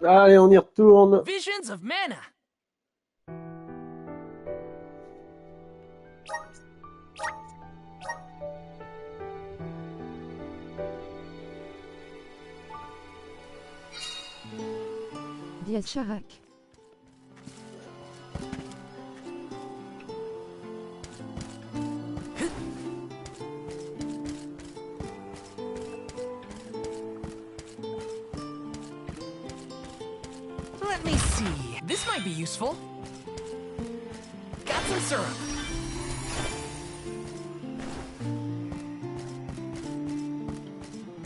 Allez, on y retourne. Visions of mana. Diaz Charac. Let me see. This might be useful. Got some syrup.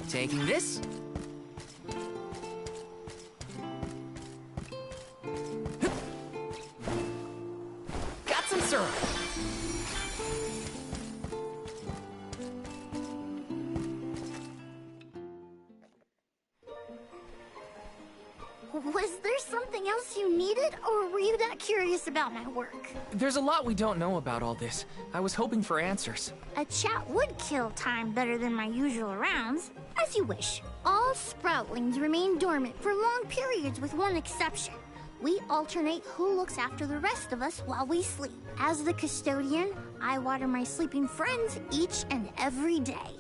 Taking this. Got some syrup. Was there something else you needed, or were you that curious about my work? There's a lot we don't know about all this. I was hoping for answers. A chat would kill time better than my usual rounds. As you wish. All Sproutlings remain dormant for long periods with one exception. We alternate who looks after the rest of us while we sleep. As the custodian, I water my sleeping friends each and every day.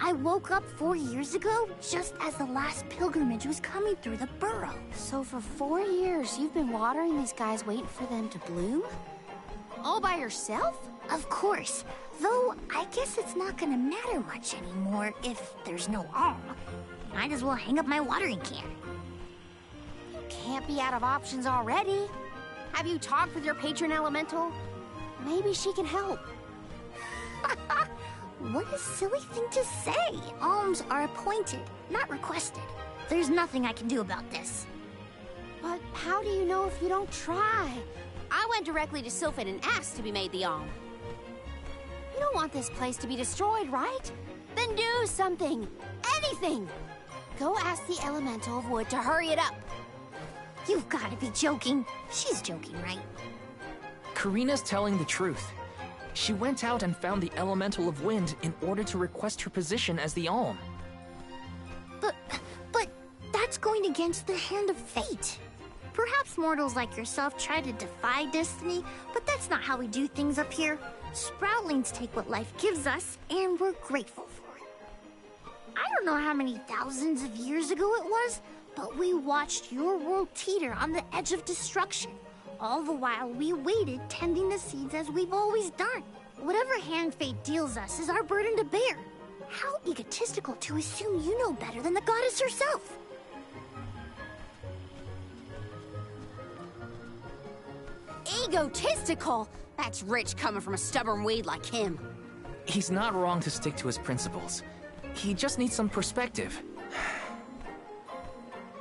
I woke up 4 years ago, just as the last pilgrimage was coming through the burrow. So for 4 years, you've been watering these guys waiting for them to bloom? All by yourself? Of course. Though, I guess it's not gonna matter much anymore if there's no Alm. Might as well hang up my watering can. You can't be out of options already. Have you talked with your patron elemental? Maybe she can help. What a silly thing to say. Alms are appointed, not requested. There's nothing I can do about this. But how do you know if you don't try? I went directly to Sylphin and asked to be made the Alm. You don't want this place to be destroyed, right? Then do something. Anything. Go ask the Elemental of Wood to hurry it up. You've got to be joking. She's joking, right? Karina's telling the truth. She went out and found the Elemental of Wind in order to request her position as the Alm. But that's going against the hand of fate. Perhaps mortals like yourself try to defy destiny, but that's not how we do things up here. Sproutlings take what life gives us, and we're grateful for it. I don't know how many thousands of years ago it was, but we watched your world teeter on the edge of destruction. All the while we waited, tending the seeds as we've always done. Whatever hand fate deals us is our burden to bear. How egotistical to assume you know better than the goddess herself. Egotistical? That's rich coming from a stubborn weed like him. He's not wrong to stick to his principles. He just needs some perspective.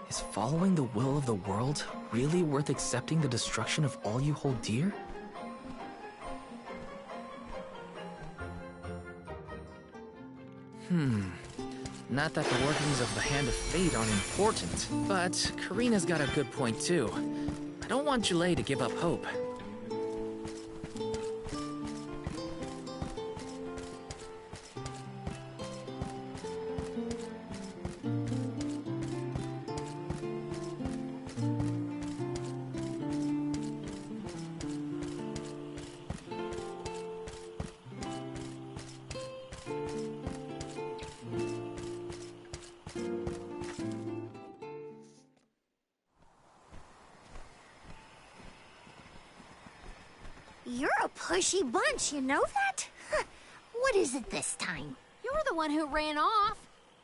Is following the will of the world really worth accepting the destruction of all you hold dear? Not that the workings of the Hand of Fate aren't important, but Karina's got a good point too. I don't want Jule to give up hope. You're a pushy bunch, you know that? What is it this time? You're the one who ran off.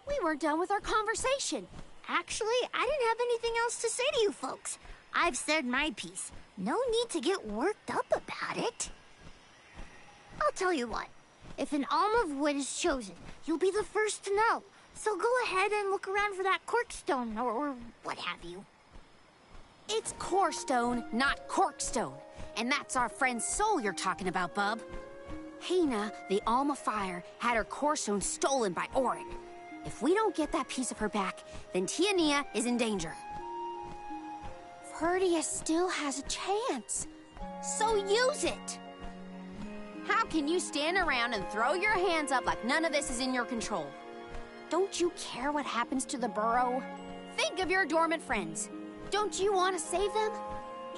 We weren't done with our conversation. Actually, I didn't have anything else to say to you folks. I've said my piece. No need to get worked up about it. I'll tell you what. If an Alm of Wood is chosen, you'll be the first to know. So go ahead and look around for that corkstone or what have you. It's Corestone, not Corkstone. And that's our friend Soul you're talking about, bub. Hina, the Alm of Fire, had her Corestone stolen by Orin. If we don't get that piece of her back, then Tiania is in danger. Verdia still has a chance. So use it! How can you stand around and throw your hands up like none of this is in your control? Don't you care what happens to the burrow? Think of your dormant friends. Don't you want to save them?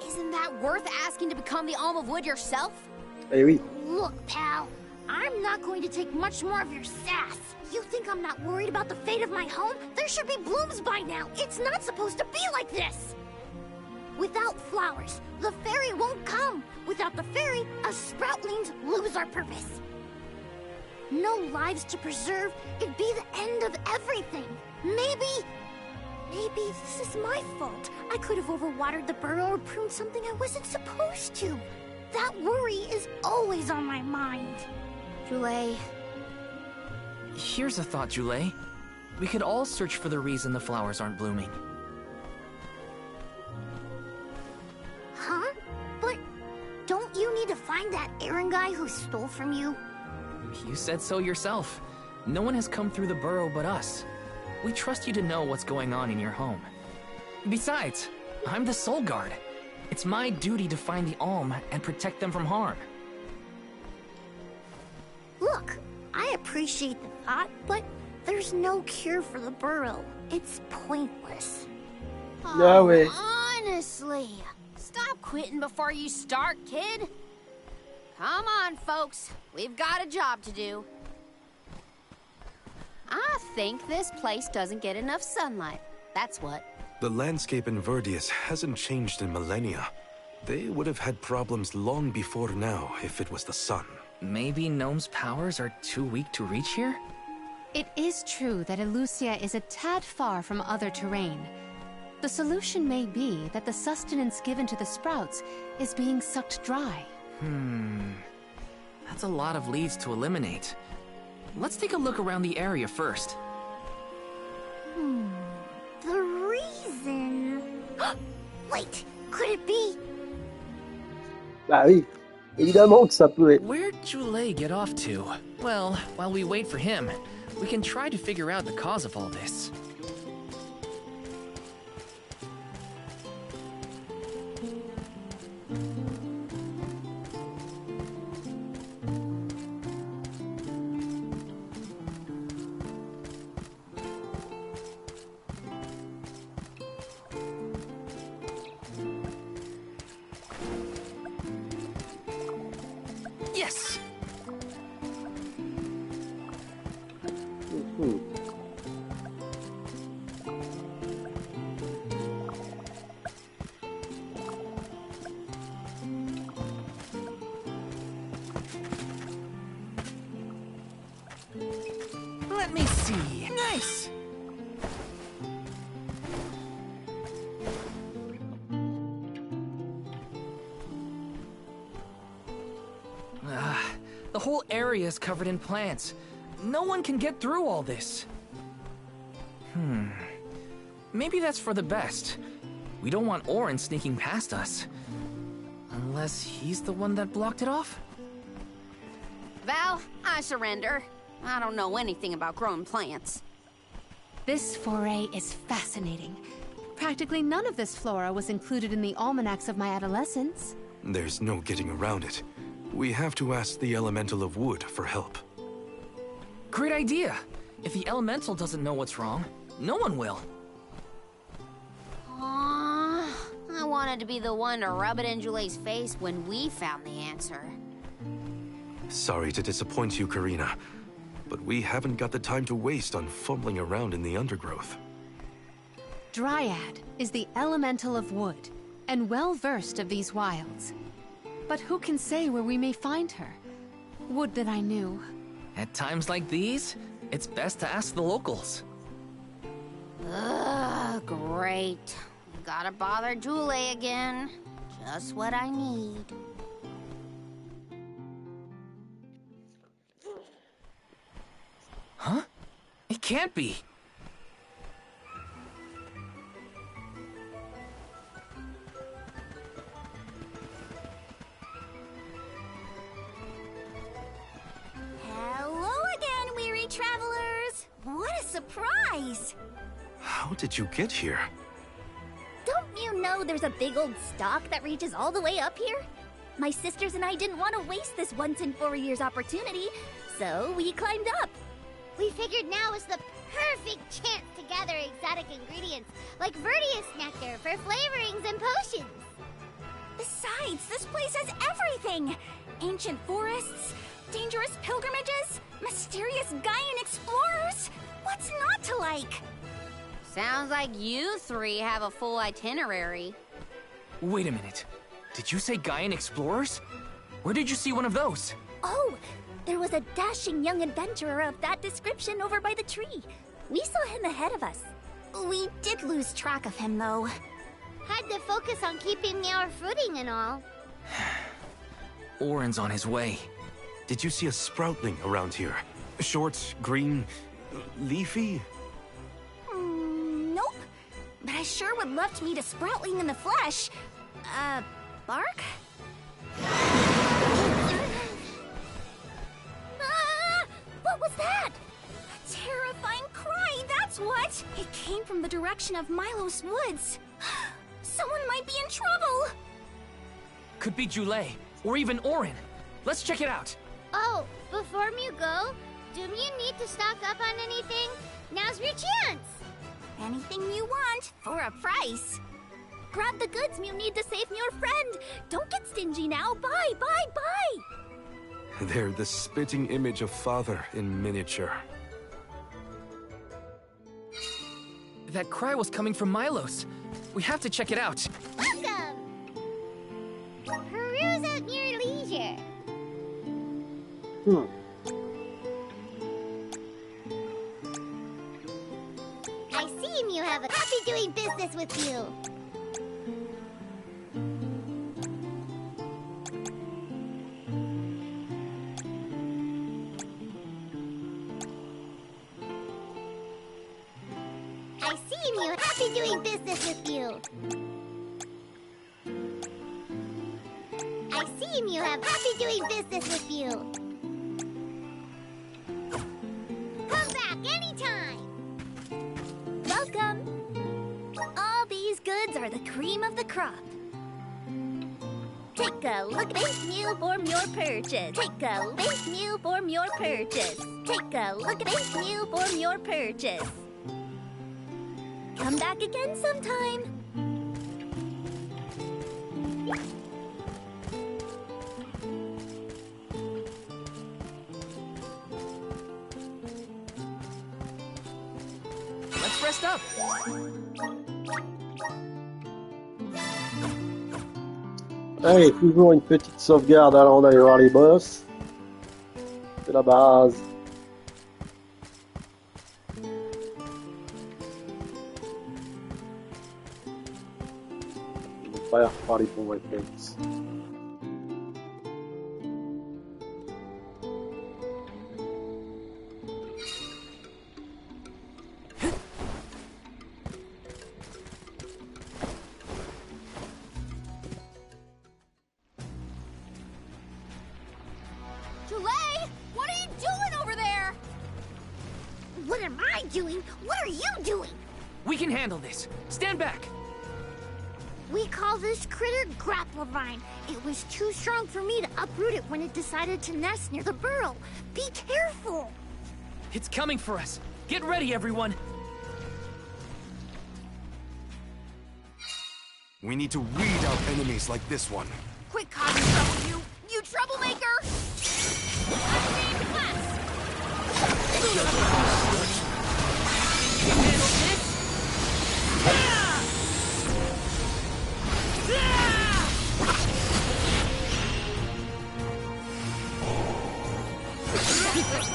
Isn't that worth asking to become the Alm of Wood yourself? Eh oui. Look, pal, I'm not going to take much more of your sass. You think I'm not worried about the fate of my home? There should be blooms by now. It's not supposed to be like this. Without flowers, the fairy won't come. Without the fairy, us sproutlings lose our purpose. No lives to preserve, it'd be the end of everything. Maybe this is my fault. I could have overwatered the burrow or pruned something I wasn't supposed to. That worry is always on my mind. Jule, Here's a thought, Jule. We could all search for the reason the flowers aren't blooming. Huh? But don't you need to find that Aaron guy who stole from you? You said so yourself. No one has come through the burrow but us. We trust you to know what's going on in your home. Besides, I'm the Soul Guard. It's my duty to find the Alm and protect them from harm. Look, I appreciate the thought, but there's no cure for the burrow. It's pointless. Yeah, way. Honestly, stop quitting before you start, kid. Come on, folks. We've got a job to do. I think this place doesn't get enough sunlight. That's what. The landscape in Verdius hasn't changed in millennia. They would have had problems long before now if it was the sun. Maybe Gnome's powers are too weak to reach here? It is true that Elusia is a tad far from other terrain. The solution may be that the sustenance given to the sprouts is being sucked dry. That's a lot of leads to eliminate. Let's take a look around the area first. The reason... Wait, could it be... Bah oui. Évidemment que ça peut être. Where'd Jule get off to? Well, while we wait for him, we can try to figure out the cause of all this. Yes! Let me see. Nice! The whole area is covered in plants. No one can get through all this. Maybe that's for the best. We don't want Orin sneaking past us. Unless he's the one that blocked it off? Val, I surrender. I don't know anything about growing plants. This foray is fascinating. Practically none of this flora was included in the almanacs of my adolescence. There's no getting around it. We have to ask the Elemental of Wood for help. Great idea! If the Elemental doesn't know what's wrong, no one will. Aww, I wanted to be the one to rub it in Jule's face when we found the answer. Sorry to disappoint you, Karina, but we haven't got the time to waste on fumbling around in the undergrowth. Dryad is the Elemental of Wood, and well-versed of these wilds. But who can say where we may find her? Would that I knew. At times like these, it's best to ask the locals. Ugh, great. We gotta bother Jule again. Just what I need. Huh? It can't be. Hello again, weary travelers! What a surprise! How did you get here? Don't you know there's a big old stalk that reaches all the way up here? My sisters and I didn't want to waste this once in 4 years opportunity, so we climbed up. We figured now is the perfect chance to gather exotic ingredients like Verdius nectar for flavorings and potions. Besides, this place has everything! Ancient forests, dangerous pilgrimages, mysterious Gaian explorers! What's not to like? Sounds like you three have a full itinerary. Wait a minute. Did you say Gaian explorers? Where did you see one of those? Oh, there was a dashing young adventurer of that description over by the tree. We saw him ahead of us. We did lose track of him, though. Had to focus on keeping our footing and all. Orin's on his way. Did you see a sproutling around here? Short, green, leafy? Nope. But I sure would love to meet a sproutling in the flesh. Bark? What was that? A terrifying cry, that's what! It came from the direction of Milos Woods. Someone might be in trouble! Could be Jule, or even Orin. Let's check it out. Oh, before you go, do you need to stock up on anything? Now's your chance! Anything you want, for a price. Grab the goods you need to save your friend. Don't get stingy now. Bye, bye, bye! They're the spitting image of Father in miniature. That cry was coming from Milos. We have to check it out. Welcome! Peruse at your leisure. I see you have a happy doing business with you. I see you happy doing business with you. I see you have happy doing business with you. Come back anytime. Welcome! All these goods are the cream of the crop. Take a look at this meal form your purchase. Take a look at this meal form your purchase. Take a look at this meal form your purchase. Come back again sometime. Let's rest up. Allez, toujours une petite sauvegarde avant d'aller voir les boss. C'est la base. Fire party for my friends. Jule, what are you doing over there? What am I doing? What are you doing? We can handle this. Stand back. We call this critter Grapplevine. It was too strong for me to uproot it when it decided to nest near the burrow. Be careful! It's coming for us. Get ready, everyone. We need to weed out enemies like this one. Quit causing trouble, you troublemaker! Unnamed class!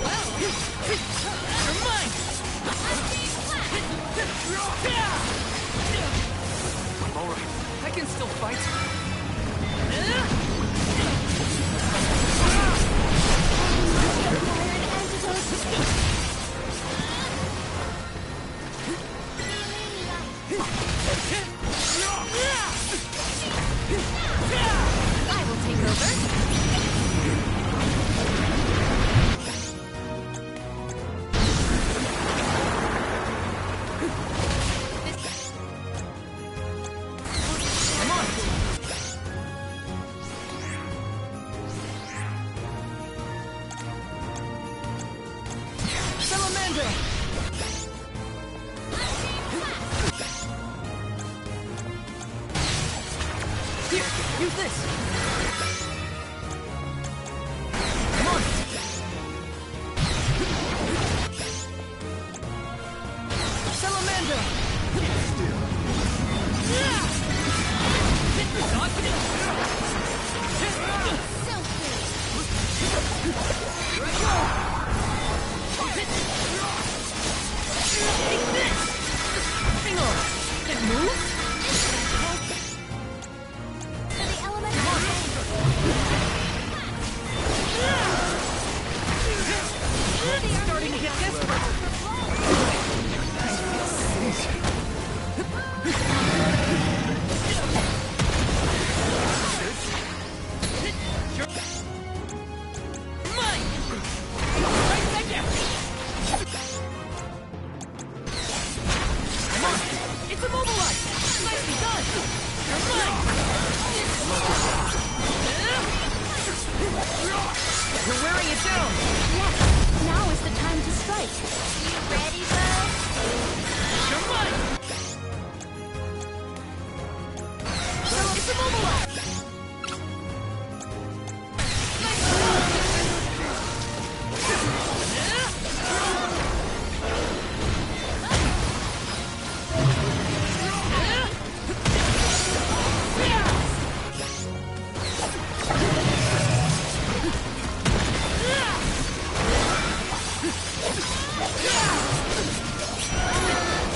Handle this. Never mind. All right. I can still fight. I will take over. Salamander! Use this! Come on! Salamander! Take this! Hang on! It moves? Starting to get desperate. Mine! Right there! Come on! It's immobilized! Nicely done! You're mine! You're wearing it down! Yes, now is the time to strike. You ready, bud? You're mine! It's immobilized! Nicely done!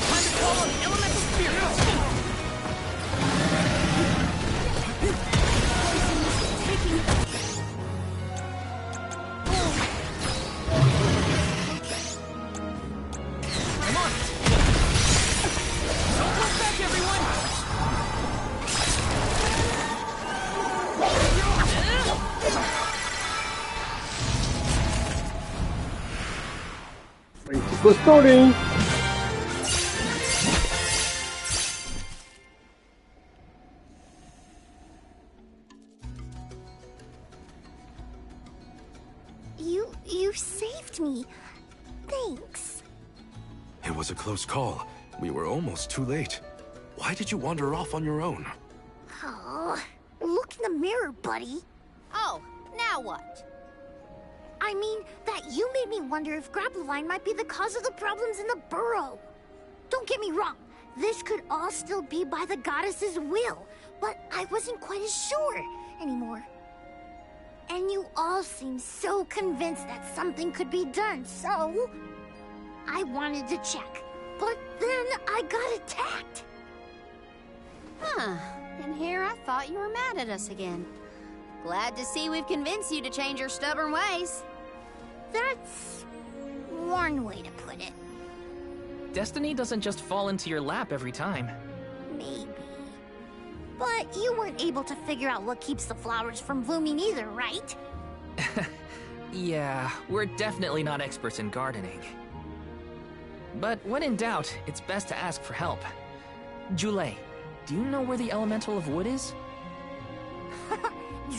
Time to call on the elemental spirits! Come on! Don't look back, everyone! Petit costaud, lui. You saved me. Thanks. It was a close call. We were almost too late. Why did you wander off on your own? Oh, look in the mirror, buddy. Oh, now what? I mean, that you made me wonder if Grapplevine might be the cause of the problems in the burrow. Don't get me wrong, this could all still be by the goddess's will, but I wasn't quite as sure anymore. And you all seem so convinced that something could be done, so I wanted to check. But then I got attacked. Huh. And here I thought you were mad at us again. Glad to see we've convinced you to change your stubborn ways. That's one way to put it. Destiny doesn't just fall into your lap every time. Maybe. But you weren't able to figure out what keeps the flowers from blooming either, right? Yeah, we're definitely not experts in gardening. But when in doubt, it's best to ask for help. Jule, do you know where the elemental of wood is?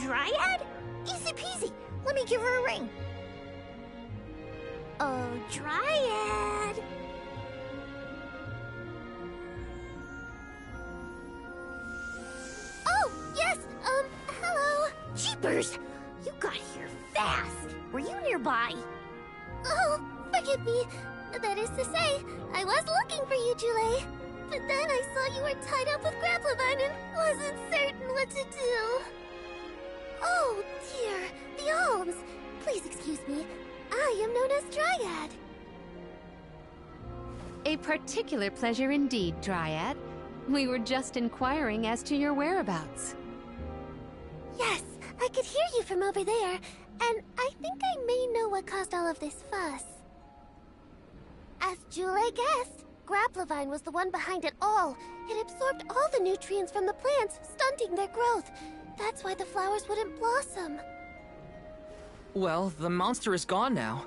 Dryad? Easy peasy. Let me give her a ring. Oh, Dryad. Oh, yes, hello. Jeepers, you got here fast. Were you nearby? Oh, forgive me. That is to say, I was looking for you, Jule. But then I saw you were tied up with Grapplevine and wasn't certain what to do. Oh, dear. The Alms. Please excuse me. I am known as Dryad. A particular pleasure indeed, Dryad. We were just inquiring as to your whereabouts. Yes, I could hear you from over there, and I think I may know what caused all of this fuss. As Jule guessed, Grapplevine was the one behind it all. It absorbed all the nutrients from the plants, stunting their growth. That's why the flowers wouldn't blossom. Well, the monster is gone now.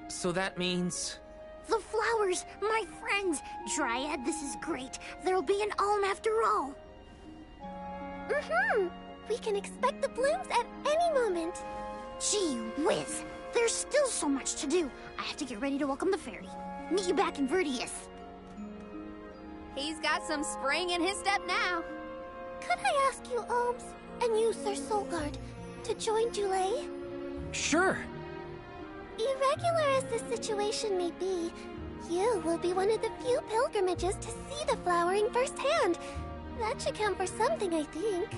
So that means... The flowers, my friends. Dryad, this is great. There'll be an alm after all. We can expect the blooms at any moment. Gee whiz. There's still so much to do. I have to get ready to welcome the fairy. Meet you back in Verdius. He's got some spring in his step now. Could I ask you, Alms, and you, Sir Solgard, to join Julei? Sure. Irregular as the situation may be, you will be one of the few pilgrimages to see the flowering firsthand. That should count for something, I think.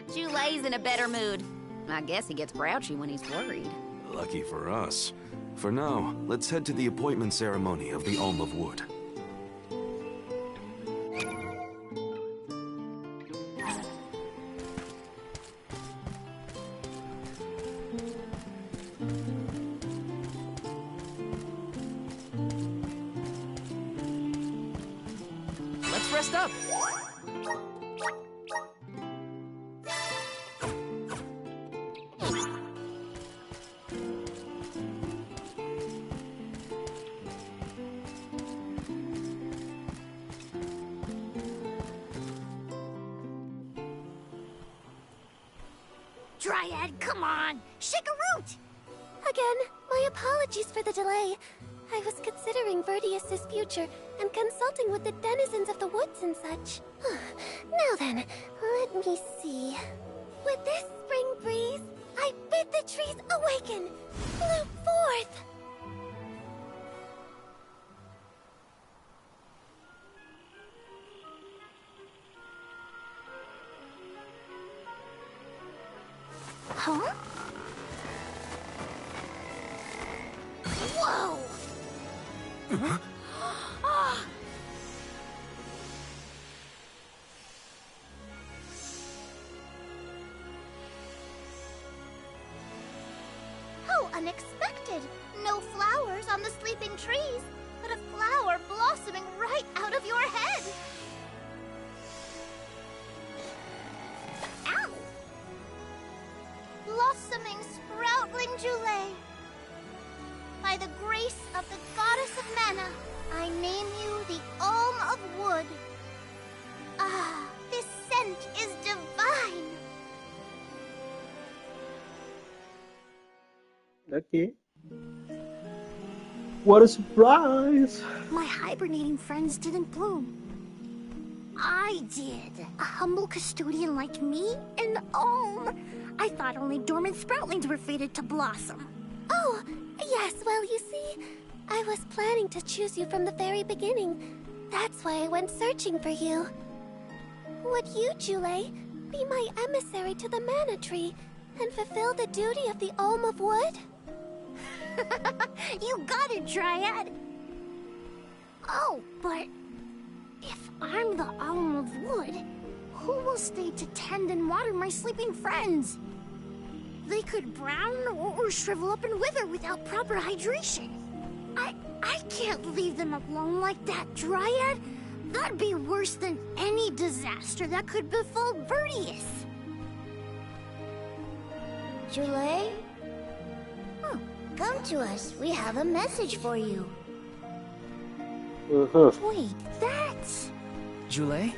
Julei's in a better mood. I guess he gets grouchy when he's worried. Lucky for us. For now, let's head to the appointment ceremony of the Alm of Wood. Let's rest up. Dryad, come on! Shake a root! Again, my apologies for the delay. I was considering Vertius's future and consulting with the denizens of the woods and such. Now then, let me see. With this spring breeze, I bid the trees awaken, bloom forth! Huh? Whoa! How unexpected! No flowers on the sleeping trees, but a flower blossoming right out of your head! Ow! Blossoming sproutling Julei. By the grace of the goddess of mana, I name you the Alm of Wood. Ah, this scent is divine! Okay. What a surprise! My hibernating friends didn't bloom. I did. A humble custodian like me? An alm? I thought only dormant sproutlings were fated to blossom. Oh, yes, well, you see, I was planning to choose you from the very beginning. That's why I went searching for you. Would you, Julei, be my emissary to the mana tree and fulfill the duty of the Alm of Wood? You got it, Dryad. Oh, but if I'm the Alm of Wood, who will stay to tend and water my sleeping friends? They could brown or shrivel up and wither without proper hydration. I can't leave them alone like that, Dryad. That'd be worse than any disaster that could befall Vertius. Julei? Oh, come to us. We have a message for you. Wait, that's... Julei?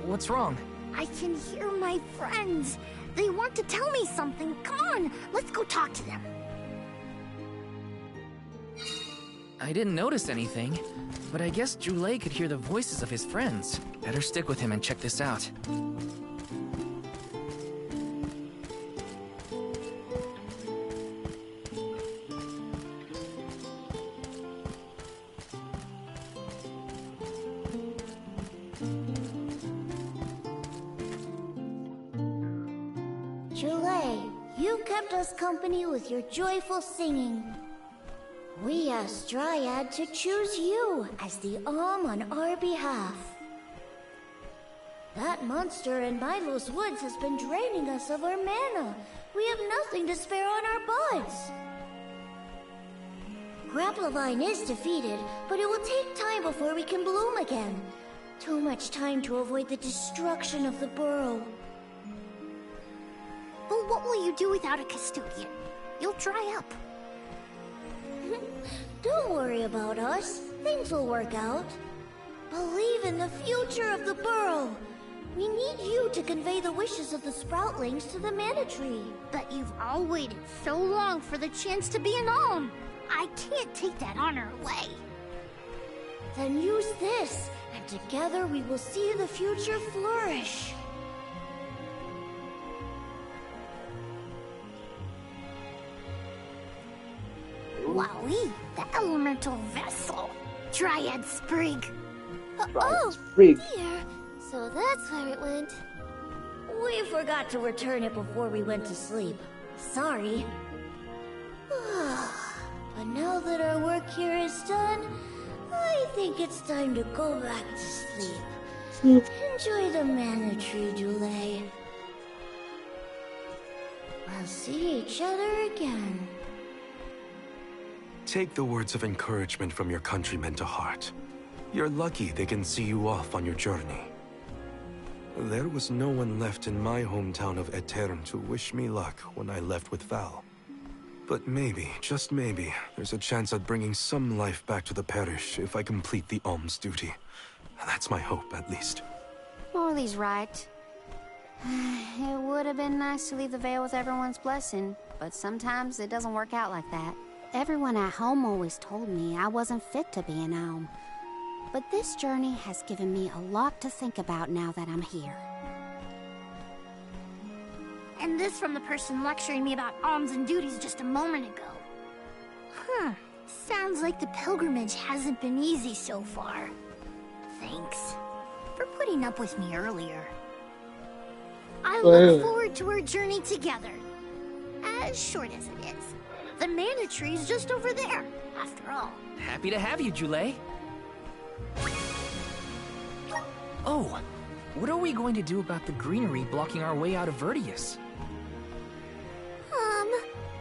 What's wrong? I can hear my friends. They want to tell me something. Come on, let's go talk to them. I didn't notice anything, but I guess Julei could hear the voices of his friends. Better stick with him and check this out. Julei, you kept us company with your joyful singing. We asked Dryad to choose you as the Alm on our behalf. That monster in Milo's woods has been draining us of our mana. We have nothing to spare on our buds. Grapplevine is defeated, but it will take time before we can bloom again. Too much time to avoid the destruction of the burrow. But what will you do without a custodian? You'll dry up. Don't worry about us. Things will work out. Believe in the future of the burrow. We need you to convey the wishes of the Sproutlings to the Mana Tree. But you've all waited so long for the chance to be an Alm. I can't take that honor away. Then use this, and together we will see the future flourish. Wowie, the elemental vessel. Dryad Sprig. Oh, Sprig. dear. So that's where it went. We forgot to return it before we went to sleep. Sorry. But now that our work here is done, I think it's time to go back to sleep. Enjoy the Mana Tree, Dule. We'll see each other again. Take the words of encouragement from your countrymen to heart. You're lucky they can see you off on your journey. There was no one left in my hometown of Aetern to wish me luck when I left with Val. But maybe, just maybe, there's a chance at bringing some life back to the parish if I complete the alms duty. That's my hope, at least. Morley's right. It would have been nice to leave the Vale with everyone's blessing, but sometimes it doesn't work out like that. Everyone at home always told me I wasn't fit to be an Alm. But this journey has given me a lot to think about now that I'm here. And this from the person lecturing me about alms and duties just a moment ago. Sounds like the pilgrimage hasn't been easy so far. Thanks for putting up with me earlier. I look forward to our journey together. As short as it is. The Mana Tree's just over there, after all. Happy to have you, Jule. Oh, what are we going to do about the greenery blocking our way out of Vertius?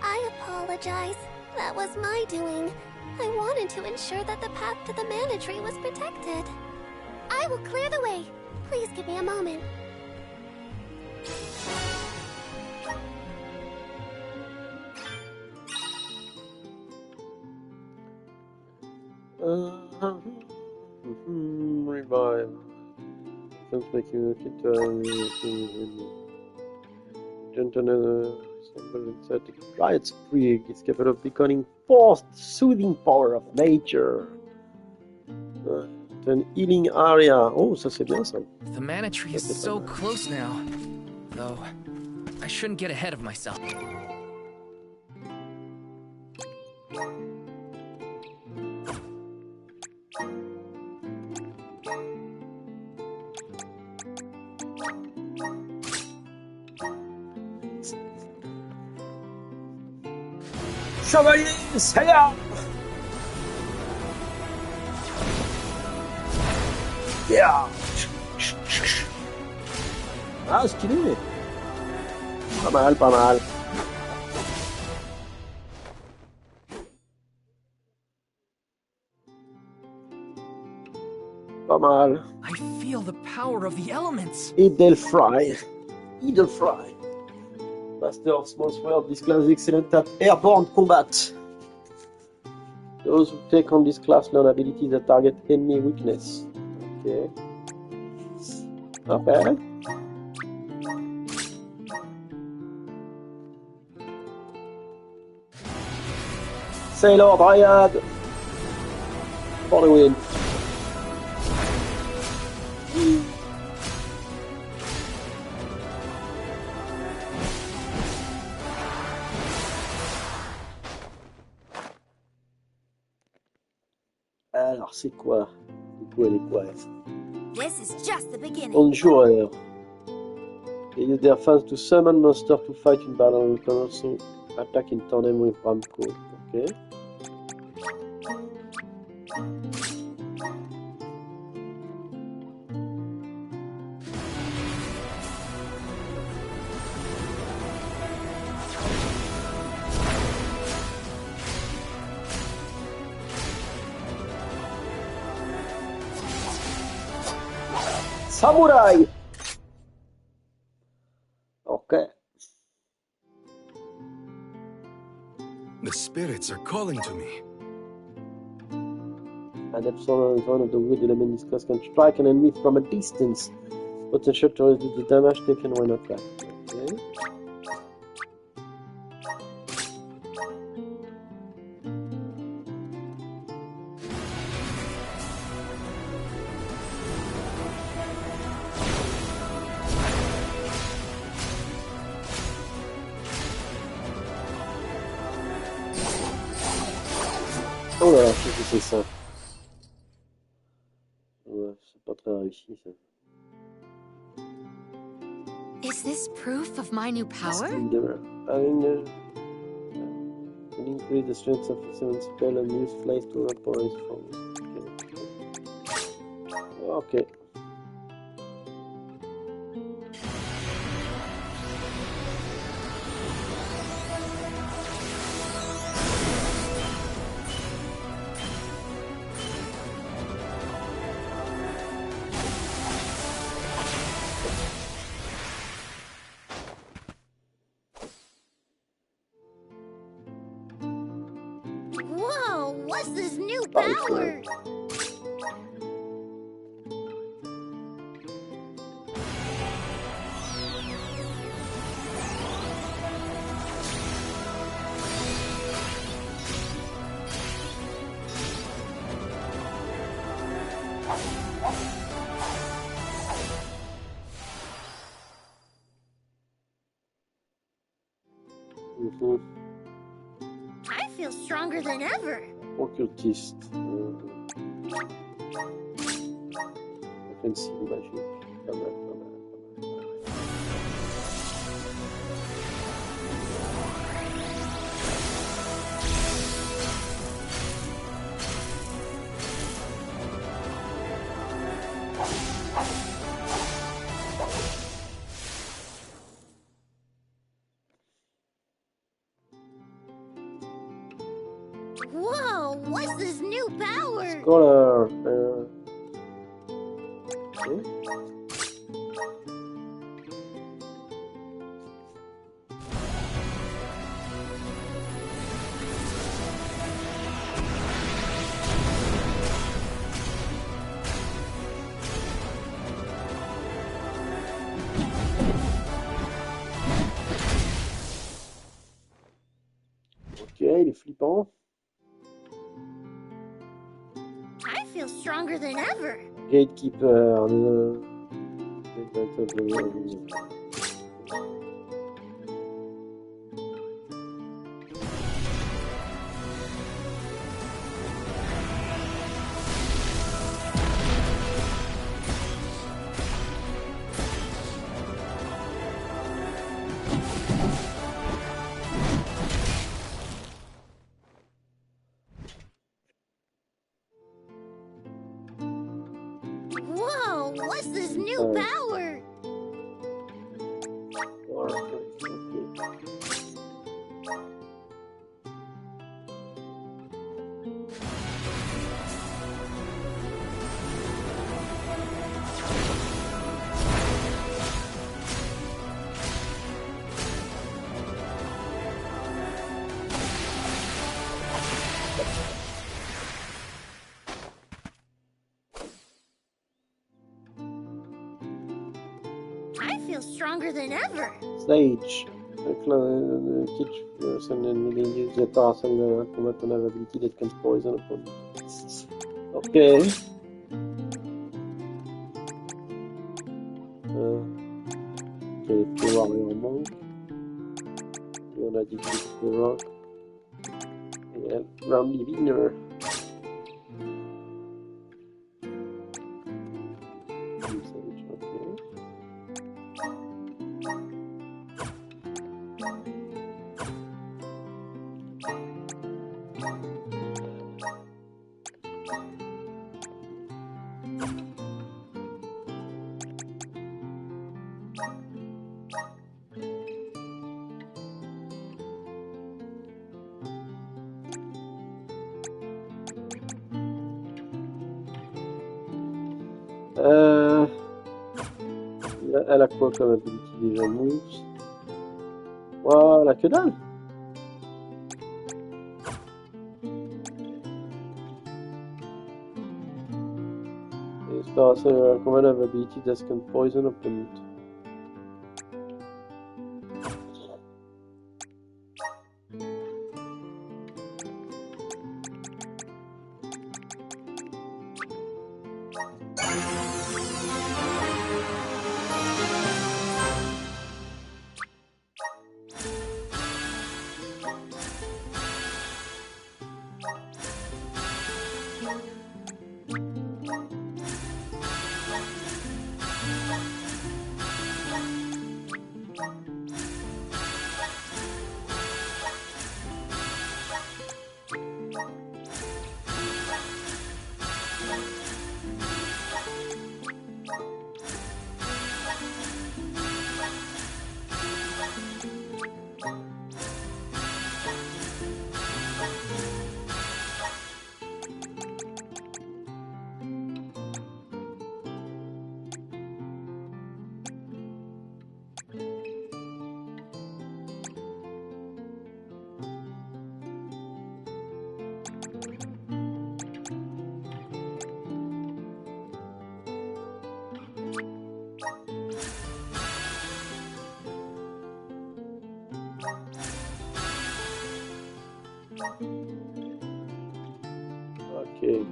I apologize. That was my doing. I wanted to ensure that the path to the Mana Tree was protected. I will clear the way. Please give me a moment. Revive. Defense making gentleness, Dryad Sprig is capable of becoming forced soothing power of nature. An healing area. Oh, ça c'est bien ça. The Mana Tree is so close now. Though, I shouldn't get ahead of myself. Chevalier, Seigneur! Yeah! Ah, stylé! Pas mal, pas mal. Pas mal. I feel the power of the elements. Edelfry. Master of Small Sword, this class is excellent at airborne combat. Those who take on this class learn abilities that target enemy weakness. Okay. Not bad. Sailor Dryad for the win. Alors c'est quoi? Elle est quoi? This is just the beginning. On joueur. They use their fans to summon monsters to fight in battle. We can also attack in tandem with Ramco. Okay. Samurai! Okay. The spirits are calling to me. Adept Solar is one of the weird elements this class can strike an enemy from a distance. Potential to reduce the damage taken when attacked. Okay. Oh là là, qu'est-ce que c'est ça? Ouais, c'est pas très réussi ça. Is this proof of my new power? Having can increase the strength of a 7 spell and use flames to vaporize forms. Okay. Okay. Whoa, what's this new power? I feel stronger than ever. Occultiste. Offensive magique. Pas mal, pas mal, pas mal. Whoa, what's this new power? Scholar. Okay. Ok, il est flippant. I feel stronger than ever. Gatekeeper. Whoa, what's this new power? I feel stronger than ever. Sage. Teach person and they use the toss and the combat and ability that can poison opponent. Okay. Okay, warrior monk. On a dit que rock. Et round diviner. Sage, okay. Elle a quoi comme ability déjà? Moves. Voilà, que dalle! Stars a command ability that can poison opponent. Okay.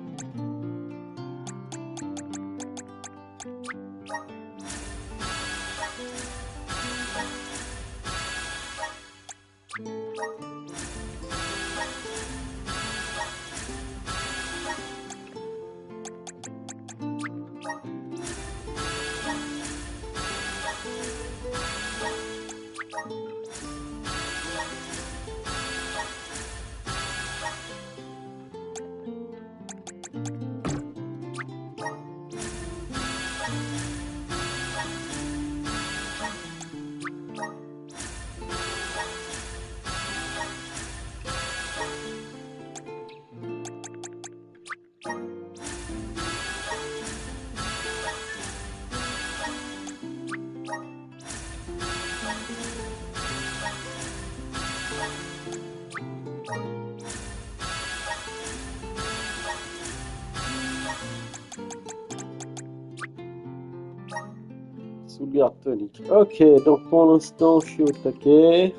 Sauvegarde tonique. Ok, donc pour l'instant, je suis au taquet.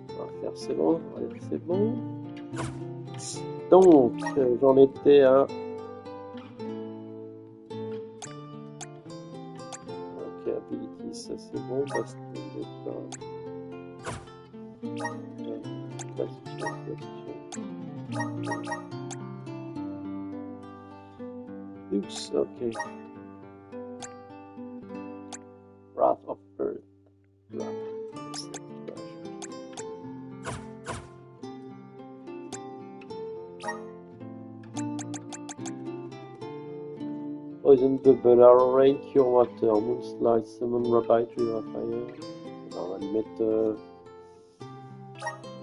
On va faire c'est bon. Allez, c'est bon. Donc, j'en étais à... Ok, ability, ça c'est bon. Bastion, Lux, ok. Wrath of Earth. Poison Double Arrow Rain, Cure Water, Moonslide, Summon Rabite, River Fire. Alors, on va lui mettre...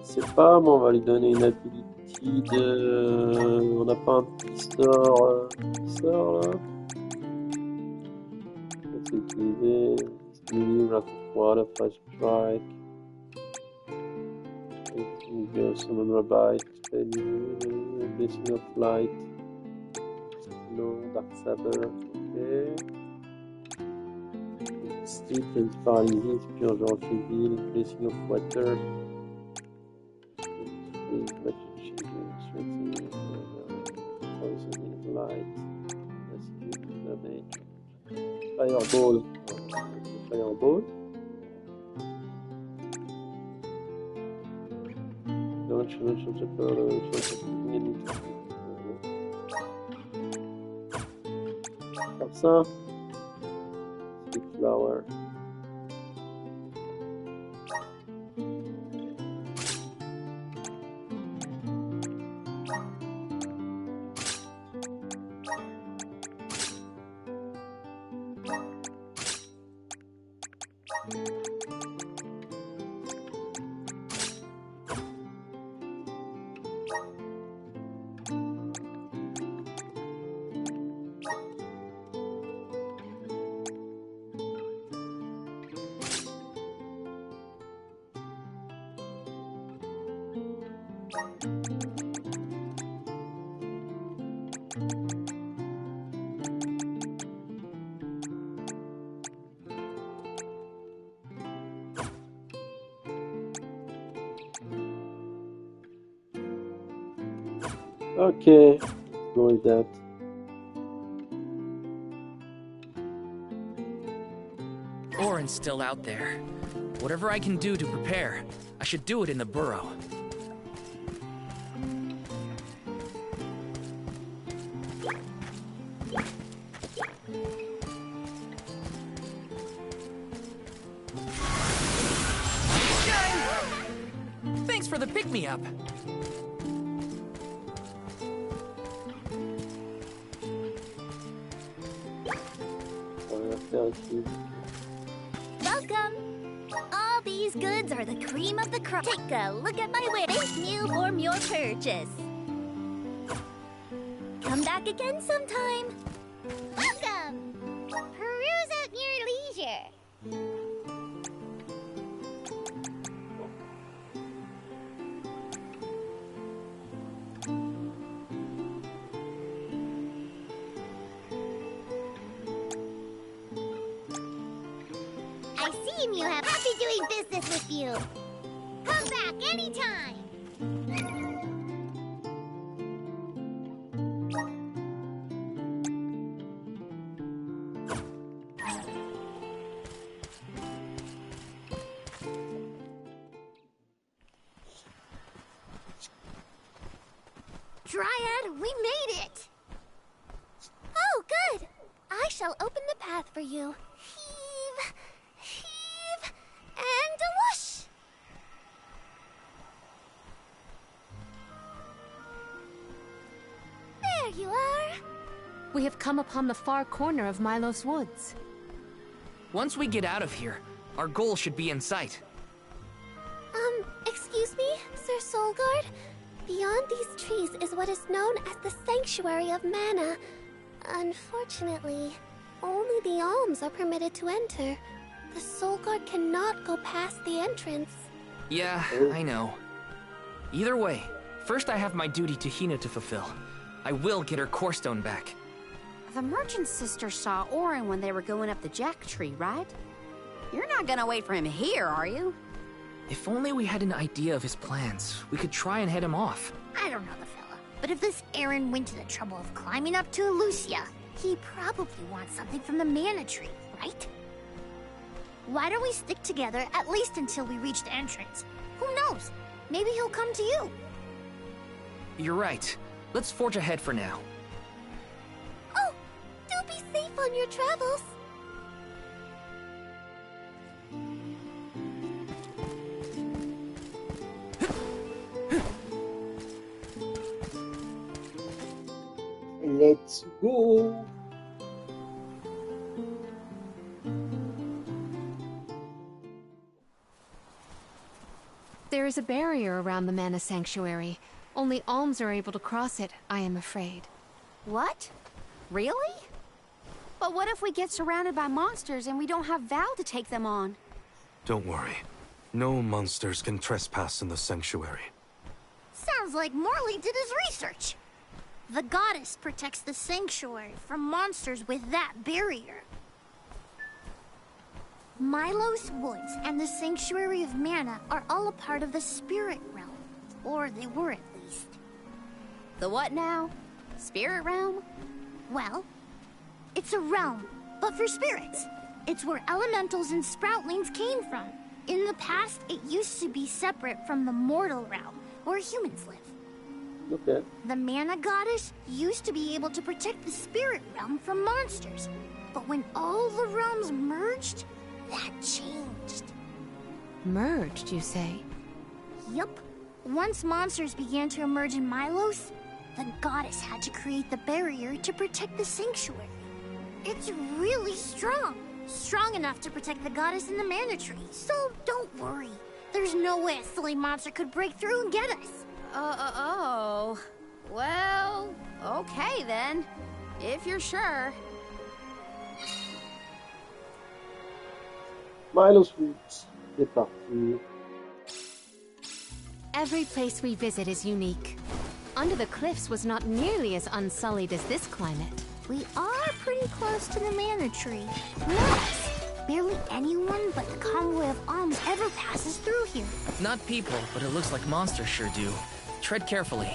Je sais pas, mais on va lui donner une ability de... On n'a pas un petit sort là. On va utiliser... Wrath of Water, Flash Strike. Summon Rabite, Blessing of Light. No, Dark Saber, ok. Sleep and Paralysis, Purge of Evil, Blessing of Water. Magic Shield, Poisoning Light, Rescue Damage. Fireball. Fireball. Don't change the color, comme ça. Sweet Flower. Okay, go with that. Orin's still out there. Whatever I can do to prepare, I should do it in the burrow. Thanks for the pick-me-up. Welcome! All these goods are the cream of the crop. Take a look at my wares. Thank you for your purchase. Come back again sometime. Welcome! Peruse at your leisure. I see you have happy doing business with you. Come back anytime. Dryad, we made it! Oh, good! I shall open the path for you. Heave, heave, and whoosh! There you are! We have come upon the far corner of Milos Woods. Once we get out of here, our goal should be in sight. Excuse me, Sir Solgard? Beyond these trees is what is known as the Sanctuary of Mana. Unfortunately, only the alms are permitted to enter. The Solgard cannot go past the entrance. Yeah, I know. Either way, first I have my duty to Hina to fulfill. I will get her core stone back. The merchant sister saw Orin when they were going up the jack tree, right? You're not gonna wait for him here, are you? If only we had an idea of his plans, we could try and head him off. I don't know the fella, but if this Aaron went to the trouble of climbing up to Elucia, he probably wants something from the mana tree, right? Why don't we stick together at least until we reach the entrance? Who knows? Maybe he'll come to you. You're right. Let's forge ahead for now. Oh, do be safe on your travels. Let's go. There is a barrier around the Mana Sanctuary. Only alms are able to cross it, I am afraid. What? Really? But what if we get surrounded by monsters and we don't have Val to take them on? Don't worry. No monsters can trespass in the sanctuary. Sounds like Morley did his research. The goddess protects the sanctuary from monsters with that barrier. Milos Woods and the Sanctuary of Mana are all a part of the spirit realm. Or they were at least. The what now? Spirit realm? Well, it's a realm, but for spirits. It's where elementals and sproutlings came from. In the past, it used to be separate from the mortal realm, where humans live. Okay. The Mana Goddess used to be able to protect the spirit realm from monsters. But when all the realms merged, that changed. Merged, you say? Yup. Once monsters began to emerge in Milos, the goddess had to create the barrier to protect the sanctuary. It's really strong. Strong enough to protect the goddess and the mana tree. So don't worry. There's no way a silly monster could break through and get us. Oh. Well, okay then. If you're sure. Milos Woods. C'est parti. Every place we visit is unique. Under the cliffs was not nearly as unsullied as this climate. We are pretty close to the mana tree. Yes. Barely anyone but the convoy of alms ever passes through here. Not people, but it looks like monsters sure do. Tread carefully.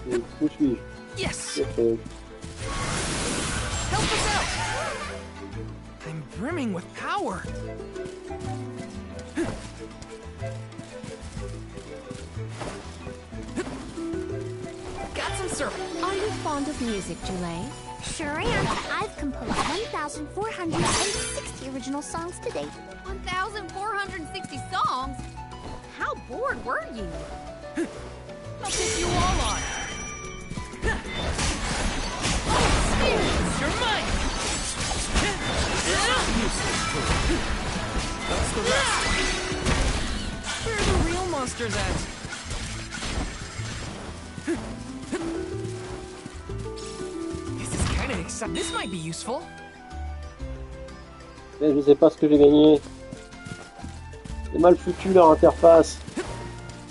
Où suis-je? Yes! Ok. Help us out! I'm brimming with power. Got some syrup. Are you fond of music, Jule? Sure am. I've composed 1,460 original songs to date. 1,460 songs? How bored were you? I'll take you all on. Experience your might. That's the rest. Where are the real monsters at? This is kind of exciting. This might be useful. Mais je sais pas ce que j'ai gagné. C'est mal foutu leur interface.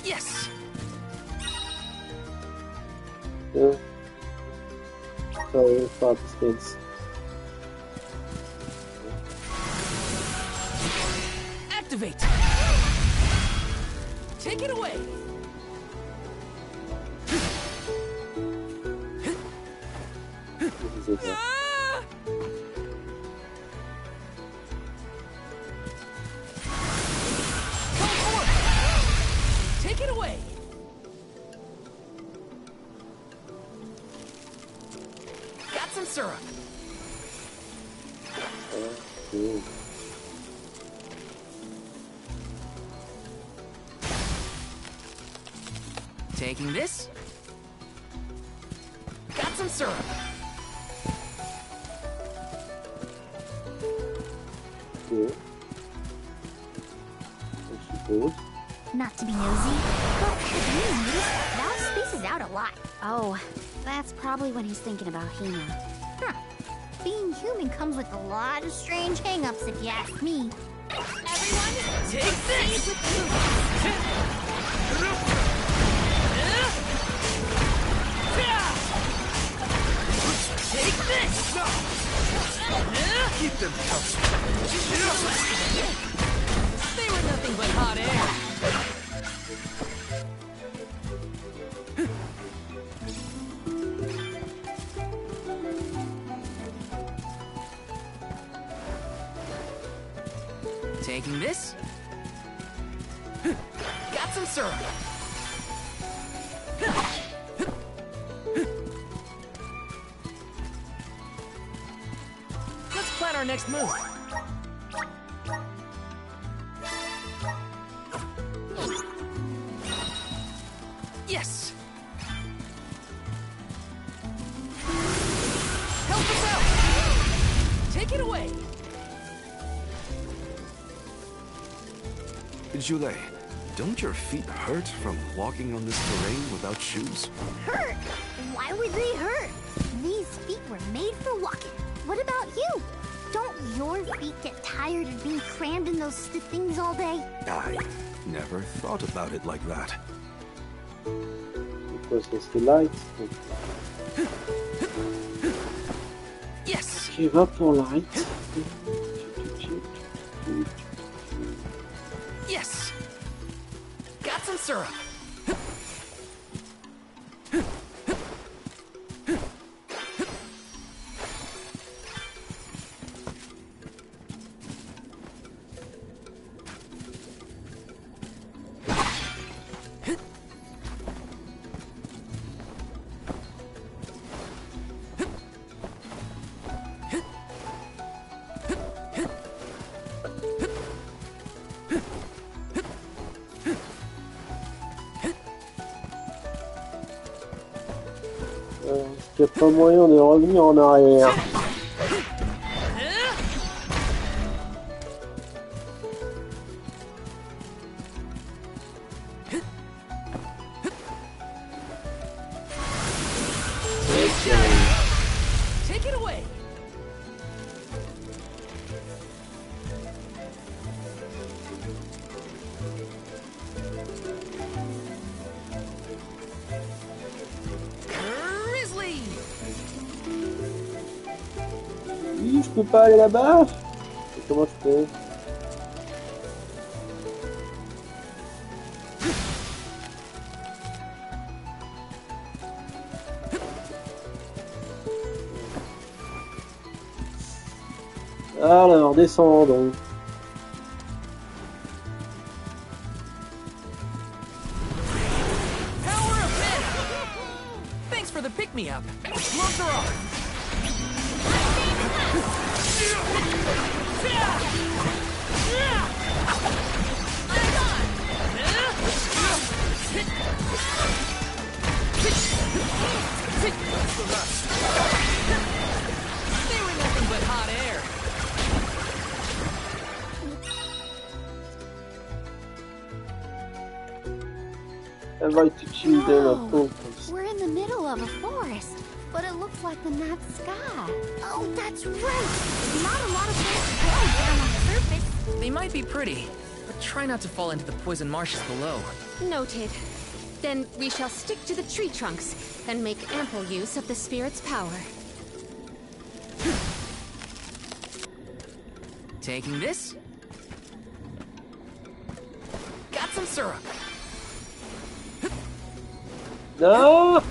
Yes. Pas distance. Activate. Take it away. C'est ça. Ah! Come forward. Take it away. Got some syrup. Okay. Taking this. Got some syrup. Okay. I suppose. Not to be nosy, but have you noticed Val spaces out a lot? Oh, that's probably when he's thinking about Hina. Huh. Being human comes with a lot of strange hang-ups if you ask me. Everyone, take this. Take this. Keep them tough. They were nothing but hot air. Taking this. Got some syrup. Let's plan our next move. Yes. Help us out. Take it away. Jule, don't your feet hurt from walking on this terrain without shoes? Hurt? Why would they hurt? These feet were made for walking. What about you? Don't your feet get tired of being crammed in those stiff things all day? I never thought about it like that. Because it's the light. Yes. Tu vas pour light. Yes. Got some syrup. Il n'y a pas moyen de revenir en arrière. Take it away. Grizzly. Oui, je peux pas aller là-bas. Et comment je fais? Alors, descendons. Power of mana! Thanks for the pick-me-up. Gloves are off. They were nothing but hot air. Avoid touching them at all Whoa. costs. We're in the middle of a forest, but it looks like the night sky. Oh, that's right. Not a lot of things growing down on the surface. They might be pretty, but try not to fall into the poison marshes below. Noted. Then we shall stick to the tree trunks and make ample use of the spirit's power. Taking this. Got some syrup. No!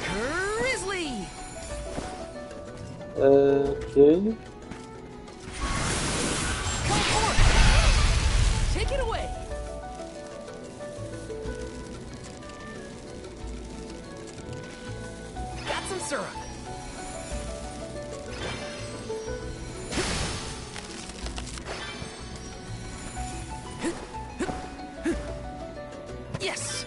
Grizzly! Okay. Come forth! Take it away! Got some syrup. Yes!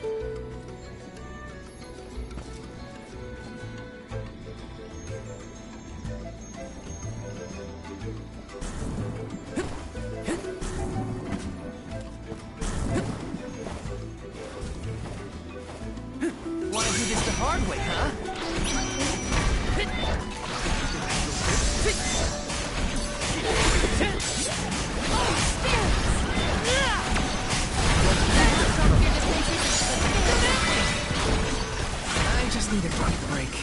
Wanna do this the hard way, huh? I just need a quick break.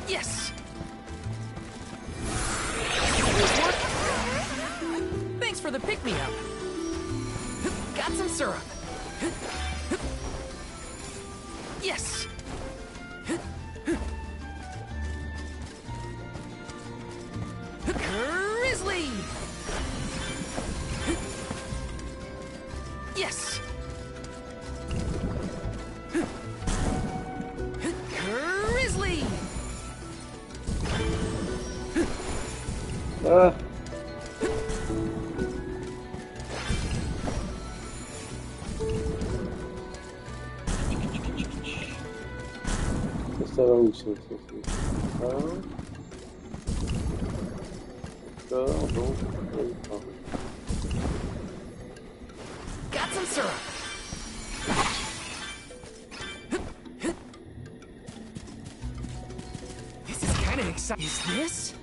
Yes! Thanks for the pick-me-up. Got some syrup. Yes! Grizzly! Yes! Grizzly! Ah. Ça va où ça? D'accord, donc... Got some syrup. This is kind of exciting. Is this?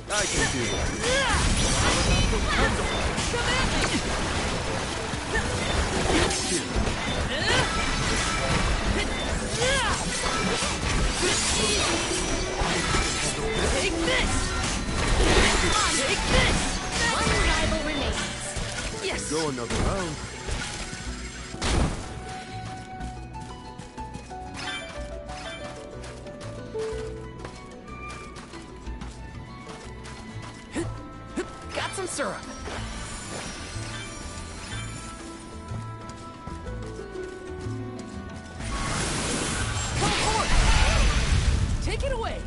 I can do that. Take this! Take this! One rival remains. Yes! Go another round. Got some syrup. Come forward! Take it away!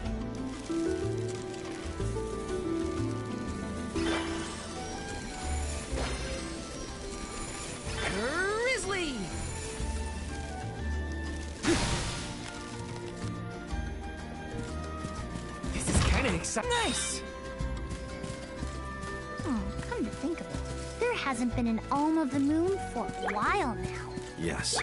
Grizzly! exciting. Nice! Oh, come to think of it, there hasn't been an Alm of the Moon for a while now. Yes.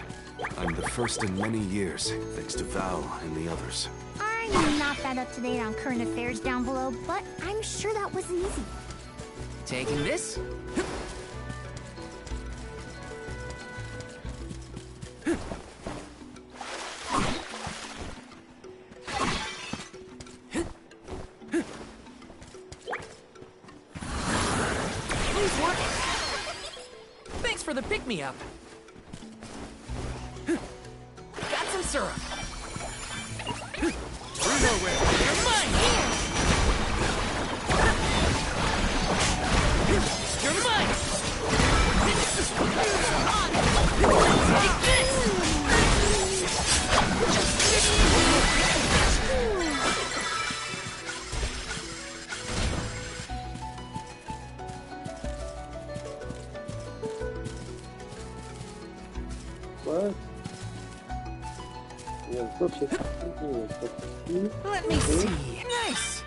I'm the first in many years, thanks to Val and the others. I'm not that up to date on current affairs down below, but I'm sure that wasn't easy. Taking this. Thanks for the pick-me-up. Got some syrup. We're nowhere. You're mine! You're mine! Take this! What? Let me see. Nice!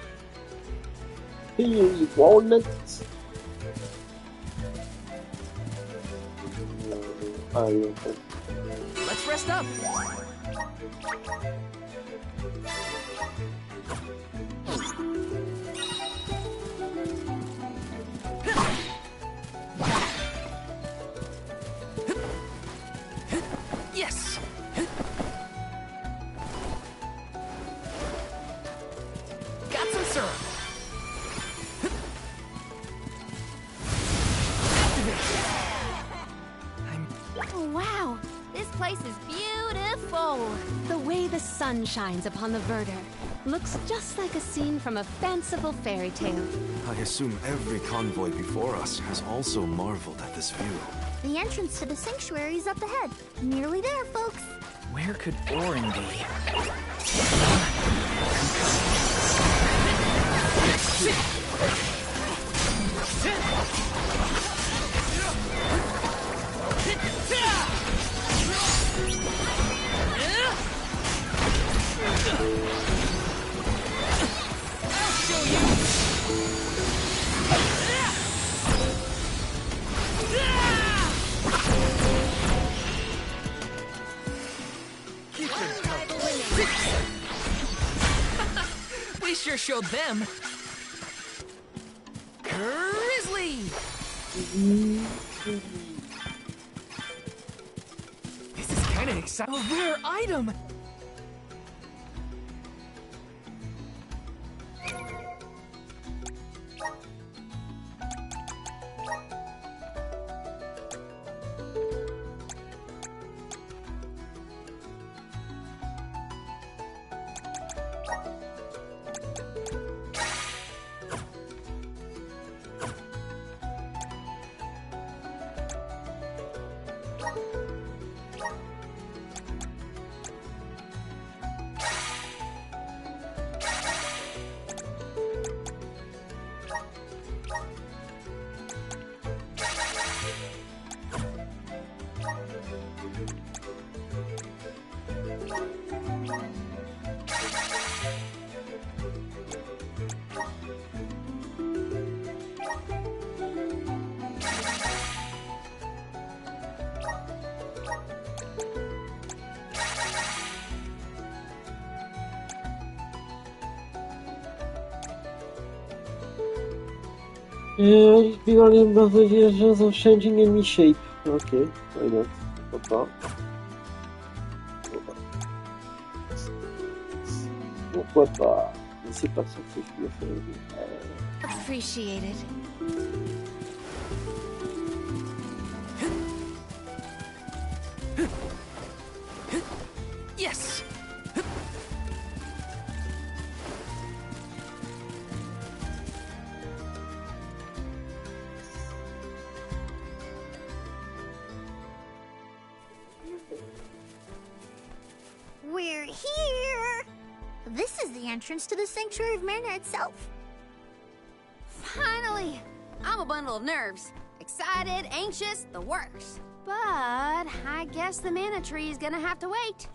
Here's walnuts. Let's rest up. Yes! Got some syrup. Oh, wow. This place is beautiful. The way the sun shines upon the verdure looks just like a scene from a fanciful fairy tale. I assume every convoy before us has also marveled at this view. The entrance to the sanctuary is up ahead. Nearly there, folks. Where could Orin be? I'll show you! We sure showed them. Grizzly! This is kind of exciting. A rare item! Regarding variations of changing enemy shape. Ok, why not? Pourquoi pas? Pourquoi pas? Mais c'est pas ça que je voulais faire. Appreciated. Yes! We're here! This is the entrance to the Sanctuary of Mana itself. Finally! I'm a bundle of nerves. Excited, anxious, the works. But I guess the mana tree is gonna have to wait.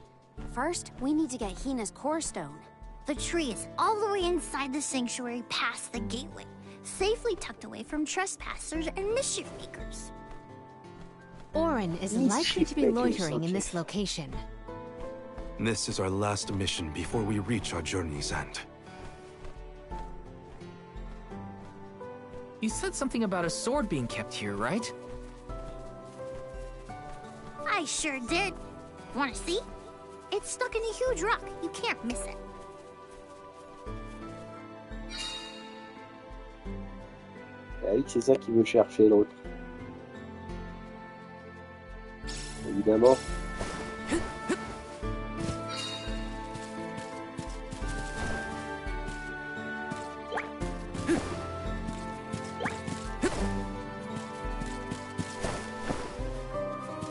First, we need to get Hina's core stone. The tree is all the way inside the sanctuary past the gateway, safely tucked away from trespassers and mischief makers. Auron is likely to be loitering in this location. This is our last mission before we reach our journey's end. You said something about a sword being kept here, right? I sure did. Want to see? It's stuck in a huge rock. You can't miss it. Oui, c'est ça qu'il veut chercher, l'autre. Évidemment.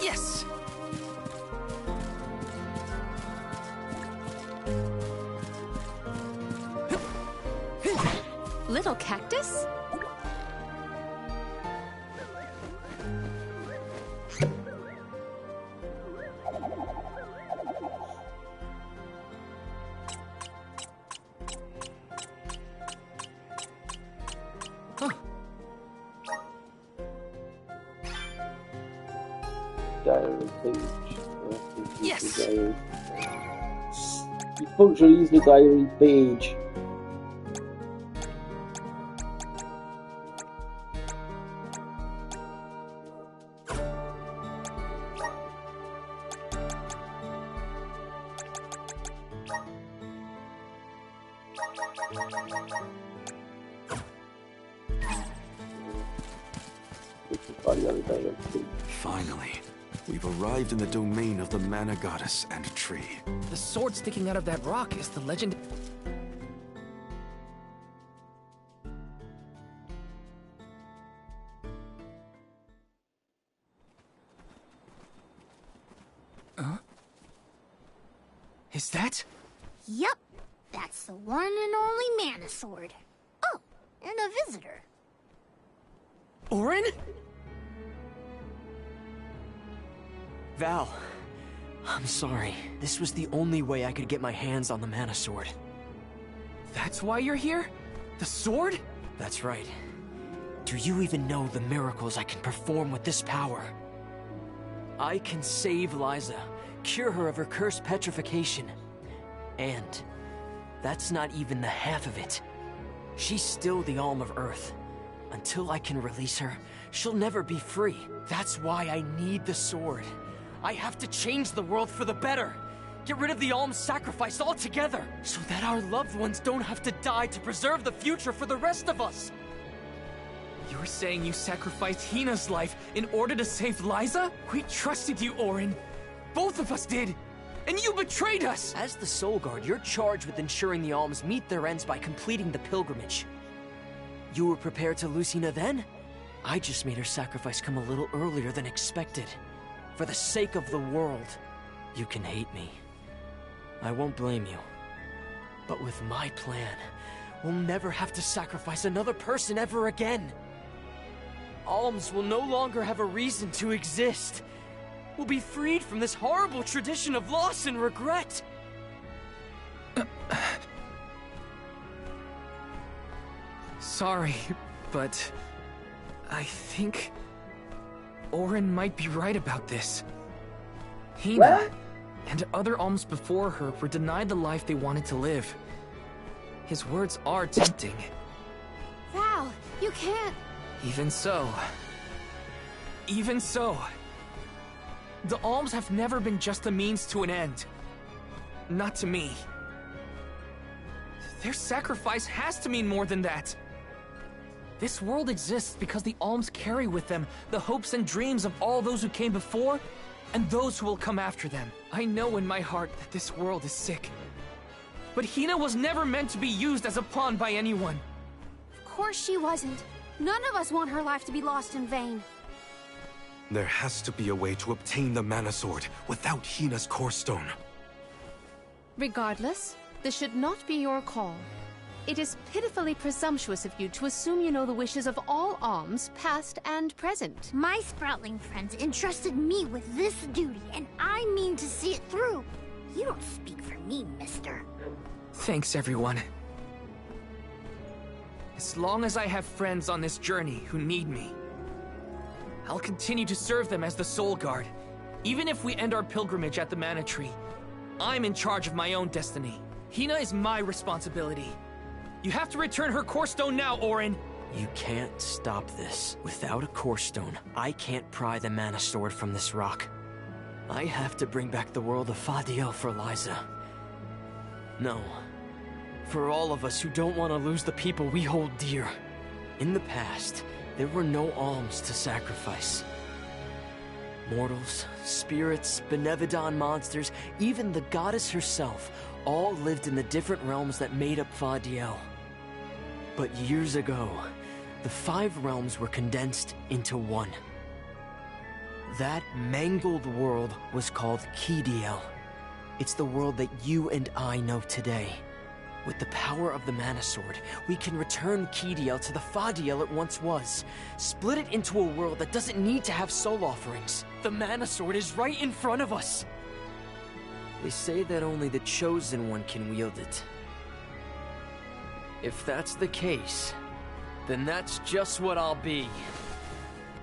Yes! Little cactus? Diary page. Yes. Diary. Il faut que je lise le diary page. Finally, we've arrived in the domain of the Mana Goddess and tree. The sword sticking out of that rock is the legend. Huh? Is that? Yep, that's the one and only Mana Sword. Oh, and a visitor. Auron? Val, I'm sorry. This was the only way I could get my hands on the Mana Sword. That's why you're here? The sword? That's right. Do you even know the miracles I can perform with this power? I can save Liza, cure her of her cursed petrification. And that's not even the half of it. She's still the Alm of Earth. Until I can release her, she'll never be free. That's why I need the sword. I have to change the world for the better. Get rid of the Alm's sacrifice altogether, so that our loved ones don't have to die to preserve the future for the rest of us. You're saying you sacrificed Hina's life in order to save Liza? We trusted you, Auron. Both of us did. And you betrayed us! As the Soul Guard, you're charged with ensuring the Alms meet their ends by completing the pilgrimage. You were prepared to lose Hina then? I just made her sacrifice come a little earlier than expected. For the sake of the world, you can hate me. I won't blame you. But with my plan, we'll never have to sacrifice another person ever again. Alms will no longer have a reason to exist. We'll be freed from this horrible tradition of loss and regret. Sorry, but I think Auron might be right about this. Hina and other Alms before her were denied the life they wanted to live. His words are tempting. Val, you can't. Even so. Even so. The Alms have never been just a means to an end. Not to me. Their sacrifice has to mean more than that. This world exists because the Alms carry with them the hopes and dreams of all those who came before and those who will come after them. I know in my heart that this world is sick. But Hina was never meant to be used as a pawn by anyone. Of course she wasn't. None of us want her life to be lost in vain. There has to be a way to obtain the Mana Sword without Hina's core stone. Regardless, this should not be your call. It is pitifully presumptuous of you to assume you know the wishes of all Alms, past and present. My Sproutling friends entrusted me with this duty, and I mean to see it through. You don't speak for me, mister. Thanks, everyone. As long as I have friends on this journey who need me, I'll continue to serve them as the Soul Guard. Even if we end our pilgrimage at the Mana Tree, I'm in charge of my own destiny. Hina is my responsibility. You have to return her Core Stone now, Auron! You can't stop this. Without a Core Stone, I can't pry the Mana Sword from this rock. I have to bring back the world of Fadiel for Liza. No. For all of us who don't want to lose the people we hold dear. In the past, there were no alms to sacrifice. Mortals, spirits, Benevodon monsters, even the goddess herself, all lived in the different realms that made up Fadiel. But years ago, the 5 realms were condensed into one. That mangled world was called Kidiel. It's the world that you and I know today. With the power of the Mana Sword, we can return Kidiel to the Fadiel it once was. Split it into a world that doesn't need to have soul offerings. The Mana Sword is right in front of us. They say that only the Chosen One can wield it. If that's the case, then that's just what I'll be.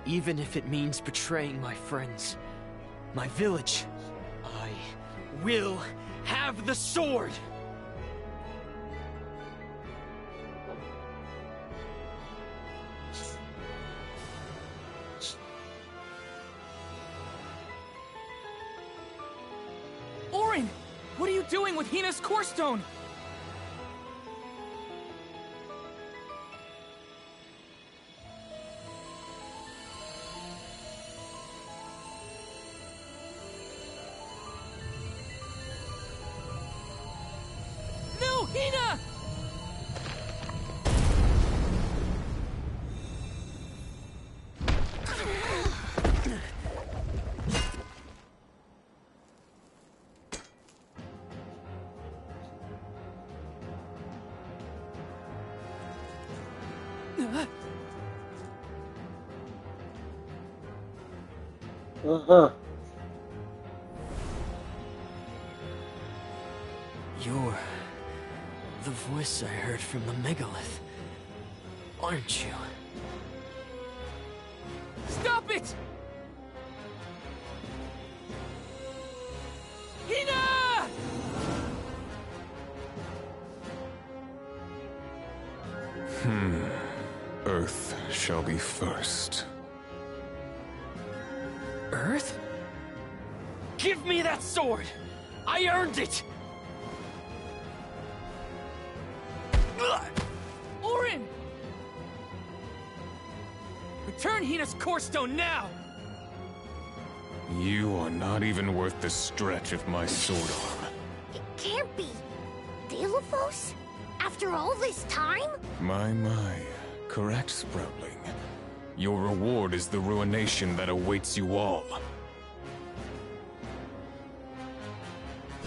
Even if it means betraying my friends, my village, I will have the sword! Auron! What are you doing with Hina's Core Stone? No, Hina! You're the voice I heard from the megalith, aren't you? Stop it! Hina! Earth shall be first. Earth? Give me that sword! I earned it! Auron! Return Hina's Core Stone now! You are not even worth the stretch of my sword arm. It can't be. Delophos? After all this time? My. Correct, Sproutling. Your reward is the ruination that awaits you all.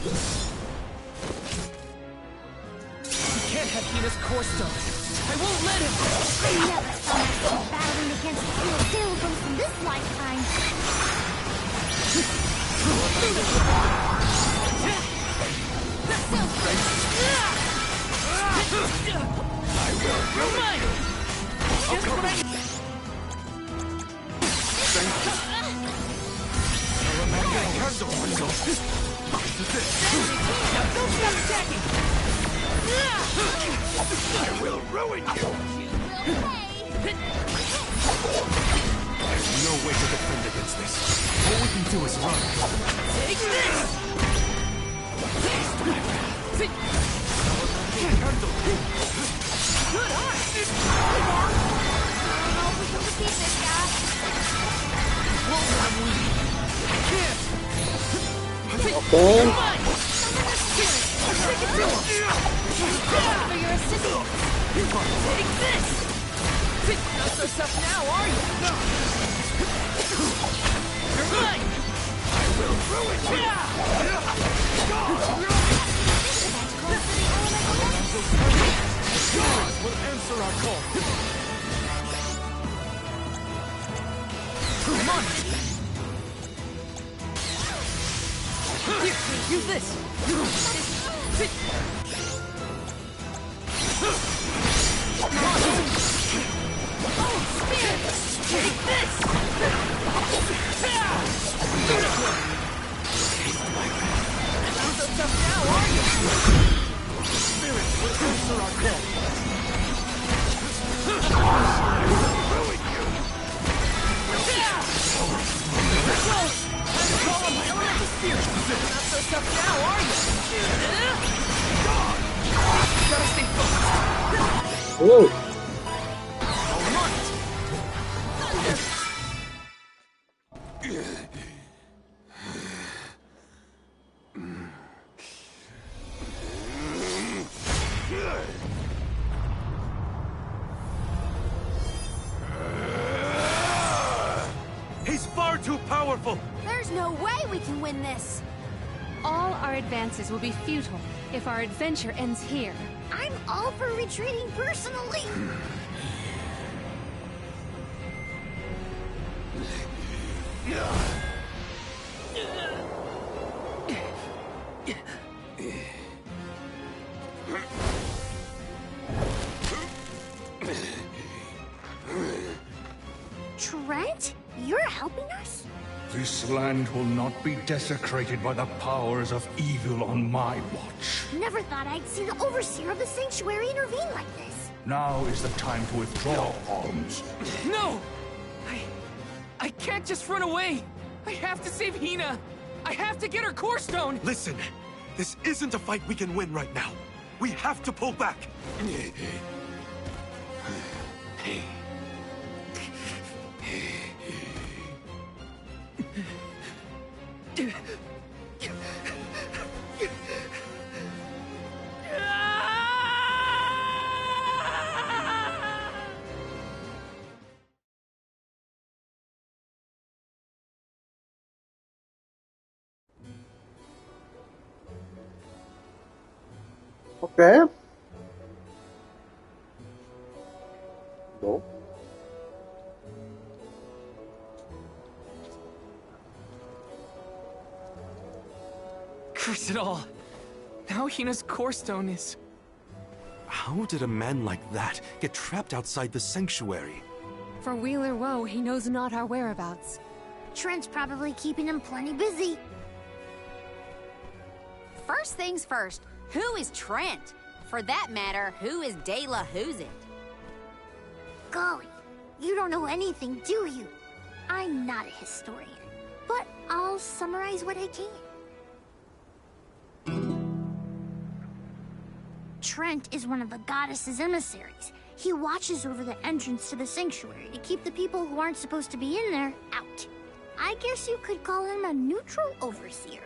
You can't have Hina's Core Stone. I won't let him! I never saw myself battling against real Delophos in this lifetime. I will ruin you! Just what I... Don't stop attacking! I will ruin you! There's no way to defend against this. All we can do is run. Take this! Taste my wrath! Good eye! I don't know if we can defeat this guy. Won't let him leave. I can't! Okay. Take it to him! For your assistance. Take this! Not so tough now, are you? You're mine! I will ruin you! God will answer our call. Come on! Here, use this! Oh. He's far too powerful! There's no way we can win this! All our advances will be futile if our adventure ends here. I'm all for retreating personally. Trent, you're helping us? This land will not be desecrated by the powers of evil on my watch. Never thought I'd see the Overseer of the Sanctuary intervene like this. Now is the time to withdraw, Arms. No! I can't just run away! I have to save Hina! I have to get her core stone! Listen, this isn't a fight we can win right now. We have to pull back. Okay. Bon. Curse it all. Now Hina's core stone is... How did a man like that get trapped outside the sanctuary? For Wheeler Woe, he knows not our whereabouts. Trent's probably keeping him plenty busy. First things first, who is Trent? For that matter, who is De La Who's It? Golly, you don't know anything, do you? I'm not a historian, but I'll summarize what I can. Trent is one of the goddess's emissaries. He watches over the entrance to the sanctuary to keep the people who aren't supposed to be in there out. I guess you could call him a neutral overseer.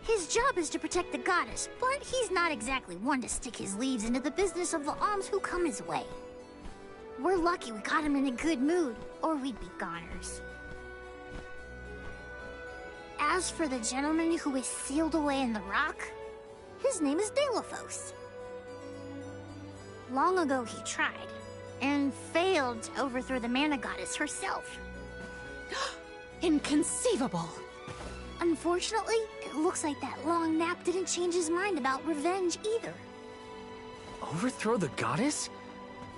His job is to protect the goddess, but he's not exactly one to stick his leaves into the business of the alms who come his way. We're lucky we got him in a good mood, or we'd be goners. As for the gentleman who is sealed away in the rock, his name is Delphos. Long ago he tried, and failed to overthrow the mana goddess herself. Inconceivable! Unfortunately, it looks like that long nap didn't change his mind about revenge either. Overthrow the goddess?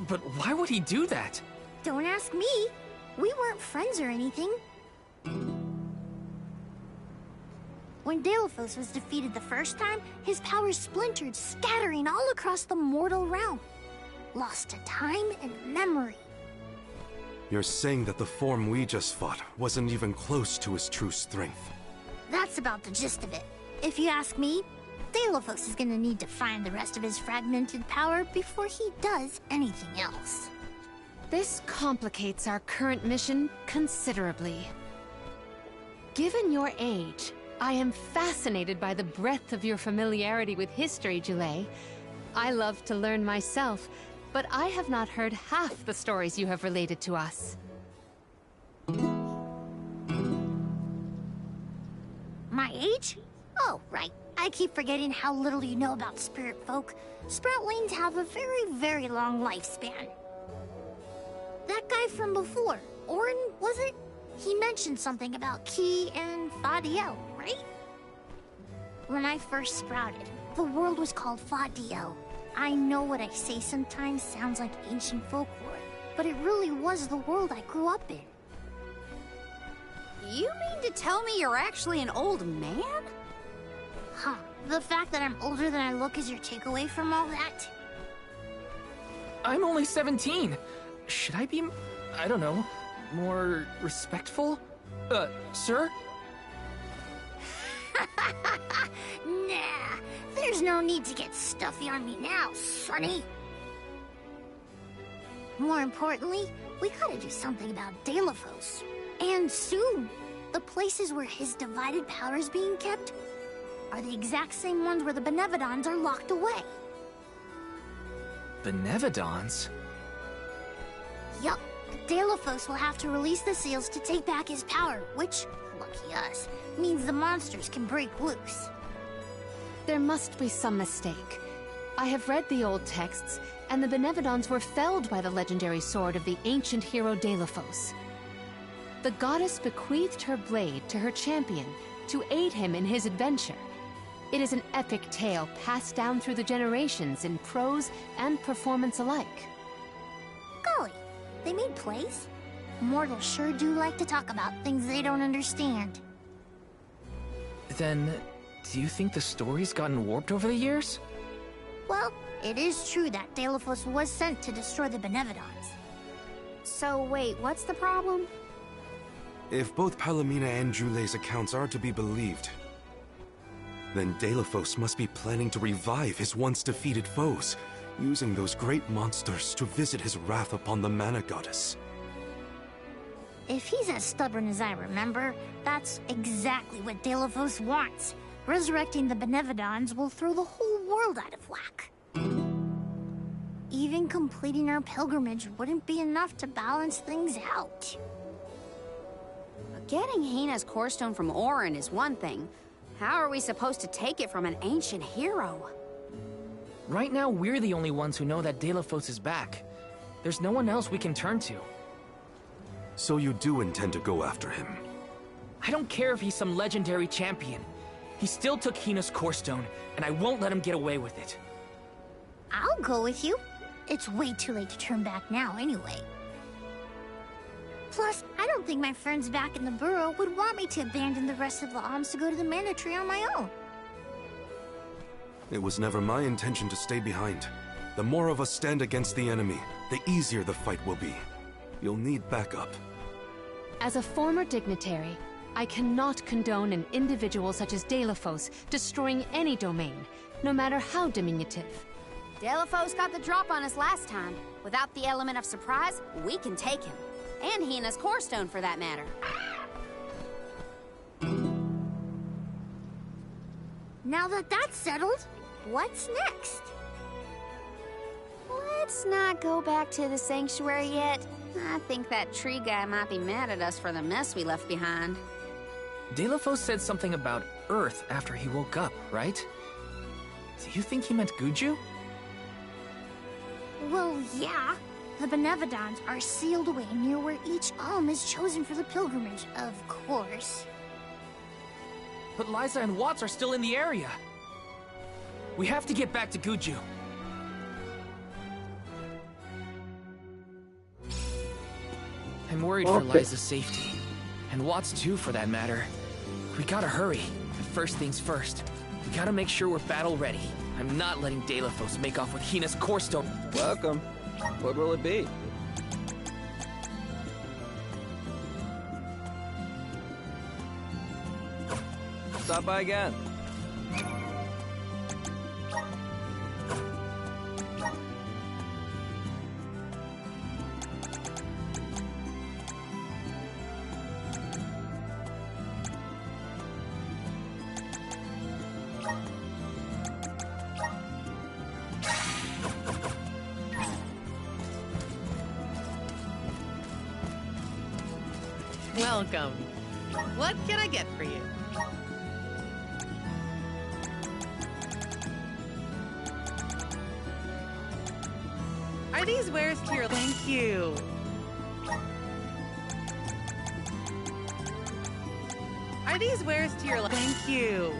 But why would he do that? Don't ask me. We weren't friends or anything. When Delphos was defeated the first time, his powers splintered, scattering all across the mortal realm. Lost to time and memory. You're saying that the form we just fought wasn't even close to his true strength. That's about the gist of it. If you ask me, Delphos is gonna need to find the rest of his fragmented power before he does anything else. This complicates our current mission considerably. Given your age, I am fascinated by the breadth of your familiarity with history, Jule. I love to learn myself, but I have not heard half the stories you have related to us. My age? Oh, right. I keep forgetting how little you know about spirit folk. Sproutlings have a very, very long lifespan. That guy from before, Orin, was it? He mentioned something about Ki and Fadiel, right? When I first sprouted, the world was called Fadiel. I know what I say sometimes sounds like ancient folklore, but it really was the world I grew up in. You mean to tell me you're actually an old man? Huh. The fact that I'm older than I look is your takeaway from all that? I'm only 17. Should I be, I don't know, more respectful? Sir? Nah, there's no need to get stuffy on me now, sonny. More importantly, we gotta do something about Delafos. And soon. The places where his divided power is being kept are the exact same ones where the Benevodons are locked away. Benevodons? Yup. Delafos will have to release the seals to take back his power, which, lucky us, means the monsters can break loose. There must be some mistake. I have read the old texts, and the Benevodons were felled by the legendary sword of the ancient hero Delafos. The goddess bequeathed her blade to her champion to aid him in his adventure. It is an epic tale passed down through the generations in prose and performance alike. Golly, they made plays? Mortals sure do like to talk about things they don't understand. Then, do you think the story's gotten warped over the years? Well, it is true that Delafos was sent to destroy the Benevodons. So wait, what's the problem? If both Palomina and Jule's accounts are to be believed, then Delafos must be planning to revive his once defeated foes, using those great monsters to visit his wrath upon the Mana Goddess. If he's as stubborn as I remember, that's exactly what Delafos wants. Resurrecting the Benevodons will throw the whole world out of whack. Even completing our pilgrimage wouldn't be enough to balance things out. Getting Hina's core stone from Auron is one thing. How are we supposed to take it from an ancient hero? Right now, we're the only ones who know that Delafos is back. There's no one else we can turn to. So you do intend to go after him? I don't care if he's some legendary champion. He still took Hina's core stone, and I won't let him get away with it. I'll go with you. It's way too late to turn back now anyway. Plus, I don't think my friends back in the burrow would want me to abandon the rest of the alms to go to the Mana Tree on my own. It was never my intention to stay behind. The more of us stand against the enemy, the easier the fight will be. You'll need backup. As a former dignitary, I cannot condone an individual such as Delafos destroying any domain, no matter how diminutive. Delafos got the drop on us last time. Without the element of surprise, we can take him. And Hina's core stone, for that matter. Now that that's settled, what's next? Let's not go back to the sanctuary yet. I think that tree guy might be mad at us for the mess we left behind. Delafos said something about Earth after he woke up, right? Do you think he meant Guju? Well, yeah. The Benevodons are sealed away near where each alm is chosen for the pilgrimage, of course. But Liza and Watts are still in the area. We have to get back to Guju. I'm worried for Liza's safety. And Watts too, for that matter. We gotta hurry. But first things first. We gotta make sure we're battle ready. I'm not letting Delafos make off with Hina's core stone. Welcome. What will it be? Stop by again. Welcome. What can I get for you? Are these wares to your... Thank you. Are these wares to your... Thank you.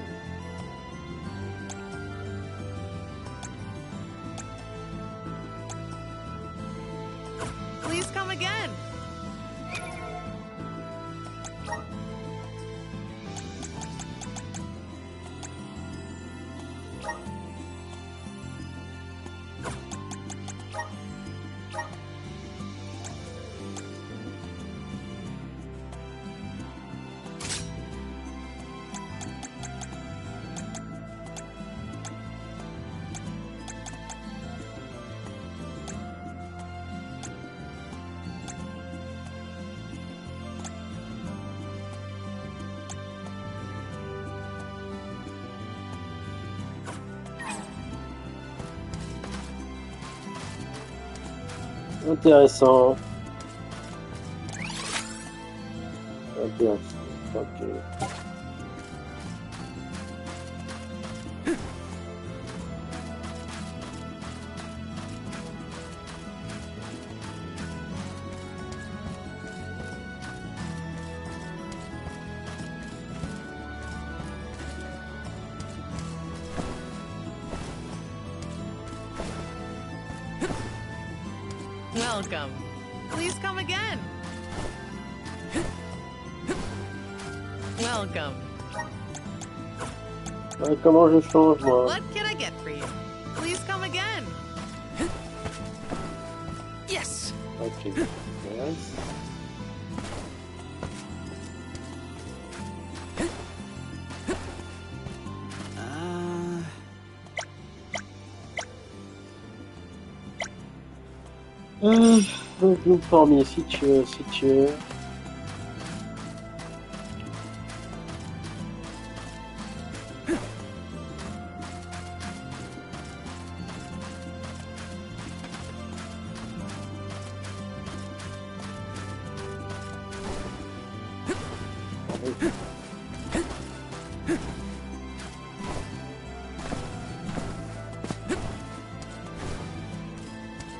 Intéressant. Intéressant. Ok. Welcome. Please come again. Welcome. Comment je change moi? What can I get for you? Please come again. Yes. Ok. Yes. Nous former si tu veux, si tu veux.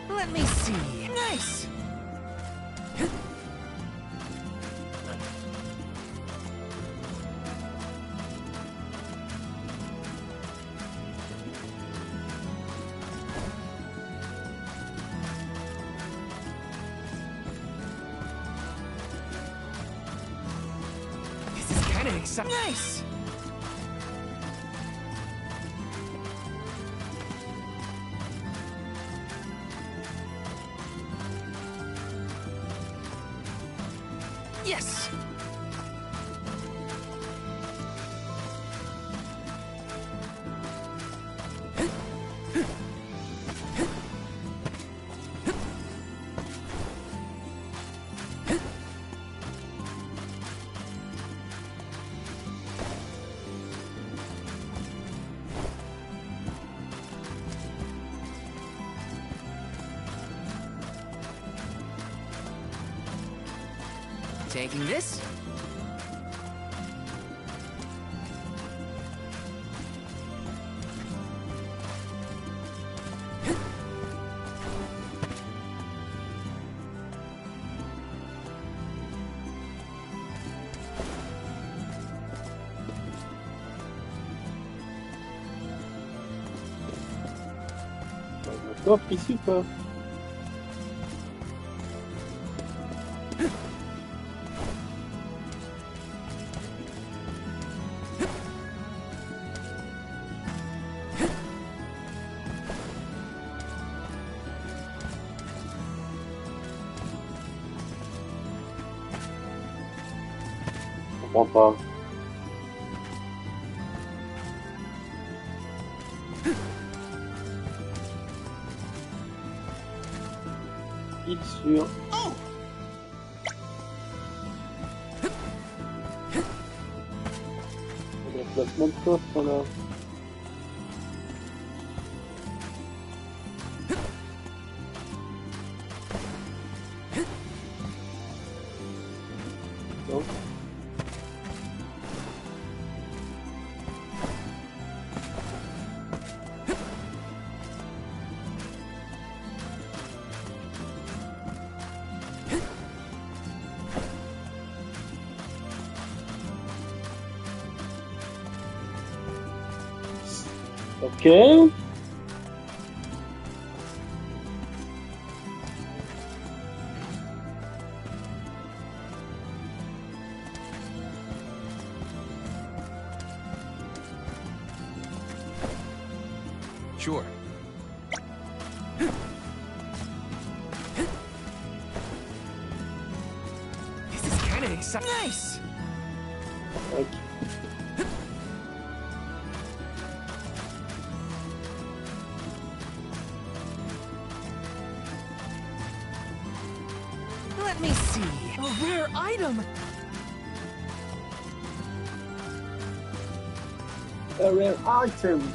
Let me see. Nice. This is kind of exciting. Nice. Yes. Taking this. Coffre ici ou pas? Je comprends pas. Il sur. Le placement de coffre là. Non. Ok. Sure. This is kind of exciting. Nice. Ok. Let me see. A rare item. A rare item. «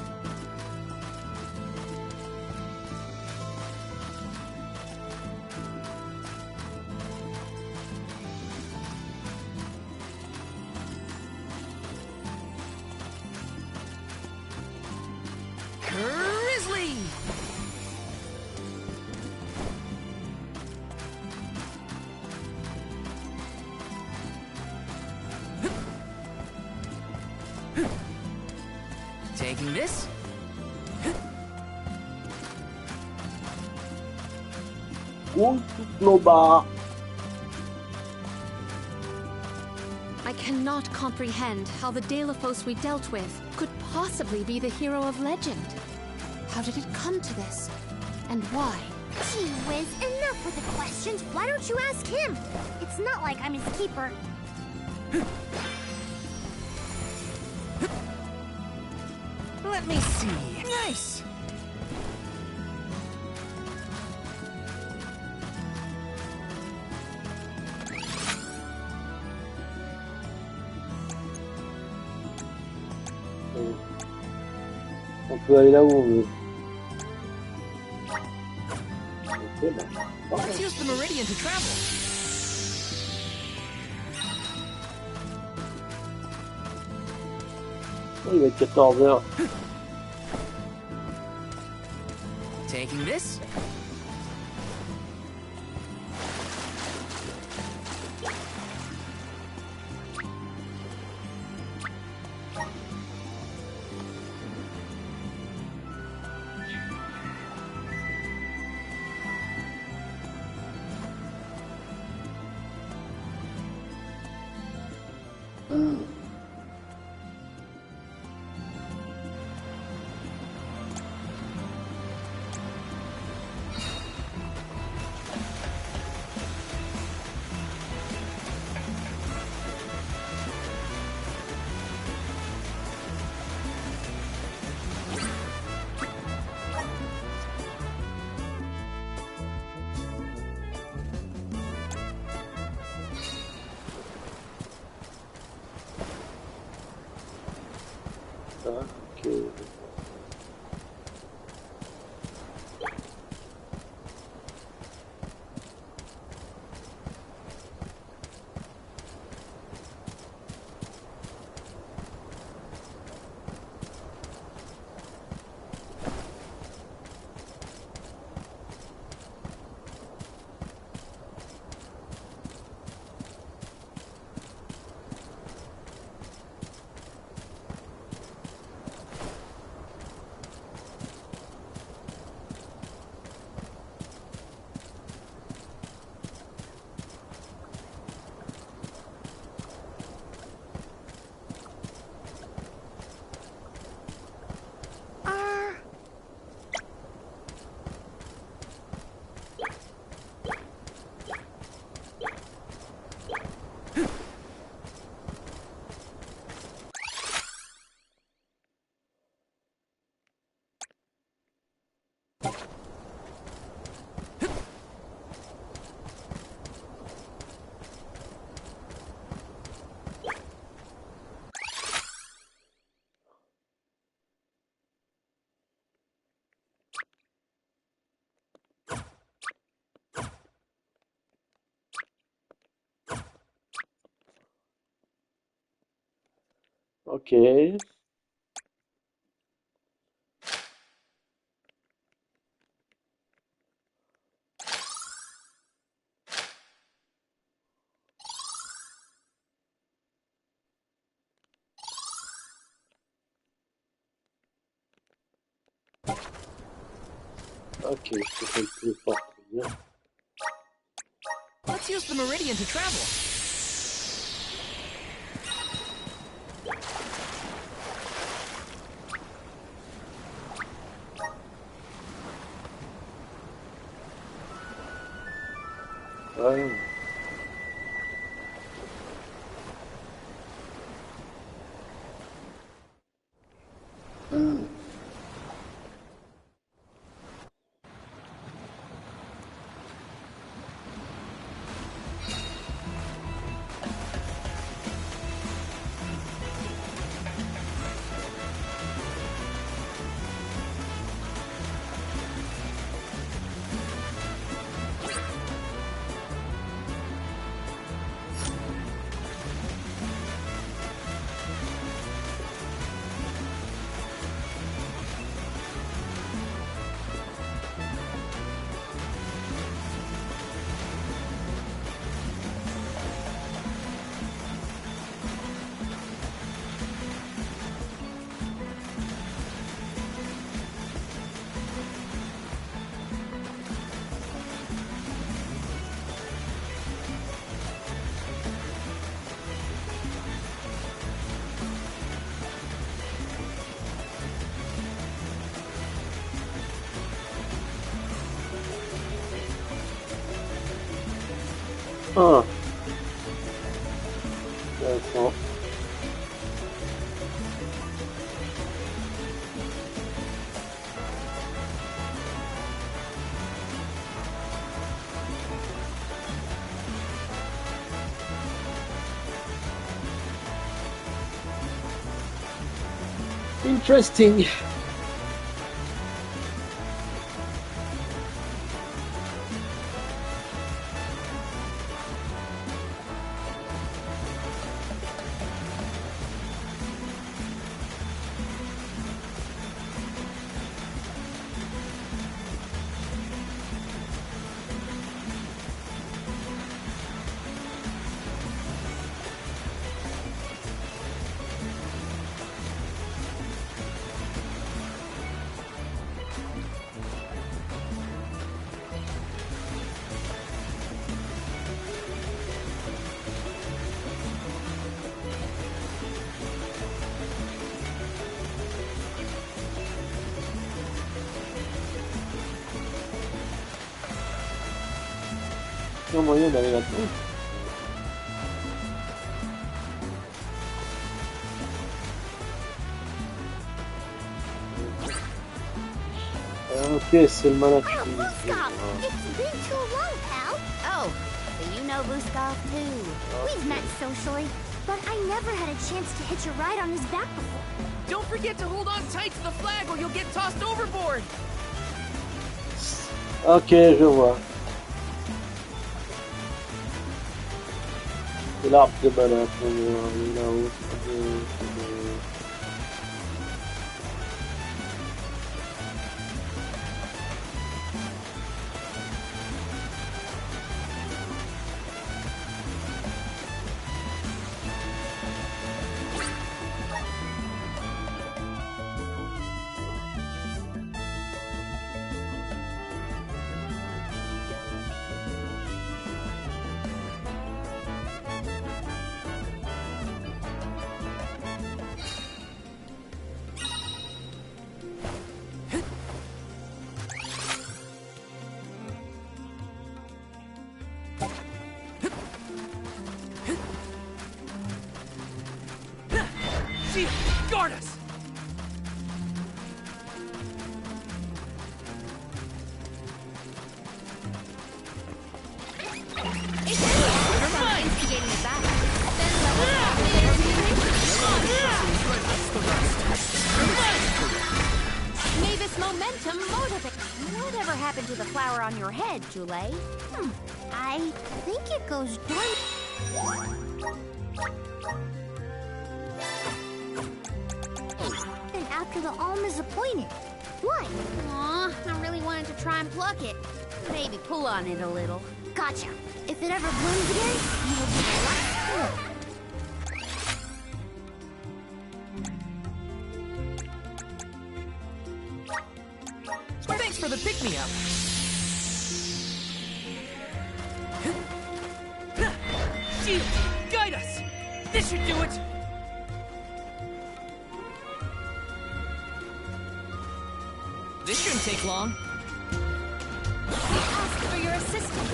Taking this. I cannot comprehend how the Delophos we dealt with could possibly be the hero of legend. How did it come to this? And why? Gee whiz, enough with the questions. Why don't you ask him? It's not like I'm his keeper. Let me see. Nice! On peut aller là où on veut. Ok, bah. Let's use the meridian to travel. Il va être 14h. Taking this. Ok. Ok. Ok, je fais le plus fort. Bien. Let's use the meridian to travel. Ouais. 1. Intéressant. Interesting. Il y a moyen d'aller là-dedans. Ok, c'est le mana qui Vuskov, it's been too long, pal. Oh, so you know Vuskov too. We've met socially, but I never had a chance to hitch a ride on his back before. Don't forget to hold on tight to the flag or you'll get tossed overboard. Ok, je vois. C'est l'arbre de mana pour là-haut. Chief, guard us! May this momentum motivate. Whatever happened to the flower on your head, Jule? I think it goes dormant. And after the alm is appointed. What? Aw, I really wanted to try and pluck it. Maybe pull on it a little. Gotcha. If it ever blooms again, you will be the last. Thanks for the pick-me-up. Shield, guide us! This should do it! This shouldn't take long. Ask for your assistance.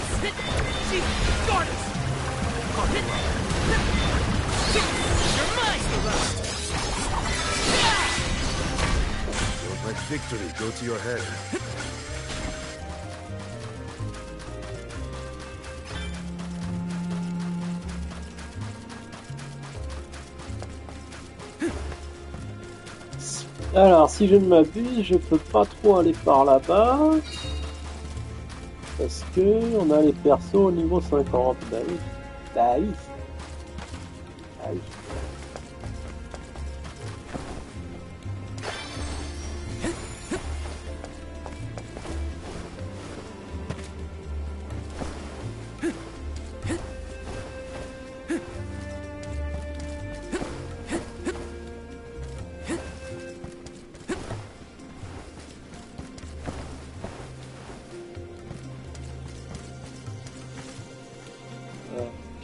Shield, guard us! You're mine! Don't let victory go to your head. Alors, si je ne m'abuse, je peux pas trop aller par là-bas. Parce que on a les persos au niveau 50. Bah oui. Bah oui. Bah oui.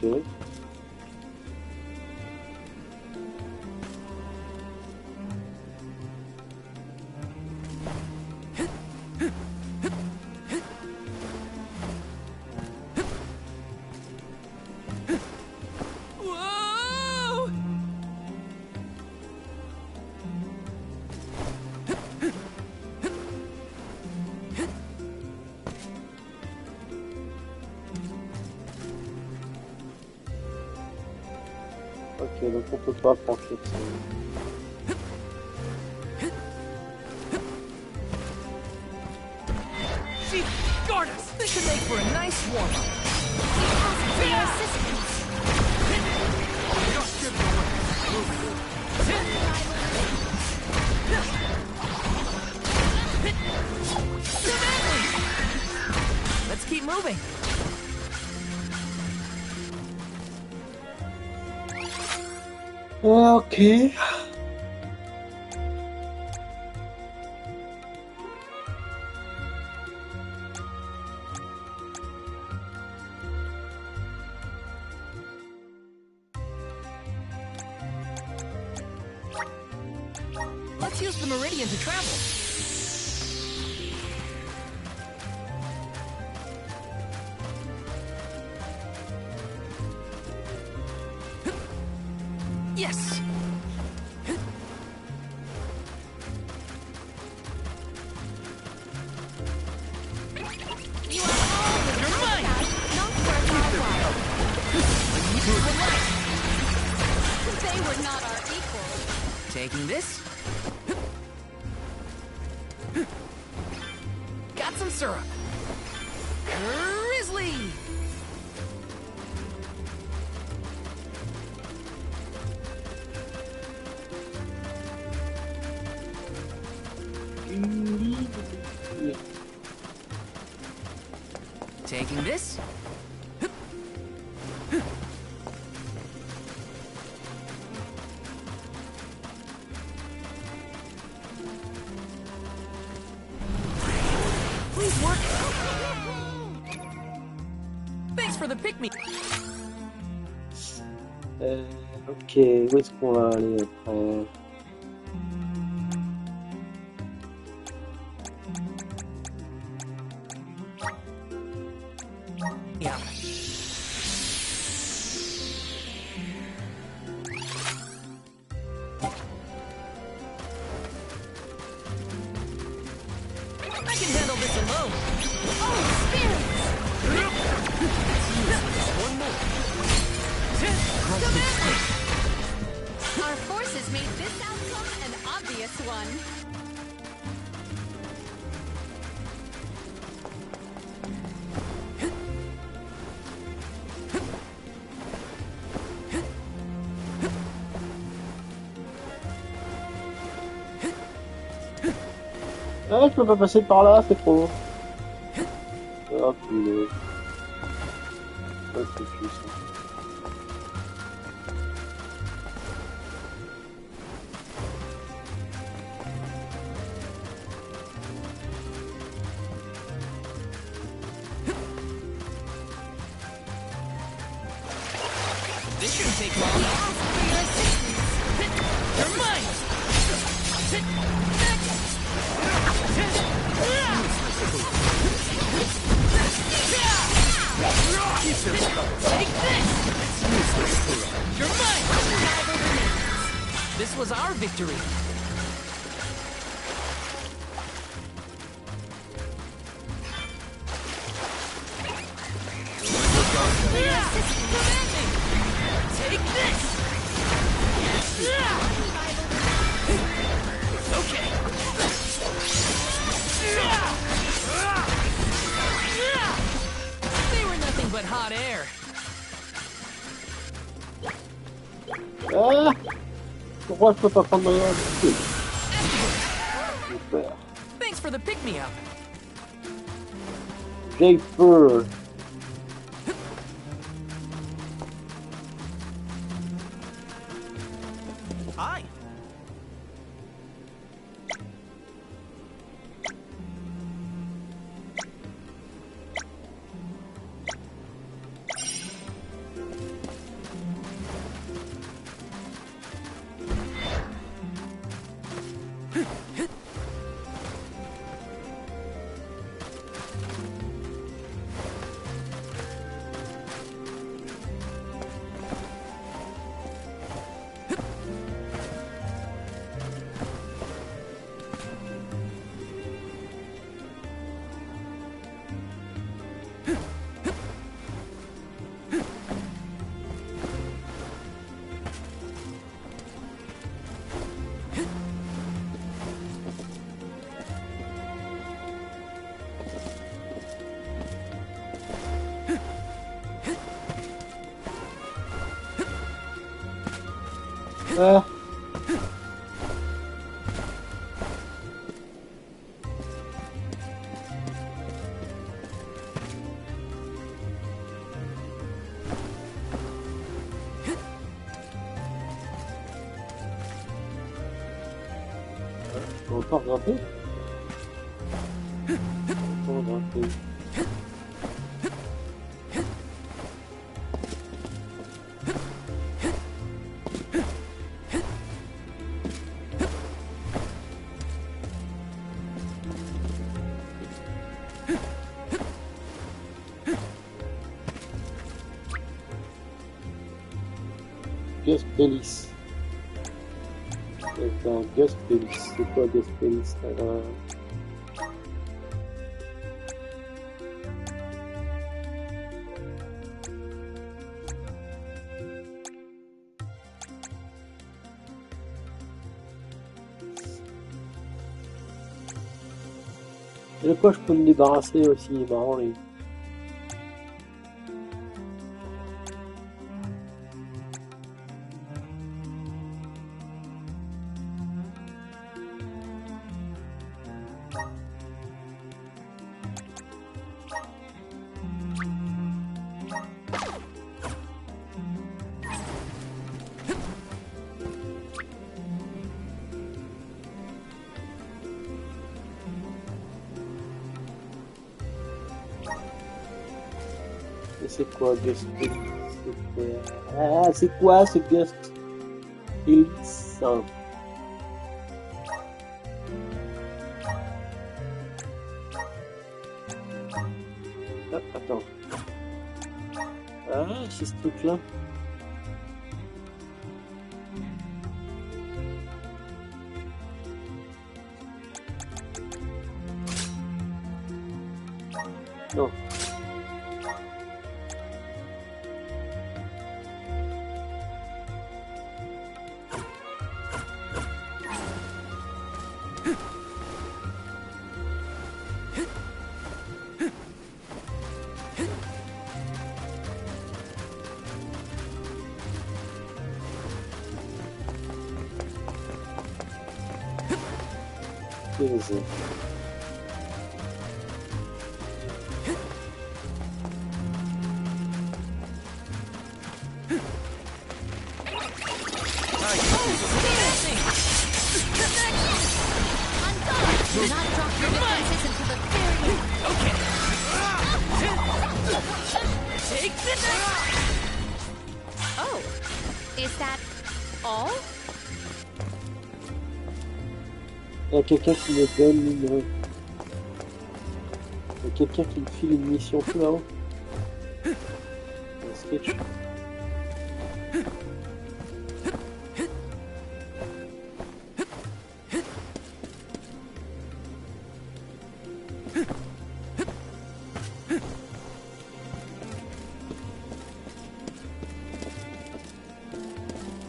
Ok. Ok, donc on peut pas franchir ça. Chief, guard us! This should make for a nice warm-up. For your assistance. Just give Let's keep moving. Ok. Let's use the meridian to travel. Yes! You are all with You're mine! not worth our while. They were not our equals. Taking this. Got some syrup. Grizzly! Taking this. Please work. Thanks for the pick-me. Ok, où est-ce qu'on va aller après? Yeah. I can handle this alone. Oh, spirits! One more. Our forces made this outcome an obvious one. Ah, je peux pas passer par là, c'est trop long. Ah, punaise. Ah, c'est fou, ça. This shouldn't take long. You're mine! Take this! You're mine! This was our victory. Take this! Okay. They were nothing but hot air. Ah! Pourquoi je peux pas prendre mon truc? Super. Thanks for the pick-me-up. J'ai peur. Hi. Ah. On peut encore grimper. On peut grimper. Gust Bellis. C'est un Gust Bellis. C'est quoi Gust Bellis? Et de quoi je peux me débarrasser aussi, marrant les. C'est quoi Gust Bellis? Ah, c'est quoi ce Gust Bellis? Hop, attends. Ah, c'est ce truc-là. Non. Easy. Do not drop your defenses until the very end. Okay. Take this. Oh, is that all? Il y a quelqu'un qui me donne une... Il y a quelqu'un qui me file une mission tout là-haut. Un sketch.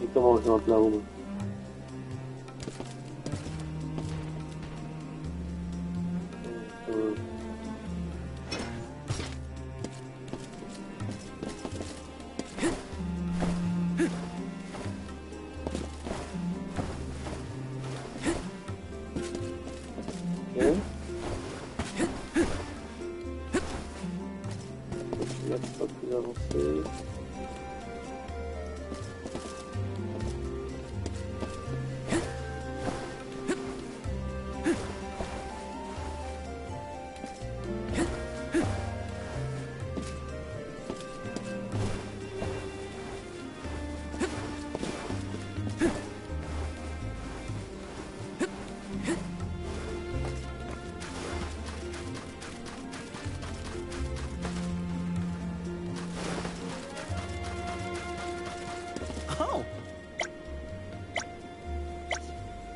Et comment je rentre là-haut?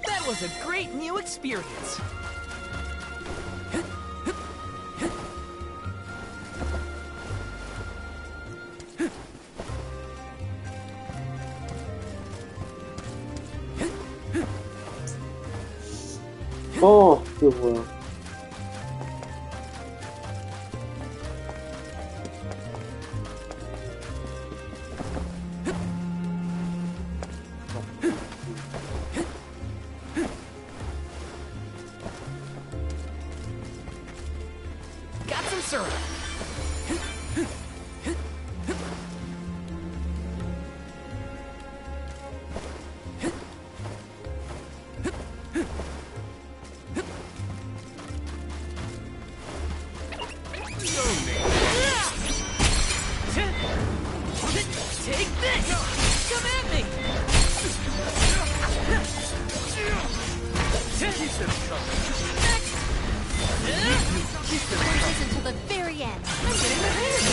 That was a great new experience. Oh, je vois. closer! Take this! Come at me! Punches until the very end. I'm getting the hang of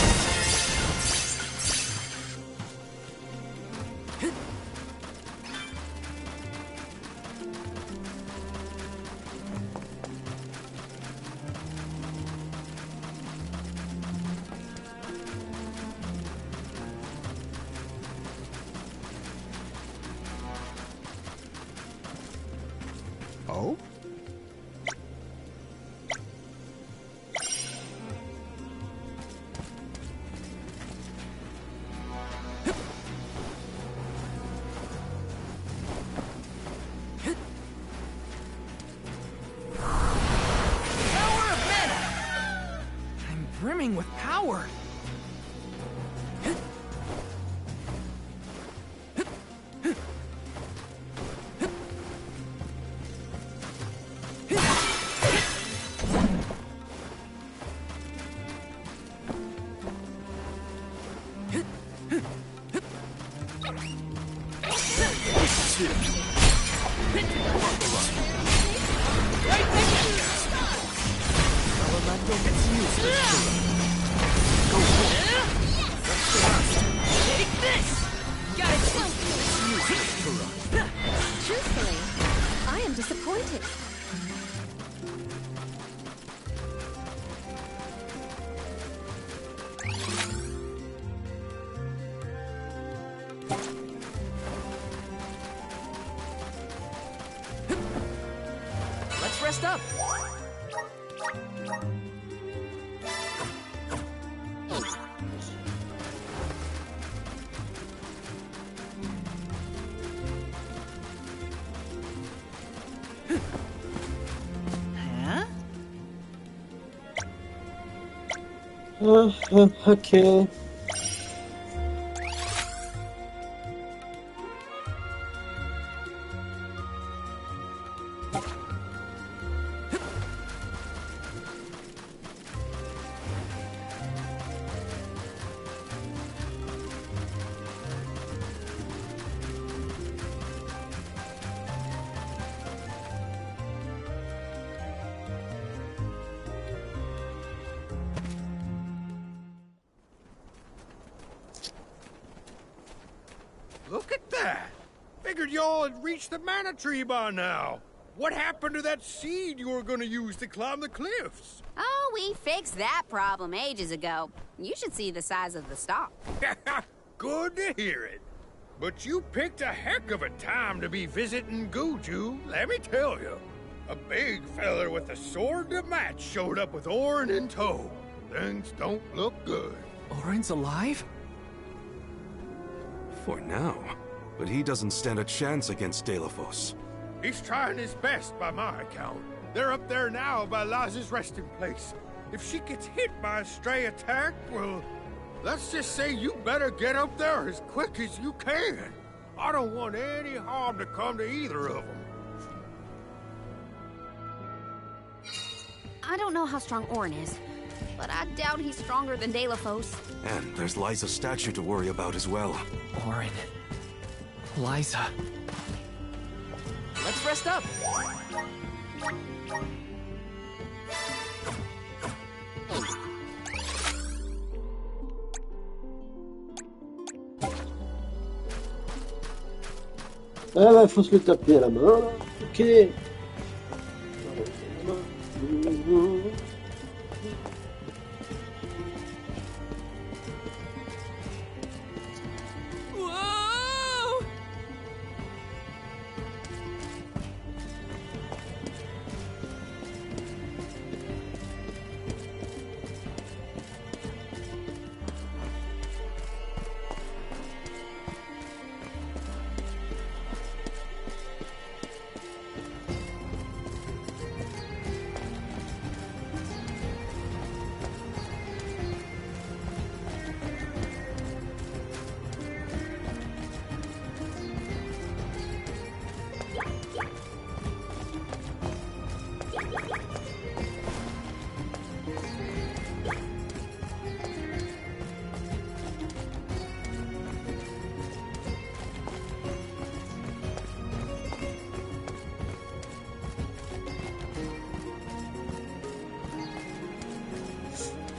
Oh? Power of mana! I'm brimming with power. Take this! Got it! Truthfully, I am disappointed. Let's rest up. Okay. Look at that! Figured y'all had reached the mana tree by now. What happened to that seed you were gonna use to climb the cliffs? Oh, we fixed that problem ages ago. You should see the size of the stalk. Good to hear it. But you picked a heck of a time to be visiting Guju, let me tell you. A big feller with a sword to match showed up with Auron in tow. Things don't look good. Auron's alive? For now. But he doesn't stand a chance against Delafos. He's trying his best by my account. They're up there now by Liza's resting place. If she gets hit by a stray attack, well, let's just say you better get up there as quick as you can. I don't want any harm to come to either of them. I don't know how strong Auron is, but I doubt he's stronger than Delafos. And there's Liza's statue to worry about as well. Auron. Liza. Let's rest up. Ah bah faut se le taper à la main là. Ok. Whoa!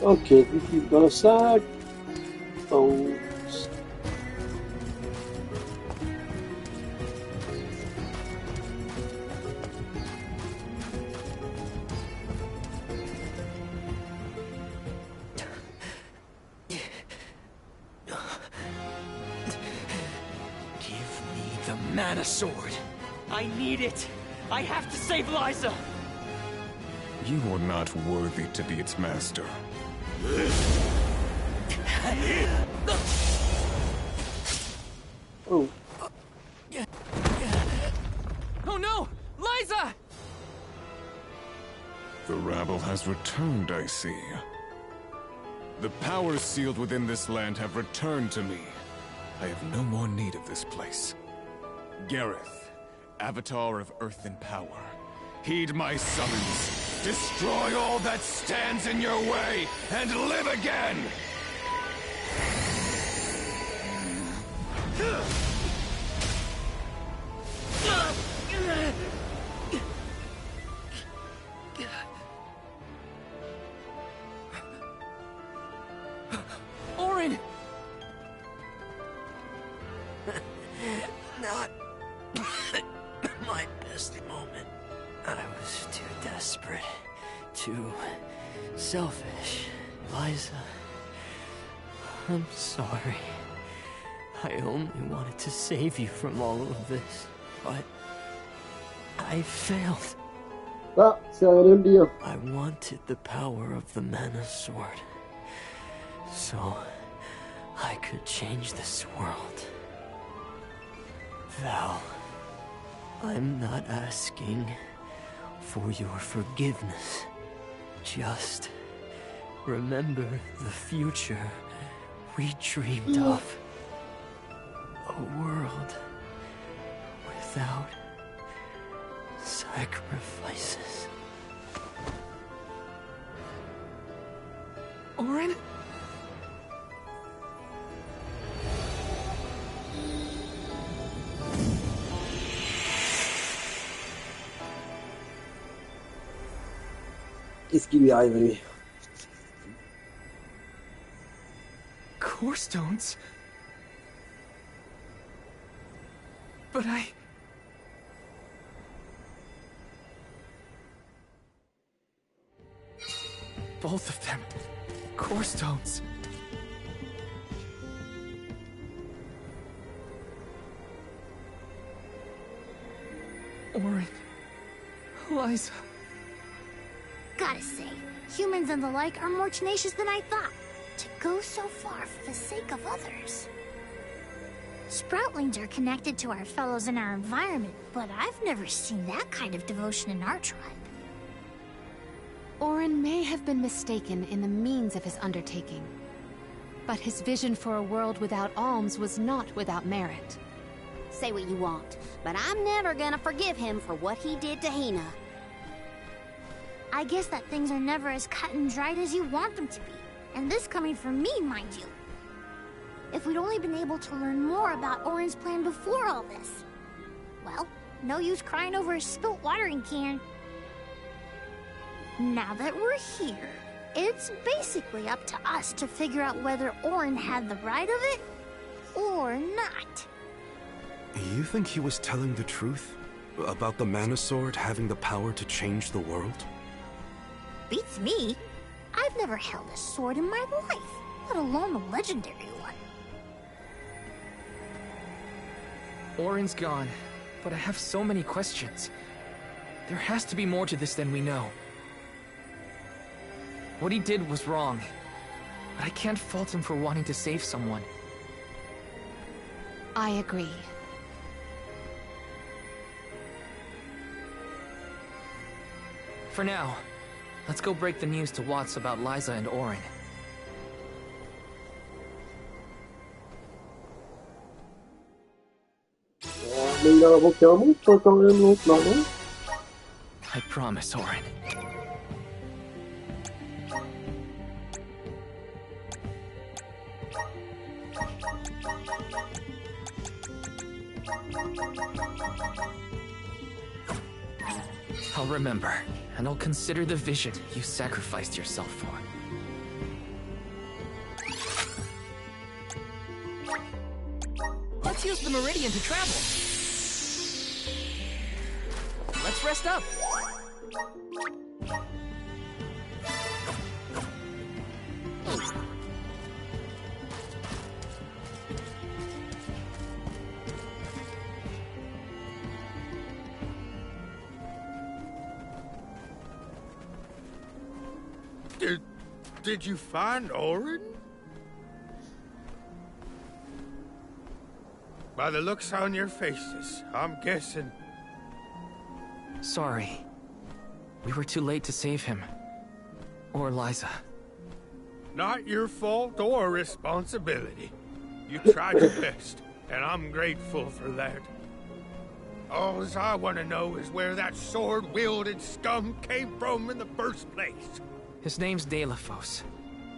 Ok, du coup, dans le sac. Dans... Mana sword. I need it. I have to save Liza. You are not worthy to be its master. Oh. Oh no! Liza! The rabble has returned, I see. The powers sealed within this land have returned to me. I have no more need of this place. Gareth, Avatar of Earth and Power, heed my summons. Destroy all that stands in your way, and live again! Auron! Not my best moment. I was too desperate, too selfish. Liza, I'm sorry. I only wanted to save you from all of this, but I failed. Ah, c'est rien de le dire. I wanted the power of the Mana Sword, so I could change this world. Val, I'm not asking for your forgiveness. Just remember the future we dreamed of. A world without sacrifices. Auron? Qu'est-ce qui lui arrive à lui? Core stones? But both of them. Core stones. Auron. Liza. Gotta say, humans and the like are more tenacious than I thought. To go so far for the sake of others. Sproutlings are connected to our fellows in our environment, but I've never seen that kind of devotion in our tribe. Auron may have been mistaken in the means of his undertaking, but his vision for a world without alms was not without merit. Say what you want, but I'm never gonna forgive him for what he did to Hina. I guess that things are never as cut and dried as you want them to be. And this coming from me, mind you. If we'd only been able to learn more about Auron's plan before all this. Well, no use crying over a spilt watering can. Now that we're here, it's basically up to us to figure out whether Auron had the right of it, or not. You think he was telling the truth? About the Mana Sword having the power to change the world? Beats me. I've never held a sword in my life, let alone a legendary one. Auron's gone, but I have so many questions. There has to be more to this than we know. What he did was wrong, but I can't fault him for wanting to save someone. I agree. For now, let's go break the news to Watts about Liza and Auron. Mais il a invoqué un monstre quand même, l'autre, non? I promise, Auron. I'll remember, and I'll consider the vision you sacrificed yourself for. Let's use the Meridian to travel. Let's rest up. Did you find Auron? By the looks on your faces, I'm guessing. Sorry. We were too late to save him. Or Liza. Not your fault or responsibility. You tried your best, and I'm grateful for that. All I want to know is where that sword-wielded scum came from in the first place. His name's Delafos,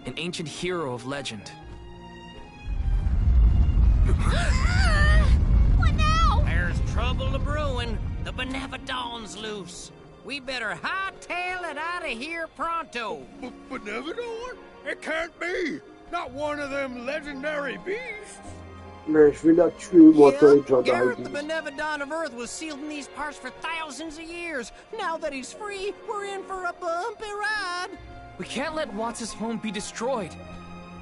an ancient hero of legend. What now? There's trouble a-brewing. The Benevodon's loose. We better hightail it out of here pronto. Benevodon? It can't be! Not one of them legendary beasts! Mais je vais la tuer, moi, quand les gens Gareth arrivent. the Benevodon of Earth was sealed in these parts for thousands of years. Now that he's free, we're in for a bumpy ride. We can't let Watts' home be destroyed.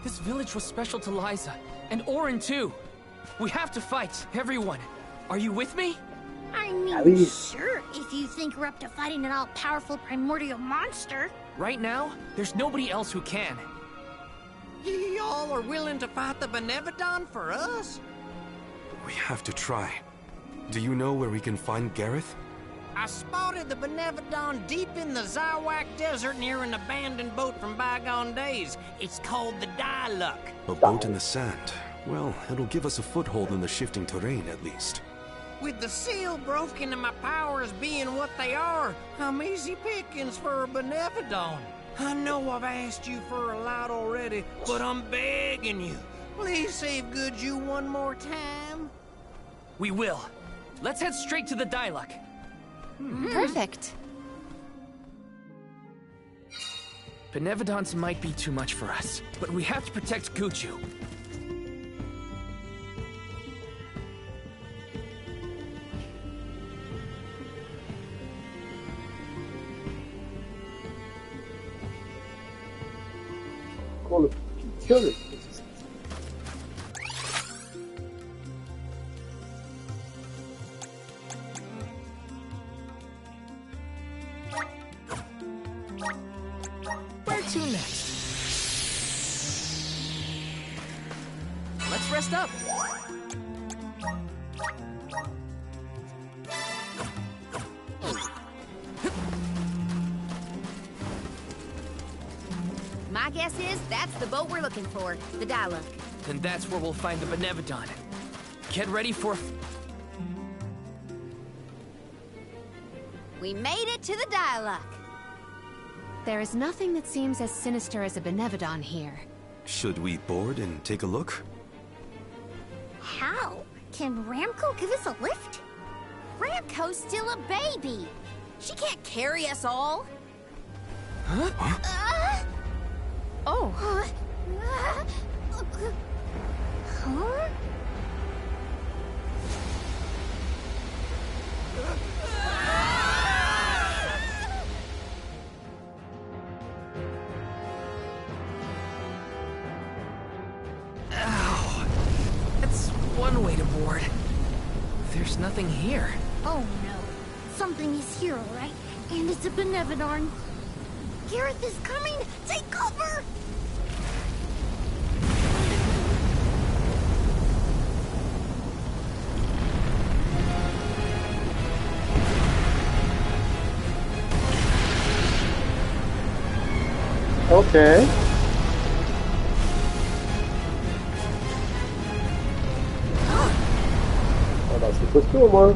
This village was special to Liza, and Auron too. We have to fight, everyone. Are you with me? I mean, sure, if you think we're up to fighting an all-powerful primordial monster. Right now, there's nobody else who can. Y'all are willing to fight the Benevodon for us? We have to try. Do you know where we can find Gareth? I spotted the Benevodon deep in the Zawak Desert near an abandoned boat from bygone days. It's called the Diluc. A boat in the sand. Well, it'll give us a foothold in the shifting terrain, at least. With the seal broken and my powers being what they are, I'm easy pickings for a Benevodon. I know I've asked you for a lot already, but I'm begging you. Please save Goodju one more time. We will. Let's head straight to the Diluc. Perfect. Benevodons might be too much for us, but we have to protect Goodju. Oh, le piole. Where to next? Let's rest up. My guess is that's the boat we're looking for, the Diluc. And that's where we'll find the Benevodon. Get ready for... We made it to the Diluc. There is nothing that seems as sinister as a Benevodon here. Should we board and take a look? How? Can Ramco give us a lift? Ramco's still a baby. She can't carry us all. Huh? Oh. Huh? Ow. That's one way to board. There's nothing here. Oh no. Something is here, alright? And it's a Benevodon. Gareth is coming! Take cover! Okay. Ah bah c'est costaud au moins.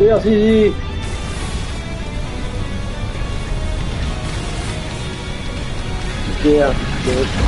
Merci. Super.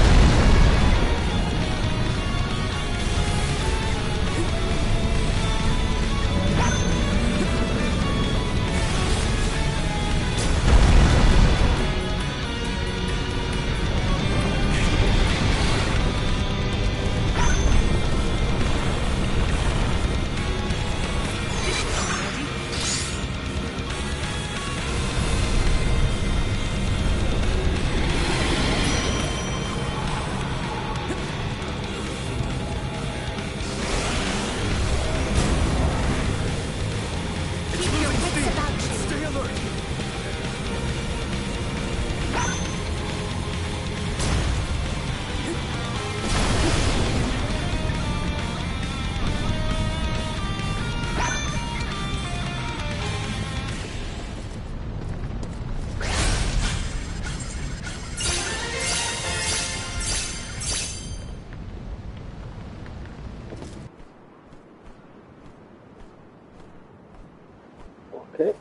Okay.